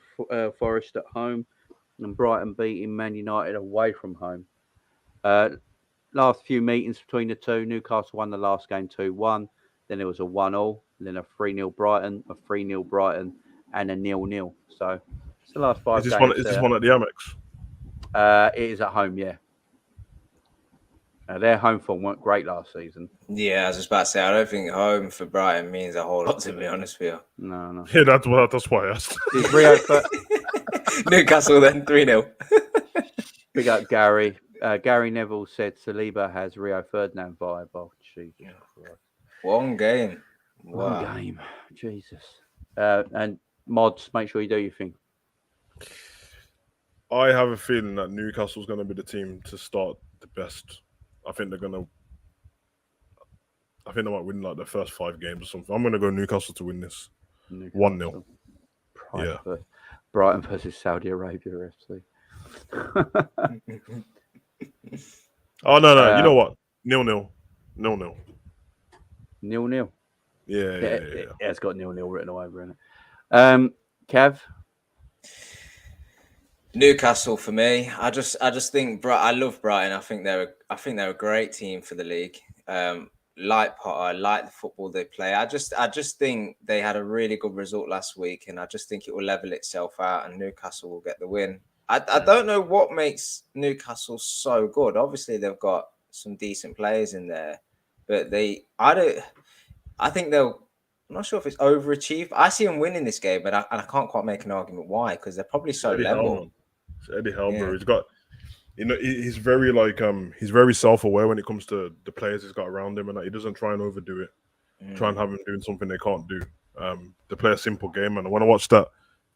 Forest at home, and Brighton beating Man United away from home. Last few meetings between the two, Newcastle won the last game 2-1. Then there was a 1-1, then a 3-0 Brighton, a 3-0 Brighton, and a 0-0. So it's the last 5 games. Is this one at the Amex? It is at home, yeah. Their home form weren't great last season. Yeah, I was just about to say, I don't think home for Brighton means a whole lot, to be honest with you. No. Yeah, that's why I asked. Newcastle then 3-0. Big up Gary. Gary Neville said Saliba has Rio Ferdinand vibe. Oh, Jesus Christ. One game. Wow. One game. Jesus. And mods, make sure you do your thing. I have a feeling that Newcastle's going to be the team to start the best. I think they might win like the first 5 games or something. I'm going to go Newcastle to win this. 1-0. Brighton versus Saudi Arabia FC. Oh no! You know what? 0-0. 0-0. 0-0. Yeah. It's got 0-0 written all over it. Kev. Newcastle for me. I just think I love Brighton. I think they're a great team for the league. Like Potter, like the football they play. I just think they had a really good result last week, and I just think it will level itself out, and Newcastle will get the win. I don't know what makes Newcastle so good. Obviously, they've got some decent players in there, but I think they'll. I'm not sure if it's overachieved. I see them winning this game, and I can't quite make an argument why, because they're probably so level. It's Eddie Helmer. He's got, he's very he's very self-aware when it comes to the players he's got around him, and he doesn't try and overdo it. Try and have them doing something they can't do. They play a simple game, and when I watched that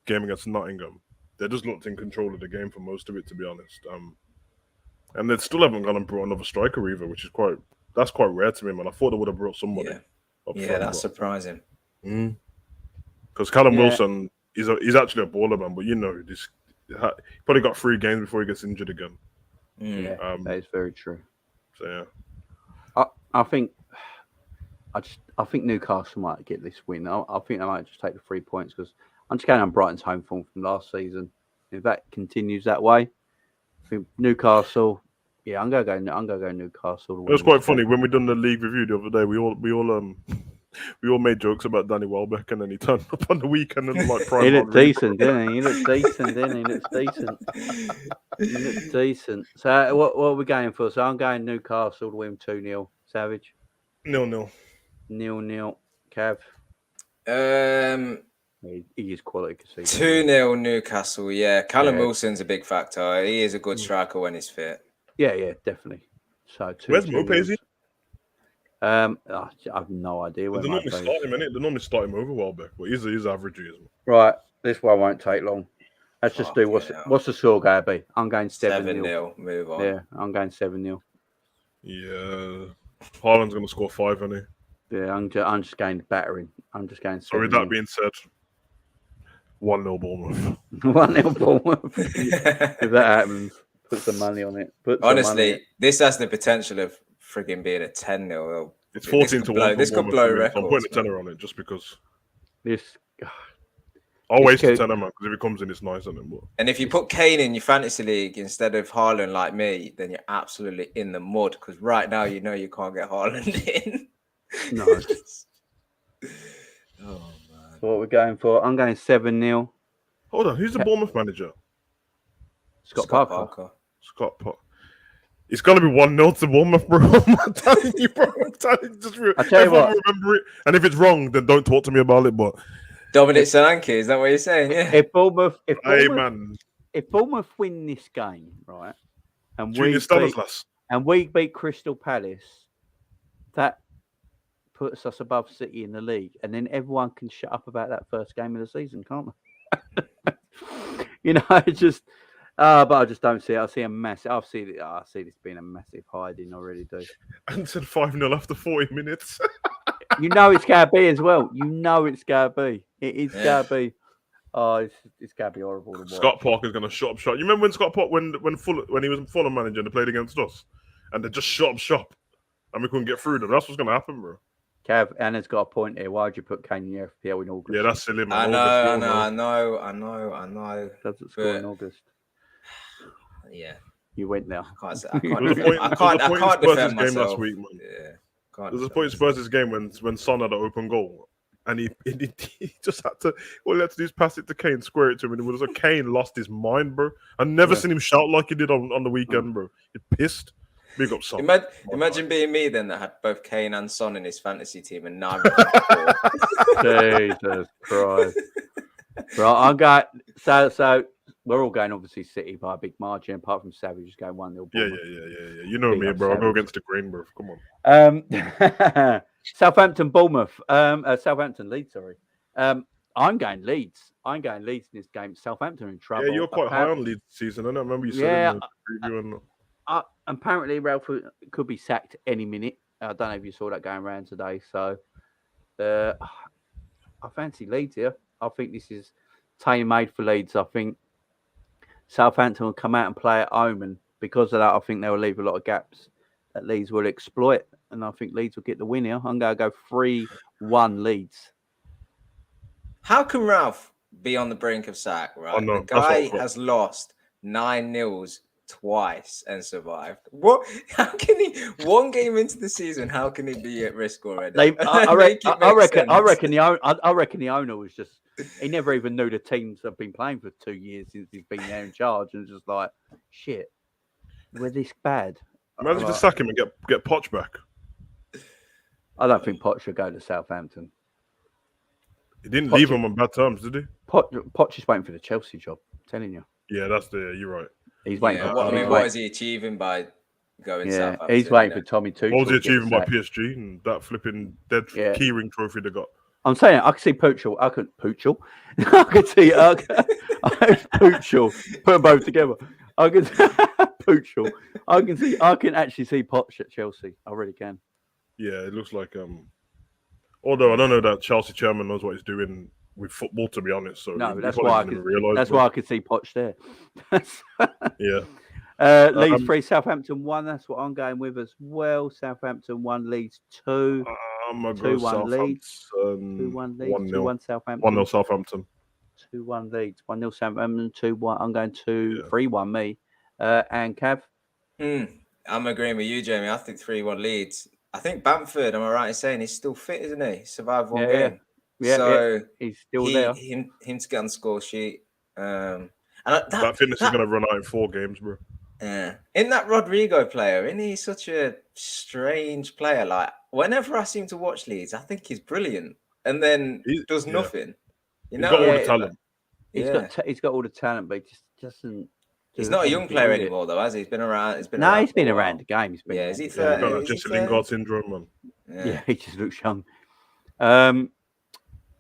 game against Nottingham, they just looked in control of the game for most of it, to be honest. And they still haven't gone and brought another striker either, which is quite rare to me, man. I thought they would have brought somebody. Yeah, that's surprising. Because Callum Wilson, he's actually a baller, man. But you know, he probably got 3 games before he gets injured again. Yeah, that is very true. So yeah, I think Newcastle might get this win. I think they might just take the 3 points because I'm just going on Brighton's home form from last season. If that continues that way, I think Newcastle. Yeah, I'm gonna go Newcastle. It was quite funny when we done the league review the other day. We all made jokes about Danny Welbeck, and then he turned up on the weekend and like he looked decent, didn't he? He looked decent. So what are we going for? So I'm going Newcastle to win 2-0. Savage. 0-0. 0-0. Cav. He is quality. 2-0 Newcastle. Yeah, Callum Wilson's a big factor. He is a good striker when he's fit. Yeah, definitely. So where's Mopezi? I have no idea. They normally start him, innit? They normally start him over Welbeck, but he's average. Right, this one won't take long. Let's just do what's the score going to be? I'm going 7-0. Move on. Yeah, I'm going 7-0. Yeah, Haaland's going to score 5, isn't he? Yeah, I'm just going battering. I'm just going 7-0. So with that being said, 1-0 Bournemouth. 1-0 Bournemouth. If that happens, put some money on it. Honestly, this has the potential of frigging being a 10-0. It's 14-1. This could blow records. I'm putting a tenner on it just because. I'll waste a tenner, man, because if it comes in, it's nice, isn't it? And if you put Kane in your fantasy league instead of Haaland like me, then you're absolutely in the mud because right now you know you can't get Haaland in. No. Oh, man. So what we're going for? I'm going 7-0. Hold on, who's the Bournemouth manager? Scott Parker. Scott Parker. It's gonna be 1-0 to Bournemouth, bro. I'm telling you, bro. I tell you what. Remember it, and if it's wrong, then don't talk to me about it. But Dominic Solanke, is that what you're saying? Yeah. If Bournemouth win this game, right, and we beat Crystal Palace, that puts us above City in the league, and then everyone can shut up about that first game of the season, can't they? You know, it's just. But I just don't see it. I see this being a massive hiding. I really do. And said 5-0 after 40 minutes. You know it's going to be as well. You know it's going to be. It is going to be. Oh, it's going to be horrible. Scott Parker's going to shut up shop. You remember when Scott Parker, when he was Fulham manager and they played against us, and they just shut up shop, and we couldn't get through them. That's what's going to happen, bro. Cav, Anna's got a point here. Why'd you put Kane in the FPL in August? Yeah, that's silly, man. I know. Doesn't score in August. Yeah, you went now. I can't defend myself. Game last week, man. Yeah, there's a point in Spurs' game when Son had an open goal, and he just had to. All he had to do is pass it to Kane, square it to him, and it was like Kane lost his mind, bro. I've never seen him shout like he did on the weekend, bro. He pissed. Big up, Son. Imagine being me then that had both Kane and Son in his fantasy team, and now. Jesus Christ! Right, I'm going. So. We're all going, obviously, City by a big margin, apart from Savage just going 1-0. Yeah. You know me, bro. I'll go against the grain, bro. Come on. Southampton, Bournemouth. Southampton, Leeds, sorry. I'm going Leeds. In this game. Southampton in trouble. Yeah, you're quite high on Leeds this season. I don't remember you said in the preview. Apparently, Ralph could be sacked any minute. I don't know if you saw that going around today. So, I fancy Leeds here. I think this is tailor-made for Leeds. I think Southampton will come out and play at home, and because of that, I think they will leave a lot of gaps that Leeds will exploit, and I think Leeds will get the win here. I'm going to go 3-1 Leeds. How can Ralph be on the brink of sack, right? Oh, no, the guy has lost 9-0 twice and survived. What? How can he? One game into the season, how can he be at risk already? I reckon the owner was just. He never even knew the teams have been playing for 2 years since he's been there in charge, and just like, shit, we're this bad. Imagine to sack him and get Poch back. I don't think Poch should go to Southampton. He didn't leave him on bad terms, did he? Poch is waiting for the Chelsea job. I'm telling you. Yeah, you're right. He's waiting. What is he achieving by going Southampton? He's waiting for Tommy Tuchel. What was he achieving by PSG and that flipping dead keyring trophy they got? I'm saying I can see Puchel. I could see Puchel. Put them both together. I can Puchel. I can actually see Poch at Chelsea. I really can. Yeah, it looks like although I don't know that Chelsea chairman knows what he's doing with football, to be honest. So No, he that's probably why I didn't could. even realise. That's why I could see Poch there. Yeah. Leeds 3, Southampton 1. That's what I'm going with as well. Southampton 1, Leeds 2. I'm gonna go 2-1 Leeds. Southampton. 2-1 Leeds. 1-0. 2-1 Southampton. 1-0 Southampton. 2-1 Leeds. 1-0 Southampton. 2-1. I'm going 3-1 me. And Cav. I'm agreeing with you, Jamie. I think 3-1 Leeds. I think Bamford, am I right in saying he's still fit, isn't he? Survived one game. Yeah, so he's still there. Him to get on the score sheet. And that fitness is going to run out in 4 games, bro. Yeah. Isn't that Rodrigo player? Isn't he such a strange player? Like, whenever I seem to watch Leeds, I think he's brilliant. And then he does nothing. You know? He's got all the talent. He's got all the talent, but he just doesn't. He's not a young player anymore, though, has he? He's been around. He's been around the game. He's been is he 30? Jesse Lingard syndrome, man. Yeah, he just looks young.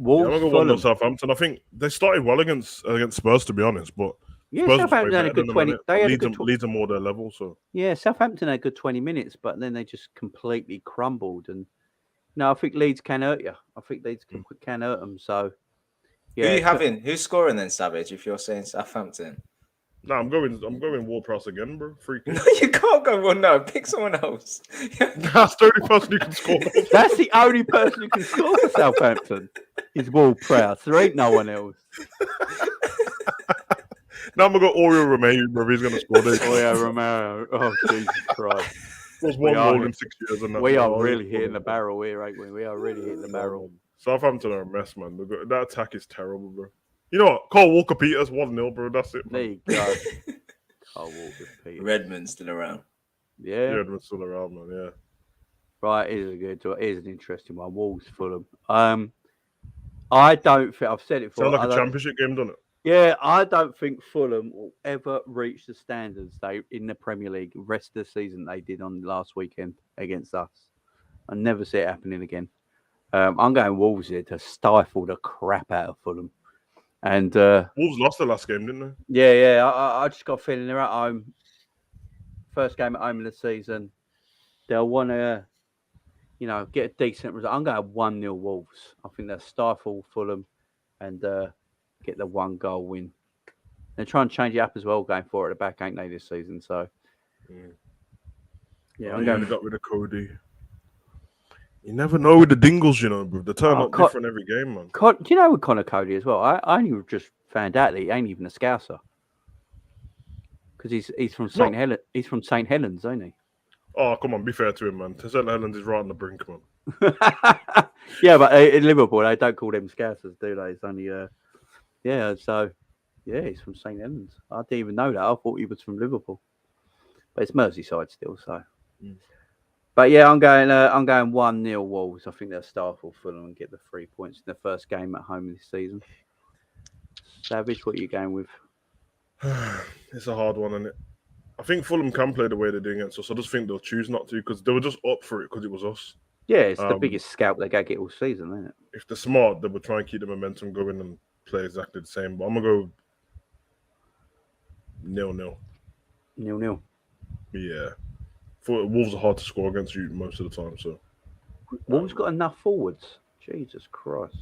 Wolves, I'm gonna go 1-0 Southampton. I think they started well against Spurs, to be honest, but Southampton had a good 20. They had Leeds are more their level, so Southampton had a good 20 minutes, but then they just completely crumbled. And no, I think Leeds can hurt you. I think Leeds can hurt them. So who are you having? Who's scoring then, Savage? If you're saying Southampton. No, I'm going Ward-Prowse again, bro. Freaking. No, you can't go 1-0. Pick someone else. That's the only person who can score. That's the only person who can score for Southampton. Is Ward-Prowse. There ain't no one else. Now I'm gonna go Oriol Romeo, bro. He's gonna score this. Oriol Romeo. Oh Jesus Christ! There's one goal in 6 years, and we are really hitting the barrel here, ain't we? We are really hitting the barrel. Southampton are a mess, man. That attack is terrible, bro. You know what? Call Walker Peters 1-0, bro. That's it. There you go. Call Walker Peters. Redmond's still around. Yeah. Redmond's still around, man. Yeah. Right, here's an interesting one. Wolves Fulham. I don't think I've said it before. Sounds like a championship game, doesn't it? Yeah, I don't think Fulham will ever reach the standards they in the Premier League rest of the season they did on last weekend against us. I never see it happening again. I'm going Wolves here to stifle the crap out of Fulham. And Wolves lost the last game, didn't they? Yeah. I just got a feeling they're at home. First game at home of the season. They'll want to, get a decent result. I'm going 1-0 Wolves. I think they'll stifle Fulham and get the 1 goal win. They're trying to change it up as well, going forward at the back, ain't they, this season? So, I'm going to got rid of Cody. You never know with the Dingles, bro. They turn up different every game, man. Do you know with Connor Cody as well? I only just found out that he ain't even a Scouser. Because he's from St. Helens. He's from St. Helens, ain't he? Oh, come on, be fair to him, man. St. Helens is right on the brink, man. Yeah, but in Liverpool, they don't call them Scousers, do they? It's only, he's from St. Helens. I didn't even know that. I thought he was from Liverpool. But it's Merseyside still, so... But yeah, I'm going 1-0 Wolves. I think they'll stifle Fulham and get the 3 points in the first game at home this season. Savage, what are you going with? It's a hard one, isn't it? I think Fulham can play the way they're doing it, so I just think they'll choose not to because they were just up for it because it was us. Yeah, it's the biggest scalp they get all season, isn't it? If they're smart, they will try and keep the momentum going and play exactly the same. But I'm gonna go 0-0. 0-0. Yeah. Wolves are hard to score against you most of the time. So Wolves got enough forwards. Jesus Christ.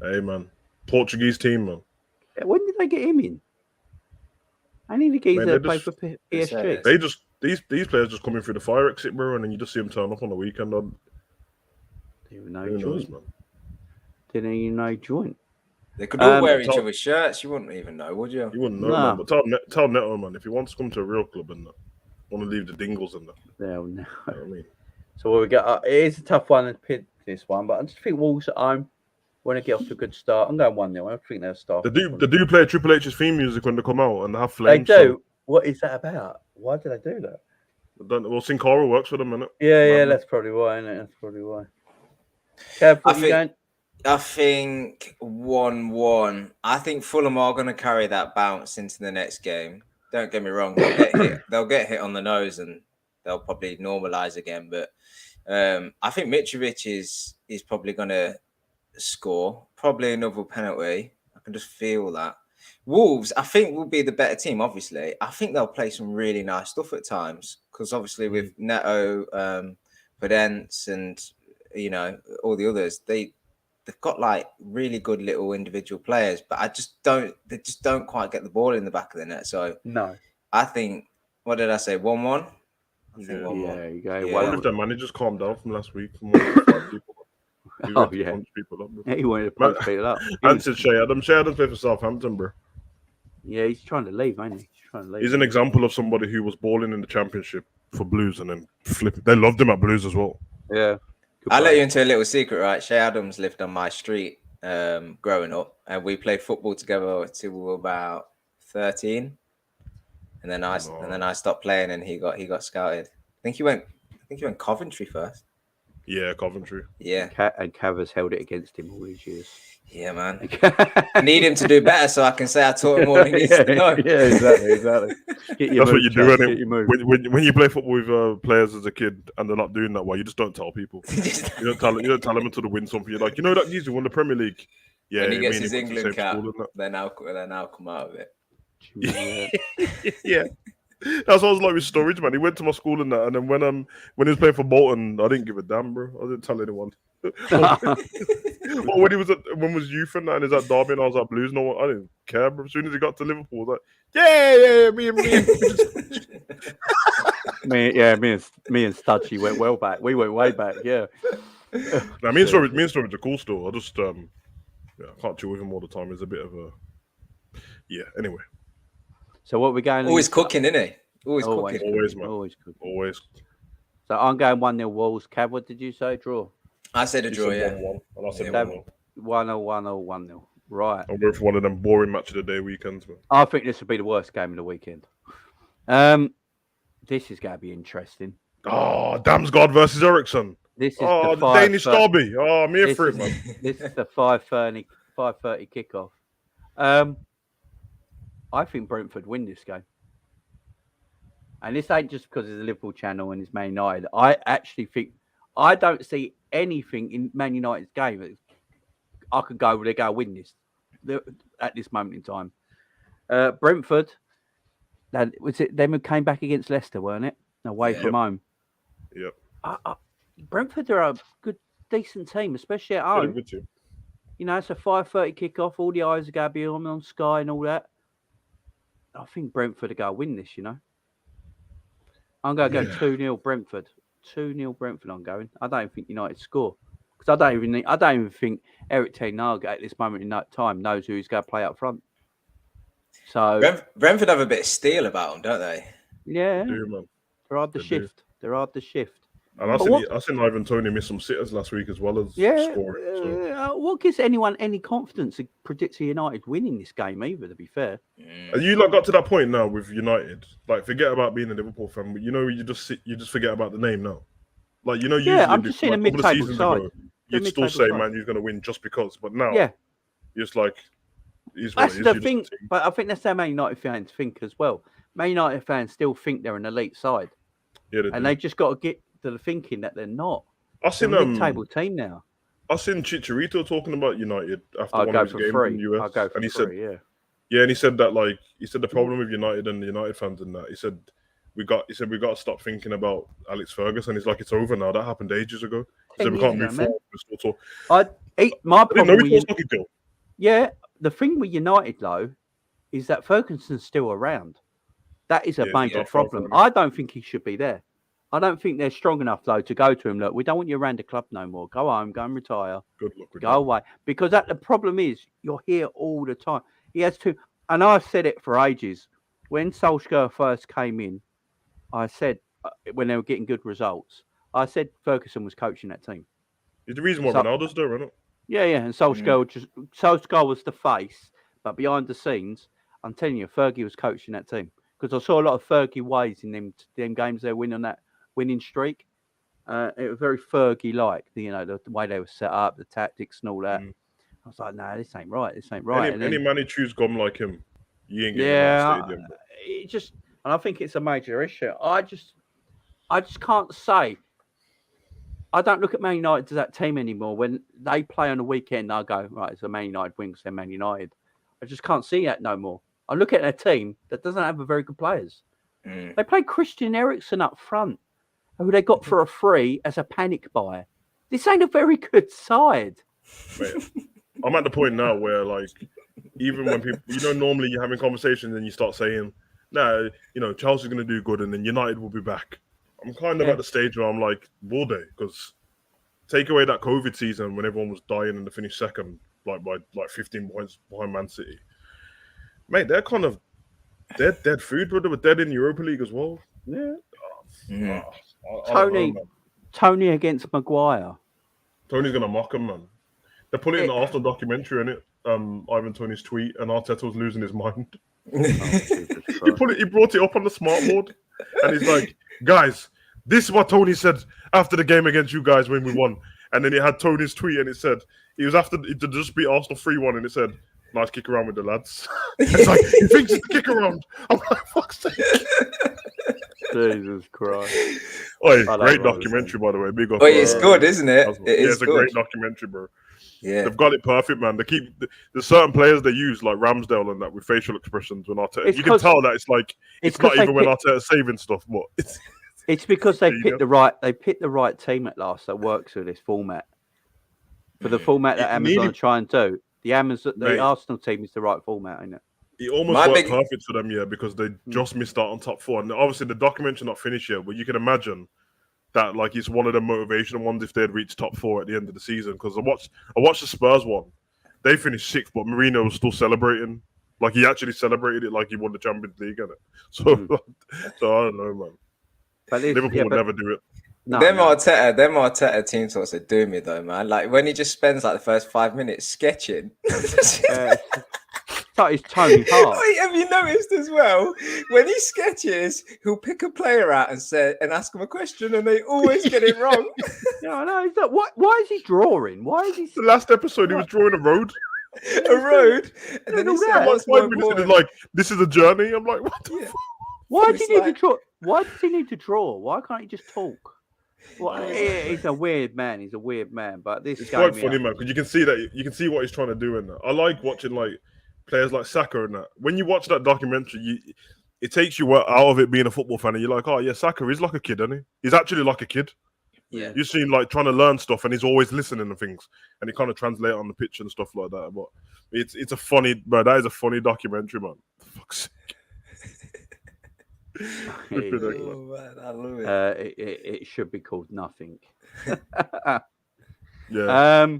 Hey, man. Portuguese team, man. When did they get him in? I need to get him play for PSG. They just these players just coming through the fire exit, bro, and then you just see them turn up on the weekend. Didn't even know he joined. They could all wear each other's shirts. You wouldn't even know, would you? You wouldn't know, man. But tell Neto, man, if he wants to come to a real club and want to leave the Dingles and that. No. You know what I mean? So what we got? It is a tough one to pick this one, but I just think Wolves at home want to get off to a good start. I'm going 1-0. I think they'll start. They do play Triple H's theme music when they come out and they have flames. They do. So. What is that about? Why do they do that? Well, Sin Cara works for them, innit? Yeah, that's probably why, isn't it? That's probably why. Kev, I think 1-1. I think Fulham are going to carry that bounce into the next game. Don't get me wrong. They'll get hit on the nose and they'll probably normalise again. But I think Mitrovic is probably going to score, probably another penalty. I can just feel that. Wolves, I think, will be the better team. Obviously, I think they'll play some really nice stuff at times because obviously with Neto, Podence, and all the others, they've got like really good little individual players, but they just don't quite get the ball in the back of the net. So No. I think, what did I say? 1-1. I think Yeah. 1-1. Yeah, you go. Yeah. What if their managers calmed down from last week? And wanted to fight people up? He Oh, wanted to yeah. punch people up. Yeah, he wanted to punch people up. And said Shea Adams. Shea Adams played for Southampton, bro. Yeah, he's trying to leave, ain't he? He's trying to leave. He's an example of somebody who was balling in the Championship for Blues and then flipping. They loved him at Blues as well. Yeah. I'll let you into a little secret, right? Shea Adams lived on my street growing up, and we played football together till we were about 13. And then I stopped playing, and he got scouted. I think he went Coventry first. Yeah, Coventry. Yeah. And Cav has held it against him all these years. Yeah, man. I need him to do better so I can say I taught him all he needs to know. Yeah, exactly. That's what you do, innit? When you play football with players as a kid and they're not doing that well, you just don't tell people. You don't tell them until they win something. You're like, that usually won the Premier League. Yeah, when he gets his England cap, they now come out of it. Yeah. That's what I was like with Storage, man. He went to my school and that, and then when he was playing for Bolton, I didn't give a damn, bro. I didn't tell anyone. Or when was youth and that, and is that Derby and I was at Blues, no, I didn't care, bro. As soon as he got to Liverpool, I was like, yeah, me and me and Studgy went well back. We went way back, yeah. Now, me and Storage are cool still. I just I can't chill with him all the time. It's a bit of a anyway. So what we're going? Always cooking, isn't he? Always, man. Always cooking. Always. So I'm going 1-0 Wolves. Cav, what did you say? Draw. I said a draw. Yeah. 1-1, and I said 1-0, 1-0. Right. I'm going for one of them boring match of the day weekends, man. I think this will be the worst game of the weekend. This is going to be interesting. Oh, Damsgaard versus Eriksson. This is the Danish derby. Oh, I'm here for it, man. This is the 5:30 kickoff. I think Brentford win this game. And this ain't just because it's a Liverpool channel and it's Man United. I actually think I don't see anything in Man United's game. I could go where they go win this at this moment in time. Brentford, was it them who came back against Leicester, weren't it? Away from home. Yep. Brentford are a good, decent team, especially at home. Good team. It's a 5:30 kickoff. All the eyes are going to be on Sky and all that. I think Brentford are going to win this, I'm going to go 2-0 Brentford. 2-0 Brentford I'm going. I don't think United score. Because I don't even think Eric Ten Hag at this moment in time knows who he's going to play up front. So Brentford have a bit of steel about them, don't they? Yeah. Man. They're hard to shift. And I seen Ivan Toney miss some sitters last week as well as scoring. So. What gives anyone any confidence to predict United winning this game either, to be fair? And you got to that point now with United. Like, forget about being a Liverpool fan. You just forget about the name now. Like, usually I'm just seeing a mid-table side. You'd still say Man U's going to win just because. But now, it's like... That's the thing. But I think that's how Man United fans think as well. Man United fans still think they're an elite side. Yeah, they just got to get to the thinking that they're not. They're a mid-table team now. I seen Chicharito talking about United after one of his games in the US. I'll go for and he free, said, and he said that the problem with United and the United fans and that, he said we got to stop thinking about Alex Ferguson. He's like, it's over now. That happened ages ago. He said we can't move forward. My problem with you, the thing with United though is that Ferguson's still around. That is a major problem. I don't think he should be there. I don't think they're strong enough though to go to him. Look, we don't want you around the club no more. Go home, go and retire. Good luck. Go away. Because the problem is you're here all the time. He has to, and I've said it for ages. When Solskjaer first came in, I said when they were getting good results, I said Ferguson was coaching that team. It's the reason why Ronaldo's there, isn't it? Yeah, and Solskjaer was the face, but behind the scenes, I'm telling you, Fergie was coaching that team because I saw a lot of Fergie ways in them games they win on that winning streak. It was very Fergie-like, the way they were set up, the tactics and all that. I was like, no, this ain't right. Any man who chews gum like him, you ain't getting in that stadium. And I think it's a major issue. I just can't say I don't look at Man United as that team anymore. When they play on the weekend, I go, right, it's a Man United win because they're Man United. I just can't see that no more. I look at a team that doesn't have a very good players. They play Christian Eriksen up front, who they got for a free as a panic buy. This ain't a very good side. Mate, I'm at the point now where, like, even when people, normally you're having conversations and you start saying, nah, Chelsea's going to do good and then United will be back. I'm kind of at the stage where I'm like, will they? Because take away that COVID season when everyone was dying and they finished second, like by 15 points behind Man City. Mate, they're kind of dead food, but they were dead in Europa League as well. Yeah. Tony against Maguire. Tony's going to mock him, man. They put it in the Arsenal documentary, innit? Ivan Tony's tweet, and Arteta was losing his mind. He brought it up on the smartboard, and he's like, guys, this is what Tony said after the game against you guys when we won. And then he had Tony's tweet, and it said, he was after to just beat Arsenal 3-1, and it said, nice kick around with the lads. It's like, he thinks it's a kick around. I'm like, fuck's sake. Jesus Christ. Great documentary, by the way. Big up. But it's good, isn't it? It's a great documentary, bro. Yeah, they've got it perfect, man. There's certain players they use, like Ramsdale and that, with facial expressions when Arteta. You can tell that it's not even when Arteta's saving stuff, but it's because they picked the right team at last that works with this format. For the format that Amazon are trying to do, the Arsenal team is the right format, isn't it? It almost worked perfect for them, yeah, because they just missed out on top 4. And obviously the documentary's not finished yet, but you can imagine that like it's one of the motivational ones if they'd reached top 4 at the end of the season. Because I watched the Spurs one. They finished 6th, but Mourinho was still celebrating. Like he actually celebrated it like he won the Champions League, innit? So I don't know, man. But Liverpool would never do it. Them Arteta team talks are doing me though, man. Like when he just spends like the first 5 minutes sketching. That is Tony Hart. Wait, have you noticed as well? When he sketches, he'll pick a player out and ask him a question, and they always get it wrong. Yeah, I know. Why is he drawing? Why is he? The last episode, he was drawing a road. A road, and then he said, "What's 5 minutes?" And it's like, "This is a journey." I'm like, "What the fuck?" Why does he need to draw? Why does he need to draw? Why can't he just talk? Well, he's a weird man. He's a weird man. But it's quite funny, man, because you can see that. You can see what he's trying to do in that. I like watching like players like Saka and that. When you watch that documentary, it takes you out of it being a football fan, and you're like, oh yeah, Saka is like a kid, isn't he? He's actually like a kid. Yeah, you see him like trying to learn stuff, and he's always listening to things, and he kind of translate on the pitch and stuff like that. But it's a funny, bro. That is a funny documentary, man. Fuck's sake. Oh, man, I love it. It should be called Nothing. Yeah.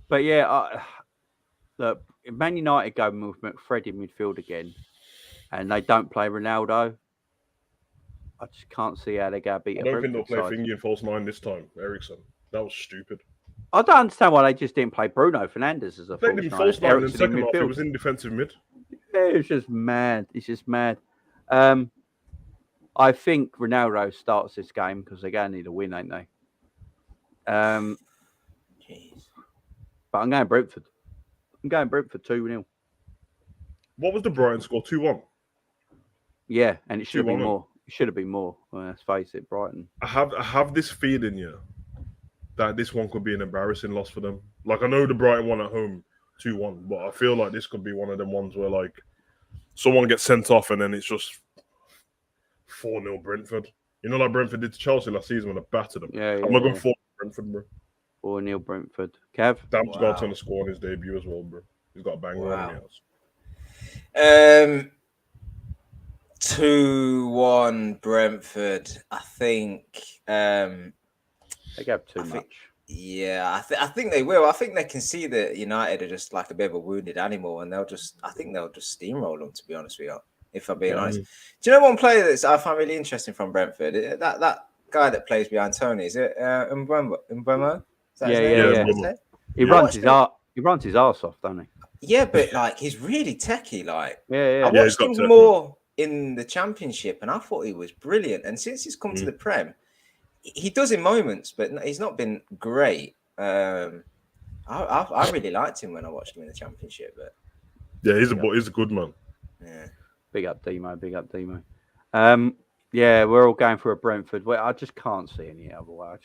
But yeah, look, Man United go with McFred in midfield again, and they don't play Ronaldo. I just can't see how they go beat. I don't think they'll play Thingy in false 9 this time. Eriksen, that was stupid. I don't understand why they just didn't play Bruno Fernandes as a false 9. In the second half, it was in defensive mid. Yeah, it's just mad. It's just mad. I think Ronaldo starts this game because they're going to need a win, ain't they? But I'm going Brentford. I'm going Brentford 2-0. What was the Brighton score? 2-1? Yeah, and it should have been more. It should have been more. Well, let's face it, Brighton. I have this feeling, yeah, that this one could be an embarrassing loss for them. Like, I know the Brighton won at home 2-1, but I feel like this could be one of them ones where, like, someone gets sent off and then it's just 4-0 Brentford. You know, like Brentford did to Chelsea last season when they battered them. Yeah, I'm not going 4 Brentford, bro. 4-0 Brentford. Kev? Dam's got to score on his debut as well, bro. He's got a banger on the house. 2-1 Brentford. I think they gave too much. Yeah, I think they will. I think they can see that United are just like a bit of a wounded animal, and I think they'll just steamroll them. To be honest with you, if I'm being honest. Do you know one player that I find really interesting from Brentford? That guy that plays behind Tony, is it Mbeumo? Yeah. He runs his arse off, doesn't he? Yeah, but like he's really techie. Like, I watched him more in the Championship, and I thought he was brilliant. And since he's come to the Prem, he does in moments, but he's not been great. I really liked him when I watched him in the Championship. But yeah, he's a good man. Yeah, big up Demo. Yeah, we're all going for a Brentford. Well, I just can't see any other way.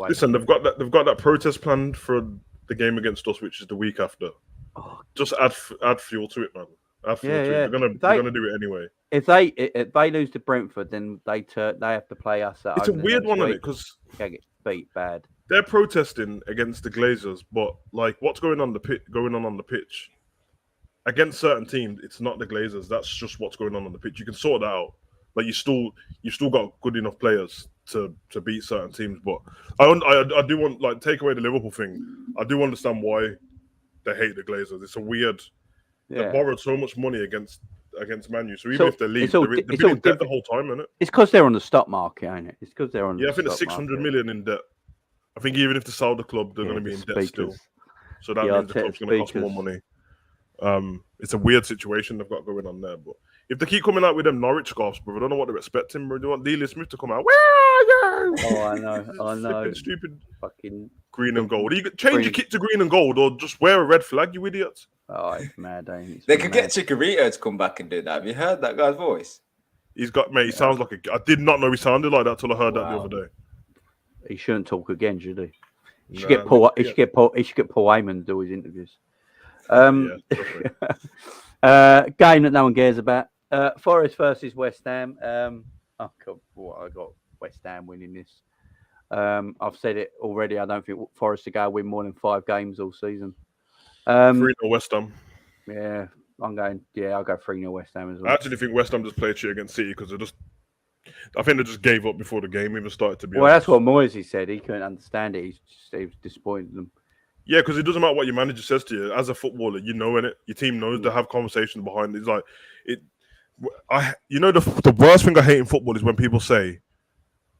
Listen, they've got that protest planned for the game against us, which is the week after. Oh, Just add fuel to it, man. Add fuel to it. They're gonna do it anyway. If they lose to Brentford, then they have to play us at It's a home the weird next one, isn't week. it? Because They get beat bad. they're protesting against the Glazers, but like, what's going on on the pitch against certain teams? It's not the Glazers. That's just what's going on the pitch. You can sort that out. Like, you still got good enough players to beat certain teams. But I do want, like, take away the Liverpool thing. I do understand why they hate the Glazers. It's a weird. Yeah. They borrowed so much money against Man U. So even if they leave, they've been in debt the whole time, isn't it? It's because they're on the stock market, ain't it? It's because they're on. Yeah, I think they're 600 million in debt. I think even if they sell the club, they're going to be in debt still. So that means the club's going to cost more money. It's a weird situation they've got going on there. But if they keep coming out with them Norwich scarves, bro, I don't know what they're expecting, bro. They want Delia Smith to come out. Where are you? Oh, I know. Stupid. Fucking green and gold. You change your kit to green and gold, or just wear a red flag, you idiots. Oh, it's mad, ain't it? They could get Chicharito to come back and do that. Have you heard that guy's voice? He sounds like I did not know he sounded like that till I heard that the other day. He shouldn't talk again, should he? He should get Paul Heyman to do his interviews. Game that no one cares about. Forest versus West Ham. I got West Ham winning this. I've said it already. I don't think Forest are going to win more than 5 games all season. 3-0 West Ham. Yeah, I'll go 3-0 West Ham as well. I actually think West Ham just played shit against City because I think they just gave up before the game even started to be. Well, that's what Moisey said. He couldn't understand it. He was disappointed them. Yeah, because it doesn't matter what your manager says to you. As a footballer, you know in it. Your team knows they have conversations behind it. It's like the worst thing I hate in football is when people say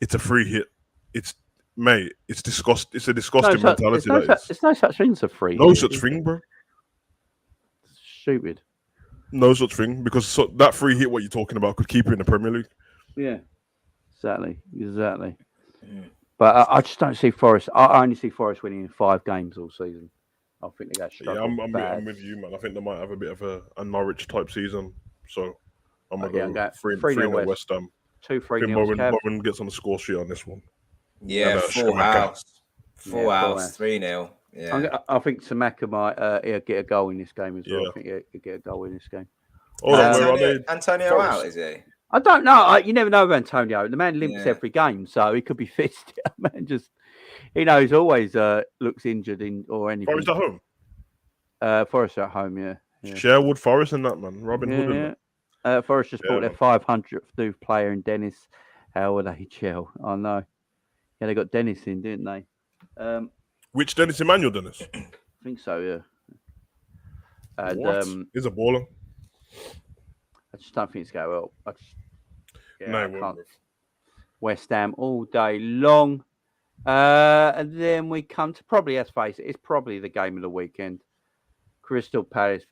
it's a free hit. It's disgusting. It's a disgusting mentality. It's no such thing as a free hit. No such thing, bro. It's stupid. No such thing, because that free hit, what you're talking about, could keep you in the Premier League. Yeah, exactly. But I just don't see Forest. I only see Forest winning in 5 games all season. I think they got struggled. Yeah, I'm with you, man. I think they might have a bit of a Norwich type season. So I'm going to go 3-0 West Ham. 2-3. Bowen gets on the score sheet on this one. Yeah, full house. 3-0. Yeah. I think Samaka might get a goal in this game as well. I think he'll get a goal in this game. Antonio out, is he? I don't know. You never know with Antonio. The man limps every game, so he could be fit. Man, he always looks injured or anything. Forest at home. Forest at home, yeah. Sherwood Forest and that, man. Robin Hood. Yeah. Forest just bought their 500th new player in Dennis. How would they gel? I know. Yeah, they got Dennis in, didn't they? Which Dennis? Emmanuel Dennis? I think so, yeah. And, what? He's a baller. I just don't think it's going well. I can't. West Ham all day long. And then we come to let's face it, it's probably the game of the weekend. Crystal Palace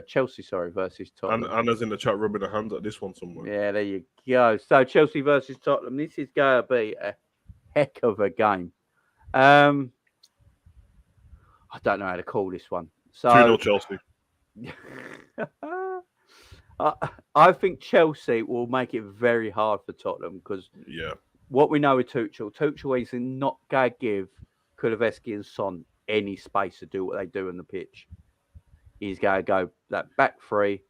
Chelsea, versus Tottenham. Anna's in the chat rubbing her hands at this one somewhere. Yeah, there you go. So Chelsea versus Tottenham. This is going to be a heck of a game. I don't know how to call this one. So 2-0 Chelsea. I think Chelsea will make it very hard for Tottenham because what we know with Tuchel is not going to give Kulusevski and Son any space to do what they do on the pitch. He's going to go that back 3.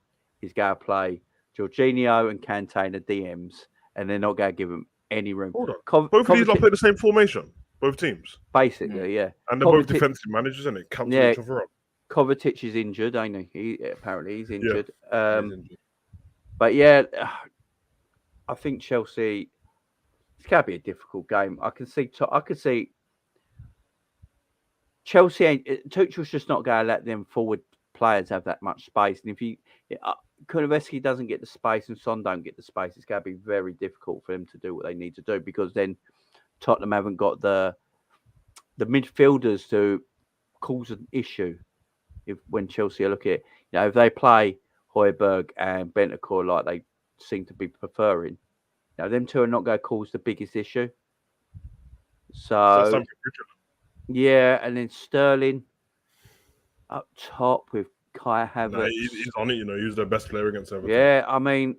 He's going to play Jorginho and Kante in the DMs, and they're not going to give them any room. Hold on. Both of these play the same formation. Both teams. Basically, yeah. And they're both defensive managers, isn't it? Cancel each other up. Kovacic is injured, ain't he? Apparently he's injured. Yeah, he's injured. But yeah, I think Chelsea. It's going to be a difficult game. I can see Chelsea. Tuchel's just not going to let them forward players have that much space. And if Kulusevski doesn't get the space and Son don't get the space, it's going to be very difficult for them to do what they need to do because then Tottenham haven't got the midfielders to cause an issue. When Chelsea are looking at, if they play Højbjerg and Bentancur like they seem to be preferring, them two are not going to cause the biggest issue. So yeah, and then Sterling up top with Kai Havertz. He's on it, he was their best player against Everton. Yeah, I mean,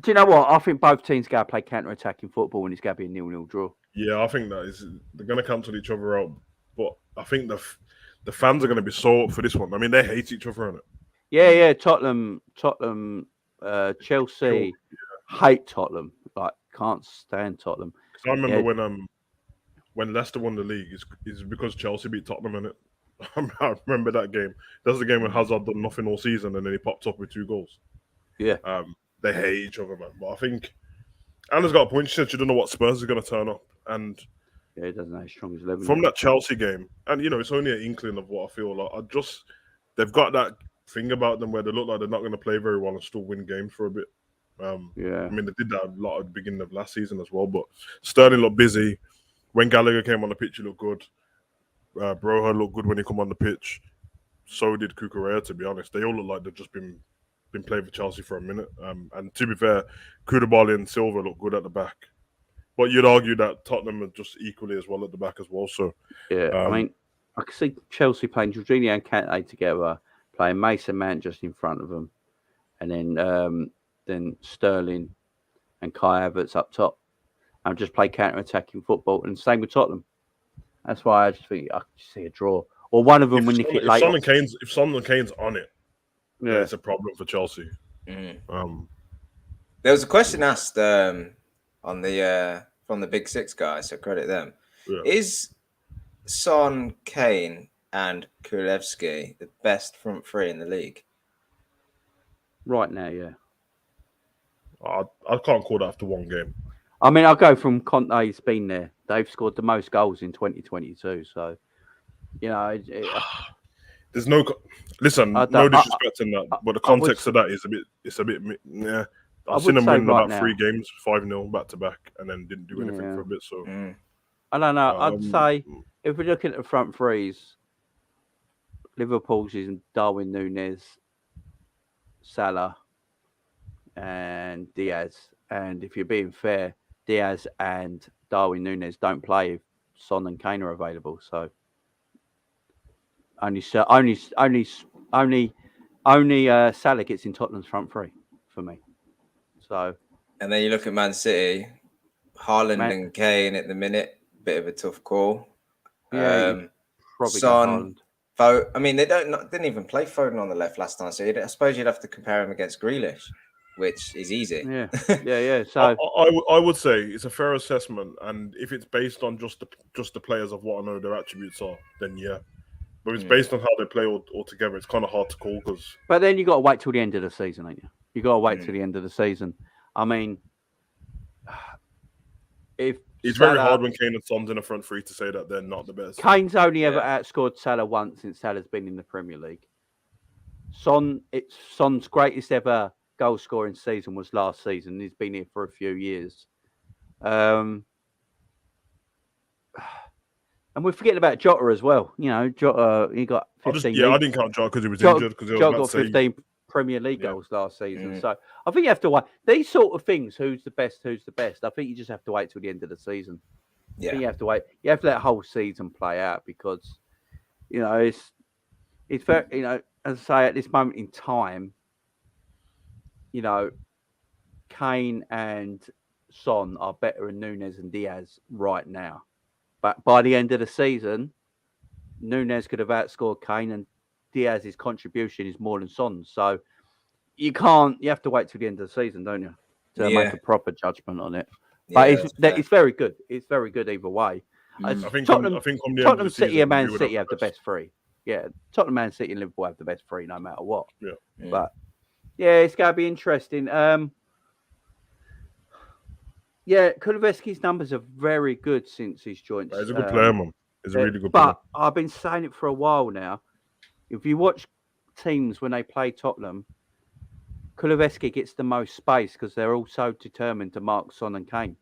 Do you know what? I think both teams got to play counter-attacking football, and it's got to be a 0-0 draw. Yeah, I think they're going to cancel each other out, but I think the fans are going to be so up for this one. I mean, they hate each other, innit? Yeah. Tottenham, Chelsea hate Tottenham. Like, can't stand Tottenham. Because I remember when Leicester won the league, is because Chelsea beat Tottenham in it. I remember that game. That's the game when Hazard done nothing all season, and then he popped up with 2 goals. Yeah. They hate each other, man. But I think Anna's got a point. She said she don't know what Spurs is going to turn up, and yeah, it doesn't have as strong as 11. From that Chelsea game, and it's only an inkling of what I feel like. They've got that thing about them where they look like they're not going to play very well and still win games for a bit. I mean, they did that a lot at the beginning of last season as well. But Sterling looked busy. When Gallagher came on the pitch, he looked good. Broha looked good when he come on the pitch. So did Cucurella, to be honest. They all look like they've just been playing for Chelsea for a minute. And to be fair, Koulibaly and Silva look good at the back. But you'd argue that Tottenham are just equally as well at the back as well. So I mean, I can see Chelsea playing Jorginho and Kante together, playing Mason Mount just in front of them, and then Sterling and Kai Havertz up top, and just play counter-attacking football. And same with Tottenham. That's why I just think I could see a draw, or one of them when they get late. If Son and Kane's on it, it's a problem for Chelsea. There was a question asked on the from the Big Six guys, so credit them. Yeah. Is Son, Kane, and Kulusevski the best front three in the league? Right now, yeah. I can't call that after one game. I mean, I'll go from Conte's been there. They've scored the most goals in 2022. So, there's no disrespect in that, but the context of that is a bit. Yeah, I've seen them win about 3 games, 5-0 back to back, and then didn't do anything for a bit. So I don't know. I'd say if we're looking at the front threes, Liverpool's is Darwin Núñez, Salah, and Diaz. And if you're being fair, Diaz and Darwin Núñez don't play if Son and Kane are available. So only Salah gets in Tottenham's front three for me. So, and then you look at Man City, Haaland and Kane at the minute, bit of a tough call. Yeah, probably Son. I mean, they didn't even play Foden on the left last time, so I suppose you'd have to compare him against Grealish, which is easy. Yeah. So I would say it's a fair assessment, and if it's based on just the players of what I know their attributes are, then yeah. But if it's based on how they play all together, it's kind of hard to call. But then you got to wait till the end of the season, ain't you? You got to wait till the end of the season. I mean, if it's very hard when Kane and Son's in the front three to say that they're not the best. Kane's only ever outscored Salah once since Salah's been in the Premier League. Son's greatest ever goal scoring season was last season. He's been here for a few years. And we're forgetting about Jota as well. Jota, he got 15. I didn't count Jota because he was injured. Jota got 15 Premier League goals last season. So I think you have to wait. These sort of things, who's the best? I think you just have to wait till the end of the season. Yeah. I think you have to wait. You have to let the whole season play out because, it's very, as I say, at this moment in time, Kane and Son are better than Núñez and Diaz right now. But by the end of the season, Núñez could have outscored Kane and Diaz's contribution is more than Son's. So you have to wait till the end of the season, don't you? To make a proper judgment on it. But it's very good. It's very good either way. I think Tottenham City and Man City have the best three. Yeah, Tottenham, Man City and Liverpool have the best three no matter what. Yeah. But it's going to be interesting. Kulusevski's numbers are very good since he's joined. He's a good player, man. He's a really good player. But I've been saying it for a while now. If you watch teams when they play Tottenham, Kulusevski gets the most space because they're all so determined to mark Son and Kane.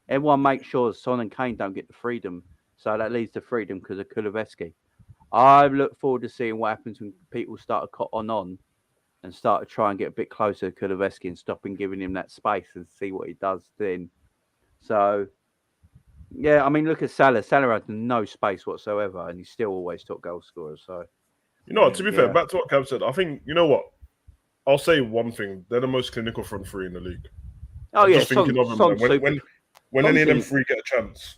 Everyone makes sure Son and Kane don't get the freedom, so that leads to freedom because of Kulusevski. I look forward to seeing what happens when people start to cotton on and start to try and get a bit closer to Kulusevski and stopping giving him that space and see what he does then. So, I mean, look at Salah. Salah had no space whatsoever, and he's still always top goal scorer. So, to be fair, back to what Kev said, I think, you know what? I'll say one thing: they're the most clinical front three in the league. Oh I'm yeah, just thinking of them. Son's Like, super. when any of them Son's three get a chance,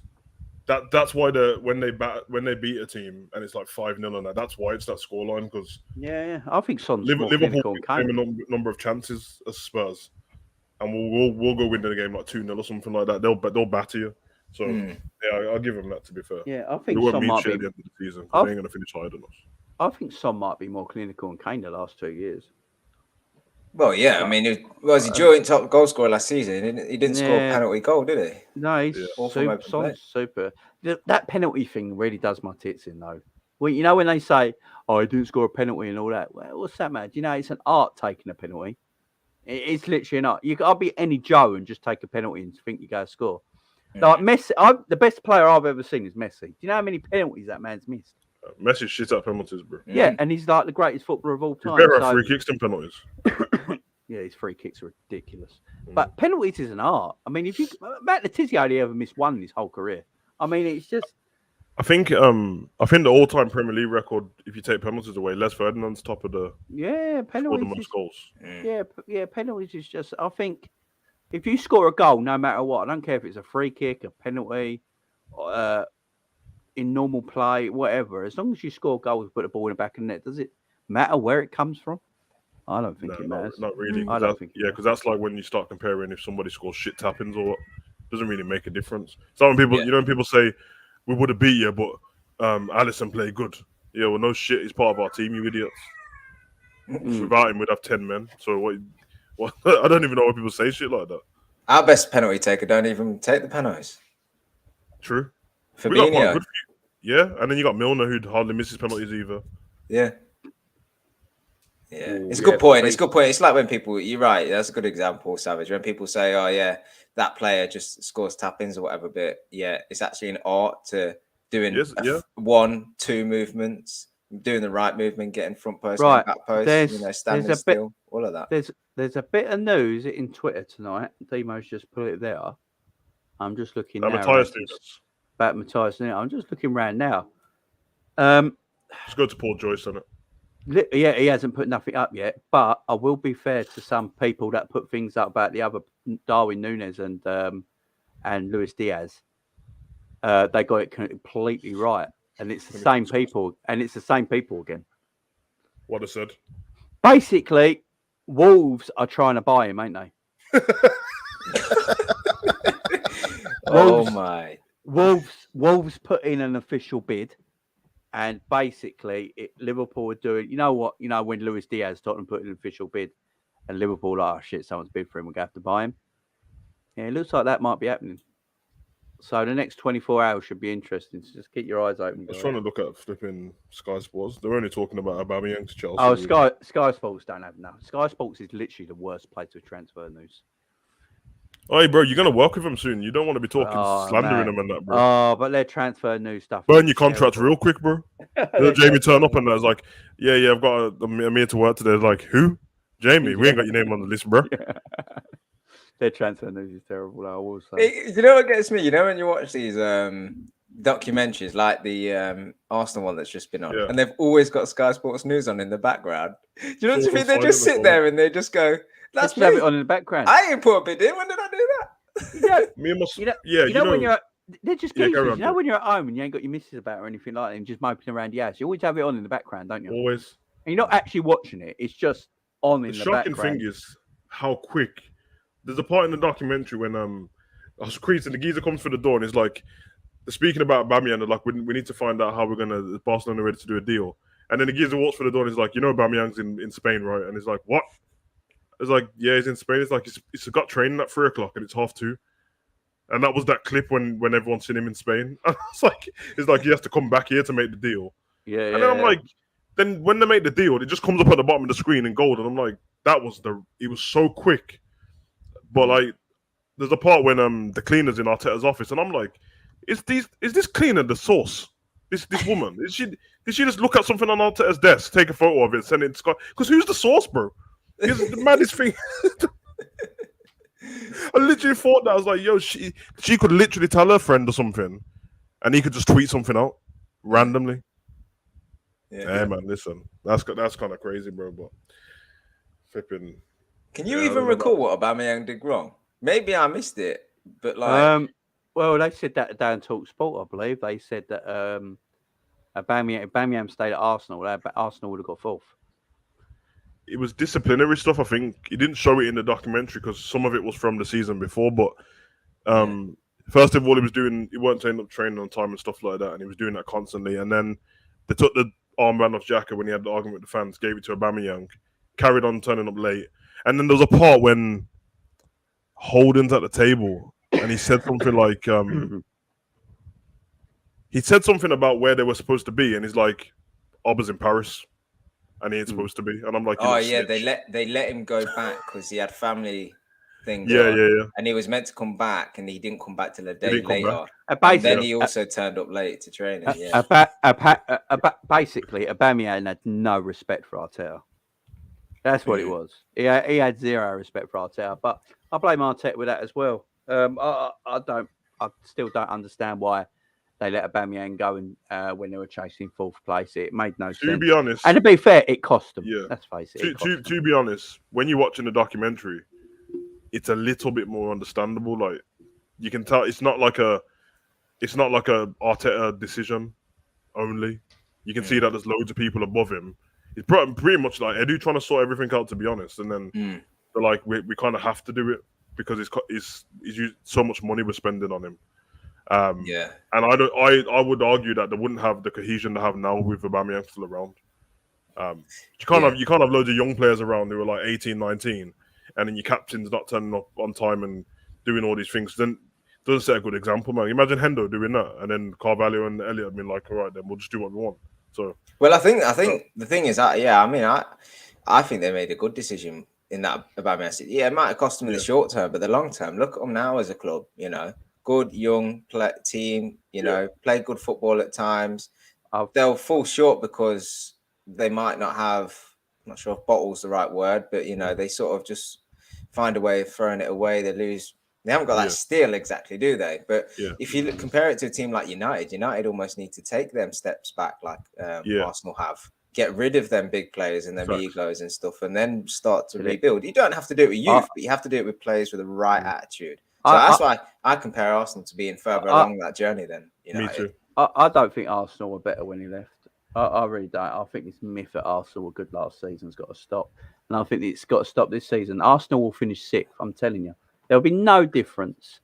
that's why when they beat a team and it's like 5-0 and that's why it's that scoreline because yeah, I think Son's more Liverpool clinical get and the Kane. same number of chances as Spurs, and we'll go win the game like 2-0 or something like that. They'll batter you. So yeah, I'll give them that. To be fair, Yeah, I we think won't Son mean might shit be. at the end of the season because they ain't gonna finish higher than us. I think Son might be more clinical than Kane the last 2 years. Well, yeah, I mean, he was joint top goal scorer last season. He didn't score a penalty goal, did he? No, he's Son's super. That penalty thing really does my tits in, though. Well, you know when they say, "Oh, he didn't score a penalty" and all that. Well, what's that, man? You know, it's an art taking a penalty. It's literally an art. I'll be any Joe and just take a penalty and think you go score. Like Messi, the best player I've ever seen is Messi. Do you know how many penalties that man's missed? Messi's shit at penalties, bro. Yeah, and he's like the greatest footballer of all time. He's better at free kicks than penalties. Yeah, his free kicks are ridiculous. But penalties is an art. I mean, Matt Letizia only ever missed one in his whole career. I mean, it's just. I think the all-time Premier League record, if you take penalties away, Les Ferdinand's top of the penalties. the most goals. Yeah, penalties is just. I think if you score a goal, no matter what, I don't care if it's a free kick, a penalty, in normal play, whatever. As long as you score goals, put the ball in the back of the net, does it matter where it comes from? I don't think it matters. Not really. I don't think. Because that's like when you start comparing if somebody scores shit tap-ins or what. Doesn't really make a difference. So when people, when people say we would have beat you, but Alisson played good. Yeah, well, no shit. He's part of our team, you idiots. Without him, we'd have 10 men. So what? I don't even know why people say shit like that. Our best penalty taker don't even take the penalties. True. Fabinho. Yeah, and then you got Milner who hardly misses penalties either. Yeah. Yeah, it's a good point. It's a good point. It's like when people, you're right. That's a good example, Savage. When people say, "Oh yeah, that player just scores tap-ins or whatever," but yeah, it's actually an art to doing 1-2 movements, doing the right movement, getting front post, back post, standing still, all of that. There's a bit of news in Twitter tonight. Demo's just put it there. I'm just looking now. About Matthias Nunes. I'm just looking around now. Let's go to Paul Joyce on it. Yeah, he hasn't put nothing up yet, but I will be fair to some people that put things up about the other Darwin Núñez and Luis Diaz. They got it completely right, and it's the same people, again. What I said. Basically, Wolves are trying to buy him, ain't they? Oh my! Wolves put in an official bid. And basically, Liverpool were doing, you know what? You know, when Luis Diaz, Tottenham put in an official bid and Liverpool, like, oh shit, someone's bid for him, we're going to have to buy him. Yeah, it looks like that might be happening. So the next 24 hours should be interesting. So just keep your eyes open. I was trying to look at flipping Sky Sports. They're only talking about Aubameyang to Chelsea. Oh, Sky Sports don't have enough. Sky Sports is literally the worst place to transfer news. Hey, bro, you're going to work with them soon. You don't want to be talking slandering them and that, bro. Oh, but their transfer news stuff. Burn your contract real quick, bro. Jamie turn up and I was like, yeah, I've got I'm here to work today. Like, who? Jamie, we ain't got your name on the list, bro. Their transfer news is terrible, I will say. You know what gets me? You know when you watch these documentaries, like the Arsenal one that's just been on, and they've always got Sky Sports News on in the background. Do you know what I mean? They just sit there and they just go, "That's me." Have it on in the background. I ain't put a bid in. When did I do that? Me and my you know when you're they're just geezers. You know when you're at home and you ain't got your missus about or anything like that, and just moping around the house. You always have it on in the background, don't you? Always. And you're not actually watching it. It's just on in the background. The shocking thing is how quick. There's a part in the documentary when I was creasing, the geezer comes through the door and it's like, they're speaking about Aubameyang, they're like, we need to find out how we're gonna Barcelona ready to do a deal. And then the geezer walks through the door and he's like, you know Aubameyang's in Spain, right? And he's like, what? It's like, yeah, he's in Spain. It's like it's got training at 3:00 and it's 2:30. And that was that clip when everyone's seen him in Spain. And it's like he has to come back here to make the deal. Yeah. And then I'm like, then when they make the deal, it just comes up at the bottom of the screen in gold. And I'm like, it was so quick. But like, there's a part when the cleaner's in Arteta's office, and I'm like, is this cleaner the source? This woman, did she just look at something on Arteta's desk, take a photo of it, send it to Scott? Because who's the source, bro? It's the maddest thing. I literally thought that. I was like, yo, she could literally tell her friend or something, and he could just tweet something out randomly. Yeah, man, listen, that's kind of crazy, bro. But flipping. Can you Yeah, I even don't know recall what Aubameyang did wrong? Maybe I missed it, but like, well, they said that down Talk Sport, I believe. They said that Aubameyang stayed at Arsenal. Arsenal would have got fourth. It was disciplinary stuff. I think he didn't show it in the documentary because some of it was from the season before. But first of all, he weren't turning up training on time and stuff like that, and he was doing that constantly. And then they took the armband off Xhaka when he had the argument with the fans, gave it to Aubameyang, carried on turning up late. And then there was a part when Holden's at the table and he said something like, he said something about where they were supposed to be, and he's like, I was in Paris and he ain't supposed to be. And I'm like, oh yeah, snitch. they let him go back because he had family things. Yeah. And he was meant to come back, and he didn't come back till a day later. And then he also turned up late to training. Basically, Aubameyang had no respect for Arteta. That's what it was. He had zero respect for Arteta. But I blame Arteta with that as well. I still don't understand why they let Aubameyang go when they were chasing fourth place. It made no sense. To be honest, and to be fair, it cost them. Yeah, let's face it. To be honest, when you're watching the documentary, it's a little bit more understandable. Like you can tell, it's not like a Arteta decision only. You can see that there's loads of people above him. It's pretty much like Edu trying to sort everything out, to be honest. And then they're like, we kind of have to do it because it's so much money we're spending on him. And I would argue that they wouldn't have the cohesion they have now with Aubameyang still around. You can't have loads of young players around who are like 18, 19, and then your captain's not turning up on time and doing all these things. Then it doesn't set a good example, man. Imagine Hendo doing that, and then Carvalho and Elliott have been like, all right, then we'll just do what we want. So I think the thing is that I think they made a good decision in that Aubameyang. Yeah, it might have cost them in the short term, but the long term, look at them now as a club. You know, good young team. You know, play good football at times. They'll fall short because they might not have. I'm not sure if bottle's the right word, but you know, they sort of just find a way of throwing it away. They lose. They haven't got that steal exactly, do they? But if you compare it to a team like United almost need to take them steps back like Arsenal have. Get rid of them big players and them egos and stuff, and then start to rebuild. You don't have to do it with youth, but you have to do it with players with the right attitude. So that's why I compare Arsenal to being further along that journey than United. Me too. I don't think Arsenal were better when he left. I really don't. I think this myth that Arsenal were good last season's got to stop. And I think it's got to stop this season. Arsenal will finish sixth, I'm telling you. There'll be no difference.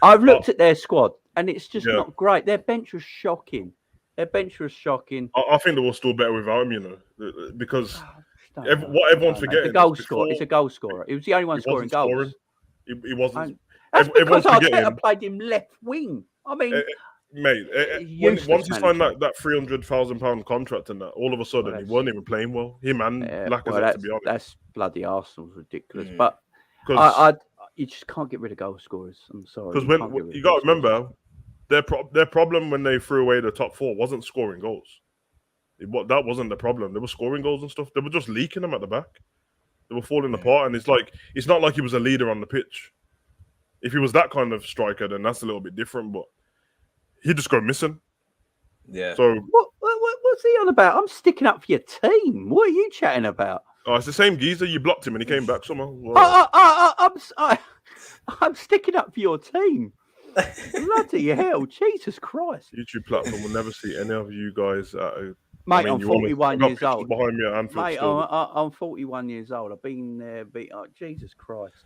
I've looked at their squad, and it's just not great. Their bench was shocking. I think they were still better without him, you know, because what everyone's forgetting. It's a goal scorer. He was the only one scoring goals. He wasn't. That's because Arteta played him left wing. I mean... mate, once he signed that £300,000 contract and that, all of a sudden he wasn't even playing well. Him and Lacazette, to be honest. That's bloody Arsenal's ridiculous. But you just can't get rid of goal scorers. I'm sorry. Because you got to remember, their problem when they threw away the top four wasn't scoring goals. That wasn't the problem. They were scoring goals and stuff. They were just leaking them at the back. They were falling apart, and it's not like he was a leader on the pitch. If he was that kind of striker, then that's a little bit different. But he'd just go missing. Yeah. So what's he on about? I'm sticking up for your team. What are you chatting about? Oh, it's the same geezer. You blocked him and he came back somehow. I'm sticking up for your team. Bloody hell, Jesus Christ! YouTube platform will never see any of you guys. Mate, I'm 41 years old. Behind me at Anfield. Mate, I'm 41 years old. I've been there. Jesus Christ.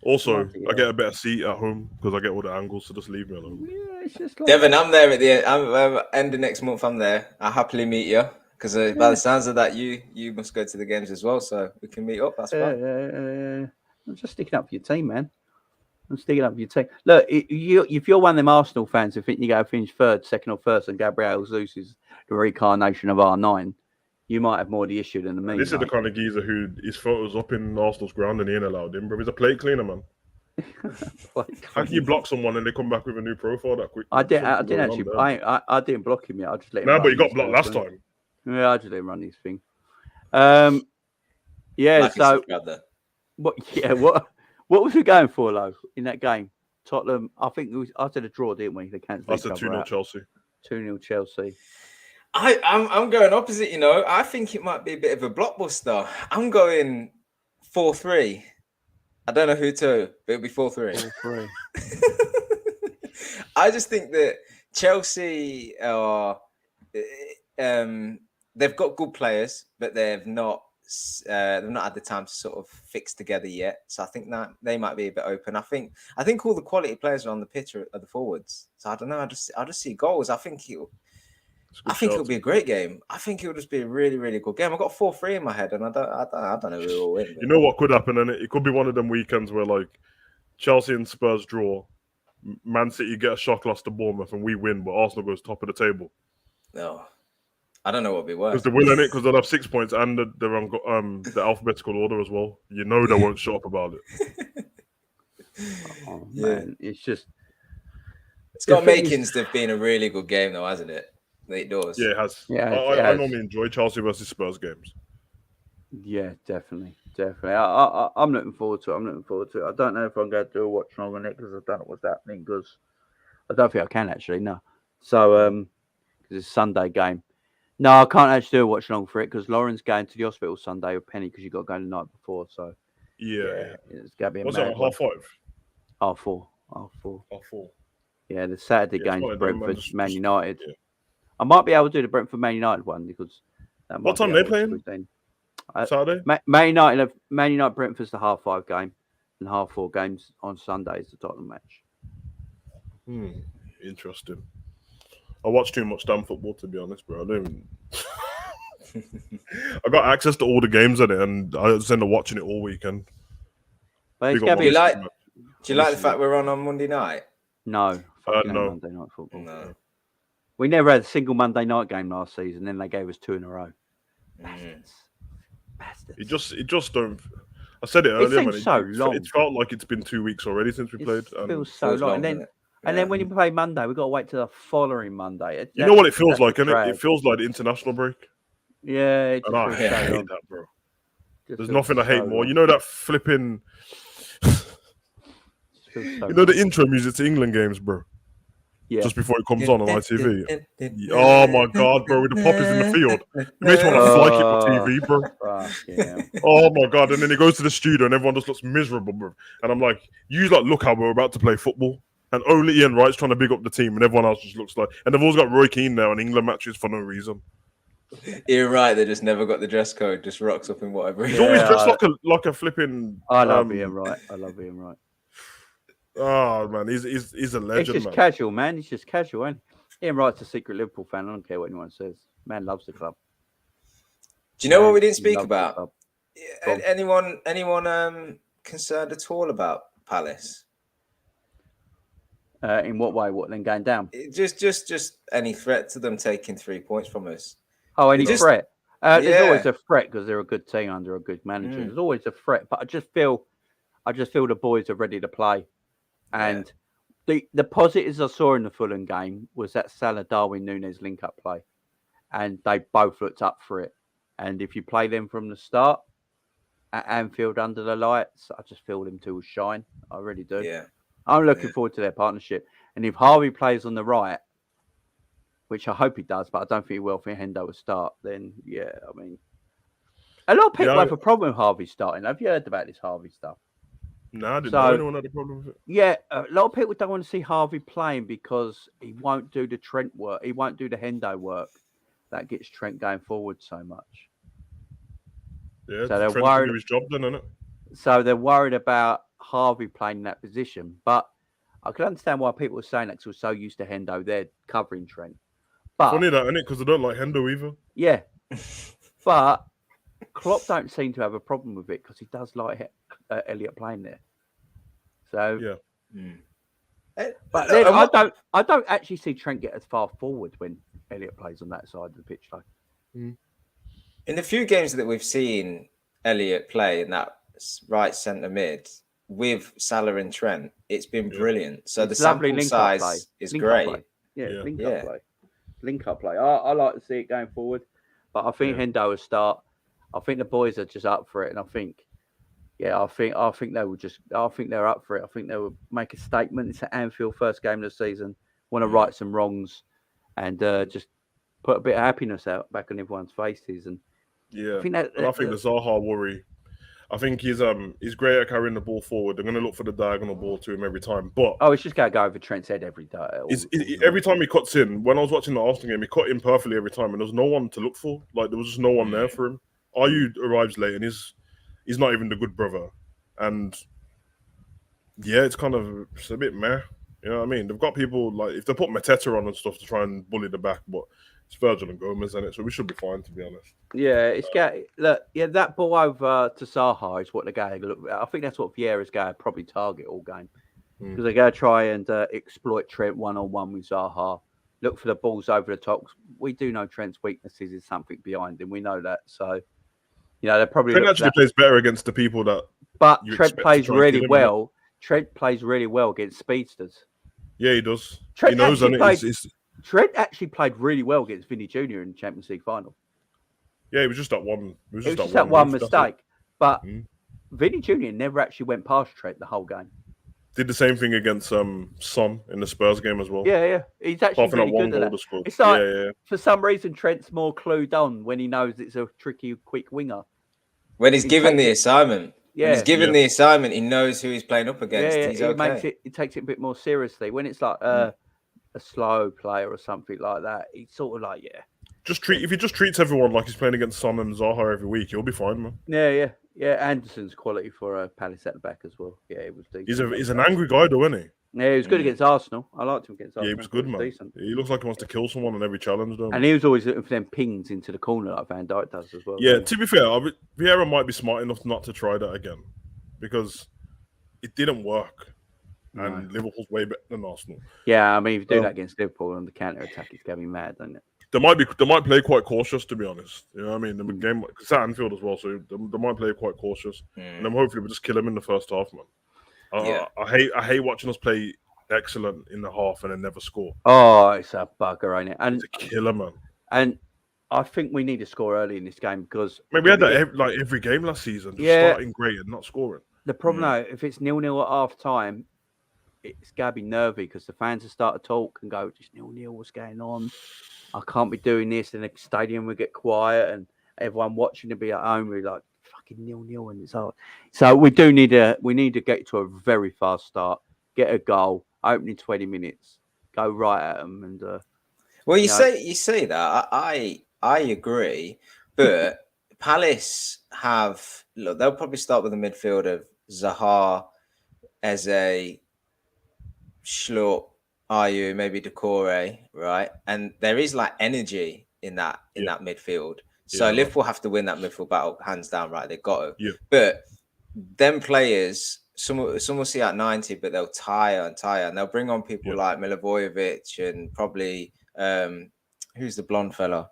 Also, I get a better seat at home because I get all the angles, so just leave me alone. Yeah, it's just like... Devin, I'm there at the end of next month. I'm there. I'll happily meet you because by the sounds of that, you must go to the games as well, so we can meet up. That's fine. I'm just sticking up for your team, man. I'm sticking up for your team. Look, if you're one of them Arsenal fans who think you go finish third, second, or first, and Gabriel Jesus is the reincarnation of R9, you might have more of the issue than me. This is the kind of geezer who his photos up in Arsenal's ground and he ain't allowed in, bro. He's a plate cleaner, man. How can you block someone and they come back with a new profile that quick? I didn't actually. I didn't block him yet. I just let him. No, but you got blocked last time. Yeah, I just let him run his thing. Yeah. So what was we going for, though, in that game? Tottenham. I think I said a draw, didn't we? They cancelled. That's a 2-0 Chelsea. 2-0 Chelsea. I'm going opposite, you know. I think it might be a bit of a blockbuster. I'm going 4-3. I don't know who to, but it'll be 4-3. 4-3. I just think that Chelsea are they've got good players, but they've not had the time to sort of fix together yet. So I think that they might be a bit open. I think all the quality players are on the pitch are the forwards. So I don't know. I just see goals. I think it'll be a great game. I think it'll just be a really, really good game. I've got 4-3 in my head, and I don't know who will win. But... You know what could happen, and it could be one of them weekends where like Chelsea and Spurs draw, Man City get a shock loss to Bournemouth, and we win, but Arsenal goes top of the table. No, I don't know what we were. Because they will in it, because they'll have 6 points, and they're on the alphabetical order as well. You know they won't shut up about it. Oh, man, it's just. It's got makings of being a really good game, though, hasn't it? It does. Yeah, it has. Yeah, I normally enjoy Chelsea versus Spurs games. Yeah, definitely. I'm looking forward to it. I don't know if I'm going to do a watch along on it because I don't know what's happening. Because I don't think I can actually. No. So because it's a Sunday game. No, I can't actually do a watch along for it because Lauren's going to the hospital Sunday with Penny because you got to go the night before. So yeah. it's going to be a What's mad that? one. 4:30. Half 4. 4:30. Yeah, the Saturday Yeah, game's fine, Brentford, just- Man United. yeah. I might be able to do the Brentford Man United one because that might What time be they able to playing? retain. Saturday? Man United Brentford's the 5:30 game, and 4:30 games on Sunday is the Tottenham match. Interesting. I watch too much damn football, to be honest, bro. I don't even... I got access to all the games in it, and I just end up watching it all weekend. But it's Big up going to be Monday. Do you like the fact we're on Monday night? no, fucking no. Monday night football. No. We never had a single Monday night game last season. Then they gave us 2 in a row. Bastards. It just don't. I said it earlier, man. seems so long. It felt like it's been 2 weeks already since we played. It feels so feels long. long, And doesn't then, it? then when you play Monday, we've got to wait till the following Monday. You know what it feels like, that's innit? a It feels like the international break. Yeah, it And I just feels so hate long. that, bro. Just There's feels nothing I hate so more. long. You know that flipping. Just feels so You know the long. intro music to England games, bro. Yeah. Just before it comes on ITV. Oh my god, bro! With the poppies in the field, it makes me want to fly kick my TV, bro. Yeah. Oh my god! And then it goes to the studio, and everyone just looks miserable, bro. And I'm like, you look how we're about to play football, and only Ian Wright's trying to big up the team, and everyone else just looks like. And they've always got Roy Keane now in England matches for no reason. You're right. They just never got the dress code. Just rocks up in whatever. He's always dressed like a flipping. I love Ian Wright. Oh man, he's a It's legend, just man. casual, man. It's just casual, and Ian Wright's a secret Liverpool fan. I don't care what anyone says. Man loves the club. Do you know what we didn't He speak loves the about? club. Anyone concerned at all about Palace? In what way? What, then going down? Just any threat to them taking 3 points from us? Oh, any threat? There's Yeah. always a threat because they're a good team under a good manager. There's always a threat, but I just feel the boys are ready to play. And the positives I saw in the Fulham game was that Salah Darwin Núñez link up play, and they both looked up for it. And if you play them from the start at Anfield under the lights, I just feel them two will shine. I really do. Yeah. I'm looking forward to their partnership. And if Harvey plays on the right, which I hope he does, but I don't think he will, for Hendo will start, then yeah, I mean, a lot of people have a problem with Harvey starting. Have you heard about this Harvey stuff? No, I didn't know anyone had a problem with it. Yeah, a lot of people don't want to see Harvey playing because he won't do the Trent work. He won't do the Hendo work that gets Trent going forward so much. Yeah, so they're Trent worried. can do his job then, innit? So they're worried about Harvey playing in that position. But I can understand why people are saying that because we're so used to Hendo. They're covering Trent. But Funny that, innit? Because I don't like Hendo either. yeah, but Klopp don't seem to have a problem with it because he does like Elliott playing there. So yeah. But then I don't actually see Trent get as far forward when Elliott plays on that side of the pitch, though. In the few games that we've seen Elliott play in that right centre mid with Salah and Trent, it's been brilliant. So It's the sample size is great. Link up play. I like to see it going forward, but I think Hendo will start. I think the boys are just up for it, and I think they will just. I think they're up for it. I think they will make a statement. It's at Anfield, first game of the season. Want to right some wrongs, and just put a bit of happiness out back on everyone's faces. And yeah, I think the Zaha worry. I think he's great at carrying the ball forward. They're going to look for the diagonal ball to him every time. But it's just going to go over Trent's head every day. Every time he cuts in, when I was watching the Arsenal game, he cut in perfectly every time, and there was no one to look for. Like, there was just no one there for him. Ayew arrives late, and he's not even the good brother. And yeah, it's a bit meh. You know what I mean? They've got people like, if they put Mateta on and stuff to try and bully the back, but it's Virgil and Gomez, isn't it? So we should be fine, to be honest. Yeah, that ball over to Zaha is what they're going to look at. I think that's what Vieira's going to probably target all game. Because they're going to try and exploit Trent one-on-one with Zaha. Look for the balls over the top. We do know Trent's weaknesses is something behind him. We know that. So, they're probably... Trent actually plays better against the people that... But Trent plays really well. Trent plays really well against speedsters. Yeah, he does. Trent actually played really well against Vinny Jr. in the Champions League final. Yeah, it was just that one. It was just that one mistake. But Vinny Jr. never actually went past Trent the whole game. Did the same thing against Son in the Spurs game as well. Yeah. He's actually really good at that. It's like, for some reason, Trent's more clued on when he knows it's a tricky, quick winger. When he's given the assignment. Yeah. When he's given the assignment, he knows who he's playing up against. Yeah, he takes it a bit more seriously. When it's like a slow player or something like that, he's sort of like, if he just treats everyone like he's playing against Son and Zaha every week, he'll be fine, man. Yeah. Anderson's quality for Palace at the back as well. Yeah, it was decent. He's an angry guy, though, isn't he? Yeah, he was good against Arsenal. I liked him against Arsenal. Yeah, he was good, man. Decent. He looks like he wants to kill someone on every challenge, though. And he was always looking for them pings into the corner like Van Dijk does as well. Yeah, to be fair, Vieira might be smart enough not to try that again because it didn't work. And Liverpool's way better than Arsenal. Yeah, I mean, if you do that against Liverpool on the counter-attack, it's going to be mad, isn't it? They might play quite cautious, to be honest. You know what I mean? The game, it's at Anfield as well, so they might play quite cautious. And then hopefully we'll just kill them in the first half, man. I hate watching us play excellent in the half and then never score. Oh, it's a bugger, ain't it? And it's a killer, man. And I think we need to score early in this game because... I mean, we had that every game last season, just starting great and not scoring. The problem, though, if it's 0-0 at half-time, it's got to be nervy because the fans will start to talk and go, just 0-0, what's going on? I can't be doing this. And the stadium will get quiet and everyone watching will be at home. We're like, fucking 0-0 and it's hard. So we need to get to a very fast start, get a goal, opening 20 minutes, go right at them. And well, you say that. I agree. But Palace they'll probably start with a midfield of Zaha, Eze, Schlupp, Ayew, maybe Decore, right? And there is like energy in that midfield. So Liverpool have to win that midfield battle hands down, right? They've got to. Yeah. But them players, some will see at 90, but they'll tire, and they'll bring on people like Milivojevic and probably who's the blonde fella,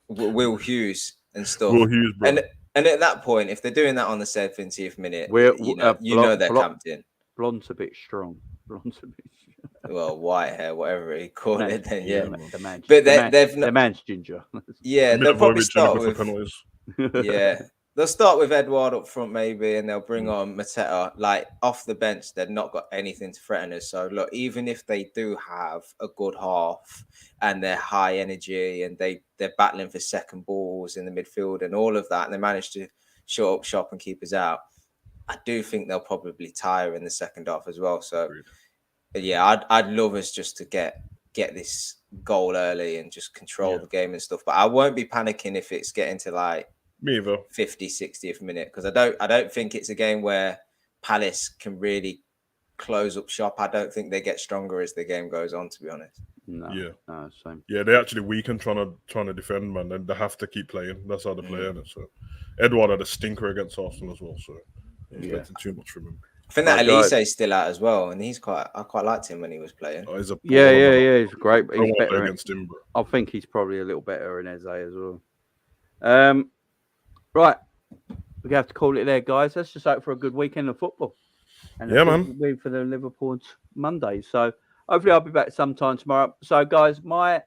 Will Hughes and stuff. Will Hughes, bro. And at that point, if they're doing that on the 70th minute, you know they're camped in. Blonde's a bit strong. Well, white hair, whatever he called it. Then, the man's ginger. Yeah, they'll probably start with they'll start with Edouard up front maybe, and they'll bring on Mateta. Like off the bench, they've not got anything to threaten us. So look, even if they do have a good half and they're high energy and they're battling for second balls in the midfield and all of that, and they manage to shut up shop and keep us out, I do think they'll probably tire in the second half as well. So. Yeah, I'd love us just to get this goal early and just control the game and stuff. But I won't be panicking if it's getting to like me either 50, 60th minute because I don't think it's a game where Palace can really close up shop. I don't think they get stronger as the game goes on, to be honest. No, same. Yeah, they actually weaken trying to defend, man. Then they have to keep playing. That's how they play, it. So Edouard had a stinker against Arsenal as well. So expecting too much from him. I think that Elise is still out as well, and I quite liked him when he was playing. Oh, he's he's great. But he's better against him, bro. I think he's probably a little better in Eze as well. Right, we have to call it there, guys. Let's just hope for a good weekend of football. And man. Win for the Liverpool Monday. So hopefully I'll be back sometime tomorrow. So guys, my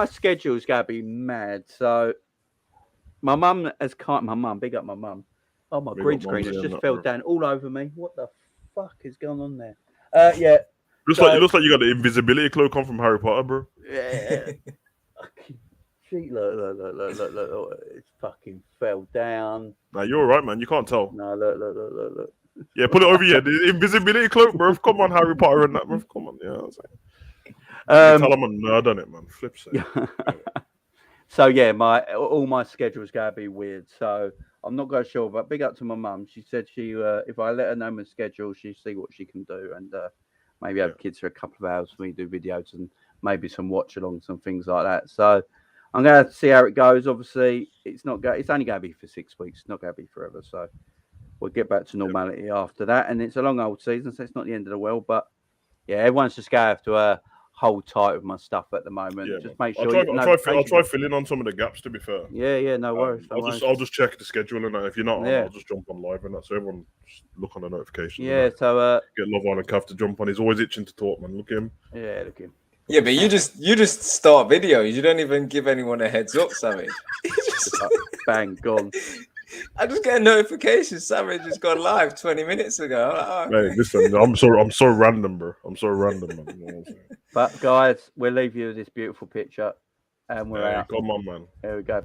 schedule is going to be mad. So my mum, big up my mum. Oh, my green screen has just fell down all over me. What the fuck is going on there? It looks like you got the invisibility cloak on from Harry Potter, bro. Yeah. sheet. Look. It's fucking fell down. Nah, you're all right, man. You can't tell. No, look. Yeah, put it over here. The invisibility cloak, bro. Come on, Harry Potter and that, bro. Come on. Yeah, I was like, tell them I'm nerd on it, man. Flip side. So yeah, all my schedule's gotta be weird. So I'm not quite sure, but big up to my mum. She said if I let her know my schedule, she'll see what she can do, and maybe have kids for a couple of hours for me to do videos and maybe some watch alongs and things like that. So I'm gonna have to see how it goes. Obviously, it's only gonna be for 6 weeks. It's not gonna be forever. So we'll get back to normality after that. And it's a long old season, so it's not the end of the world. But yeah, everyone's just gonna have to hold tight with my stuff at the moment. Yeah, just make sure. I'll try filling on some of the gaps. To be fair. Yeah, no worries. I'll just check the schedule, and if you're not on, I'll just jump on live and that. So everyone just look on the notifications. Yeah, so get Love on and Cav to jump on. He's always itching to talk, man. Look at him. Yeah, look at him. Yeah, but you just start videos. You don't even give anyone a heads up, Savage. Bang, gone. I just get a notification. Savage has gone live 20 minutes ago. I'm like, Hey, listen, I'm so random, bro. I'm so random, man. You know what I'm saying? But guys, we'll leave you with this beautiful picture, and we're out. Come on, man. Here we go.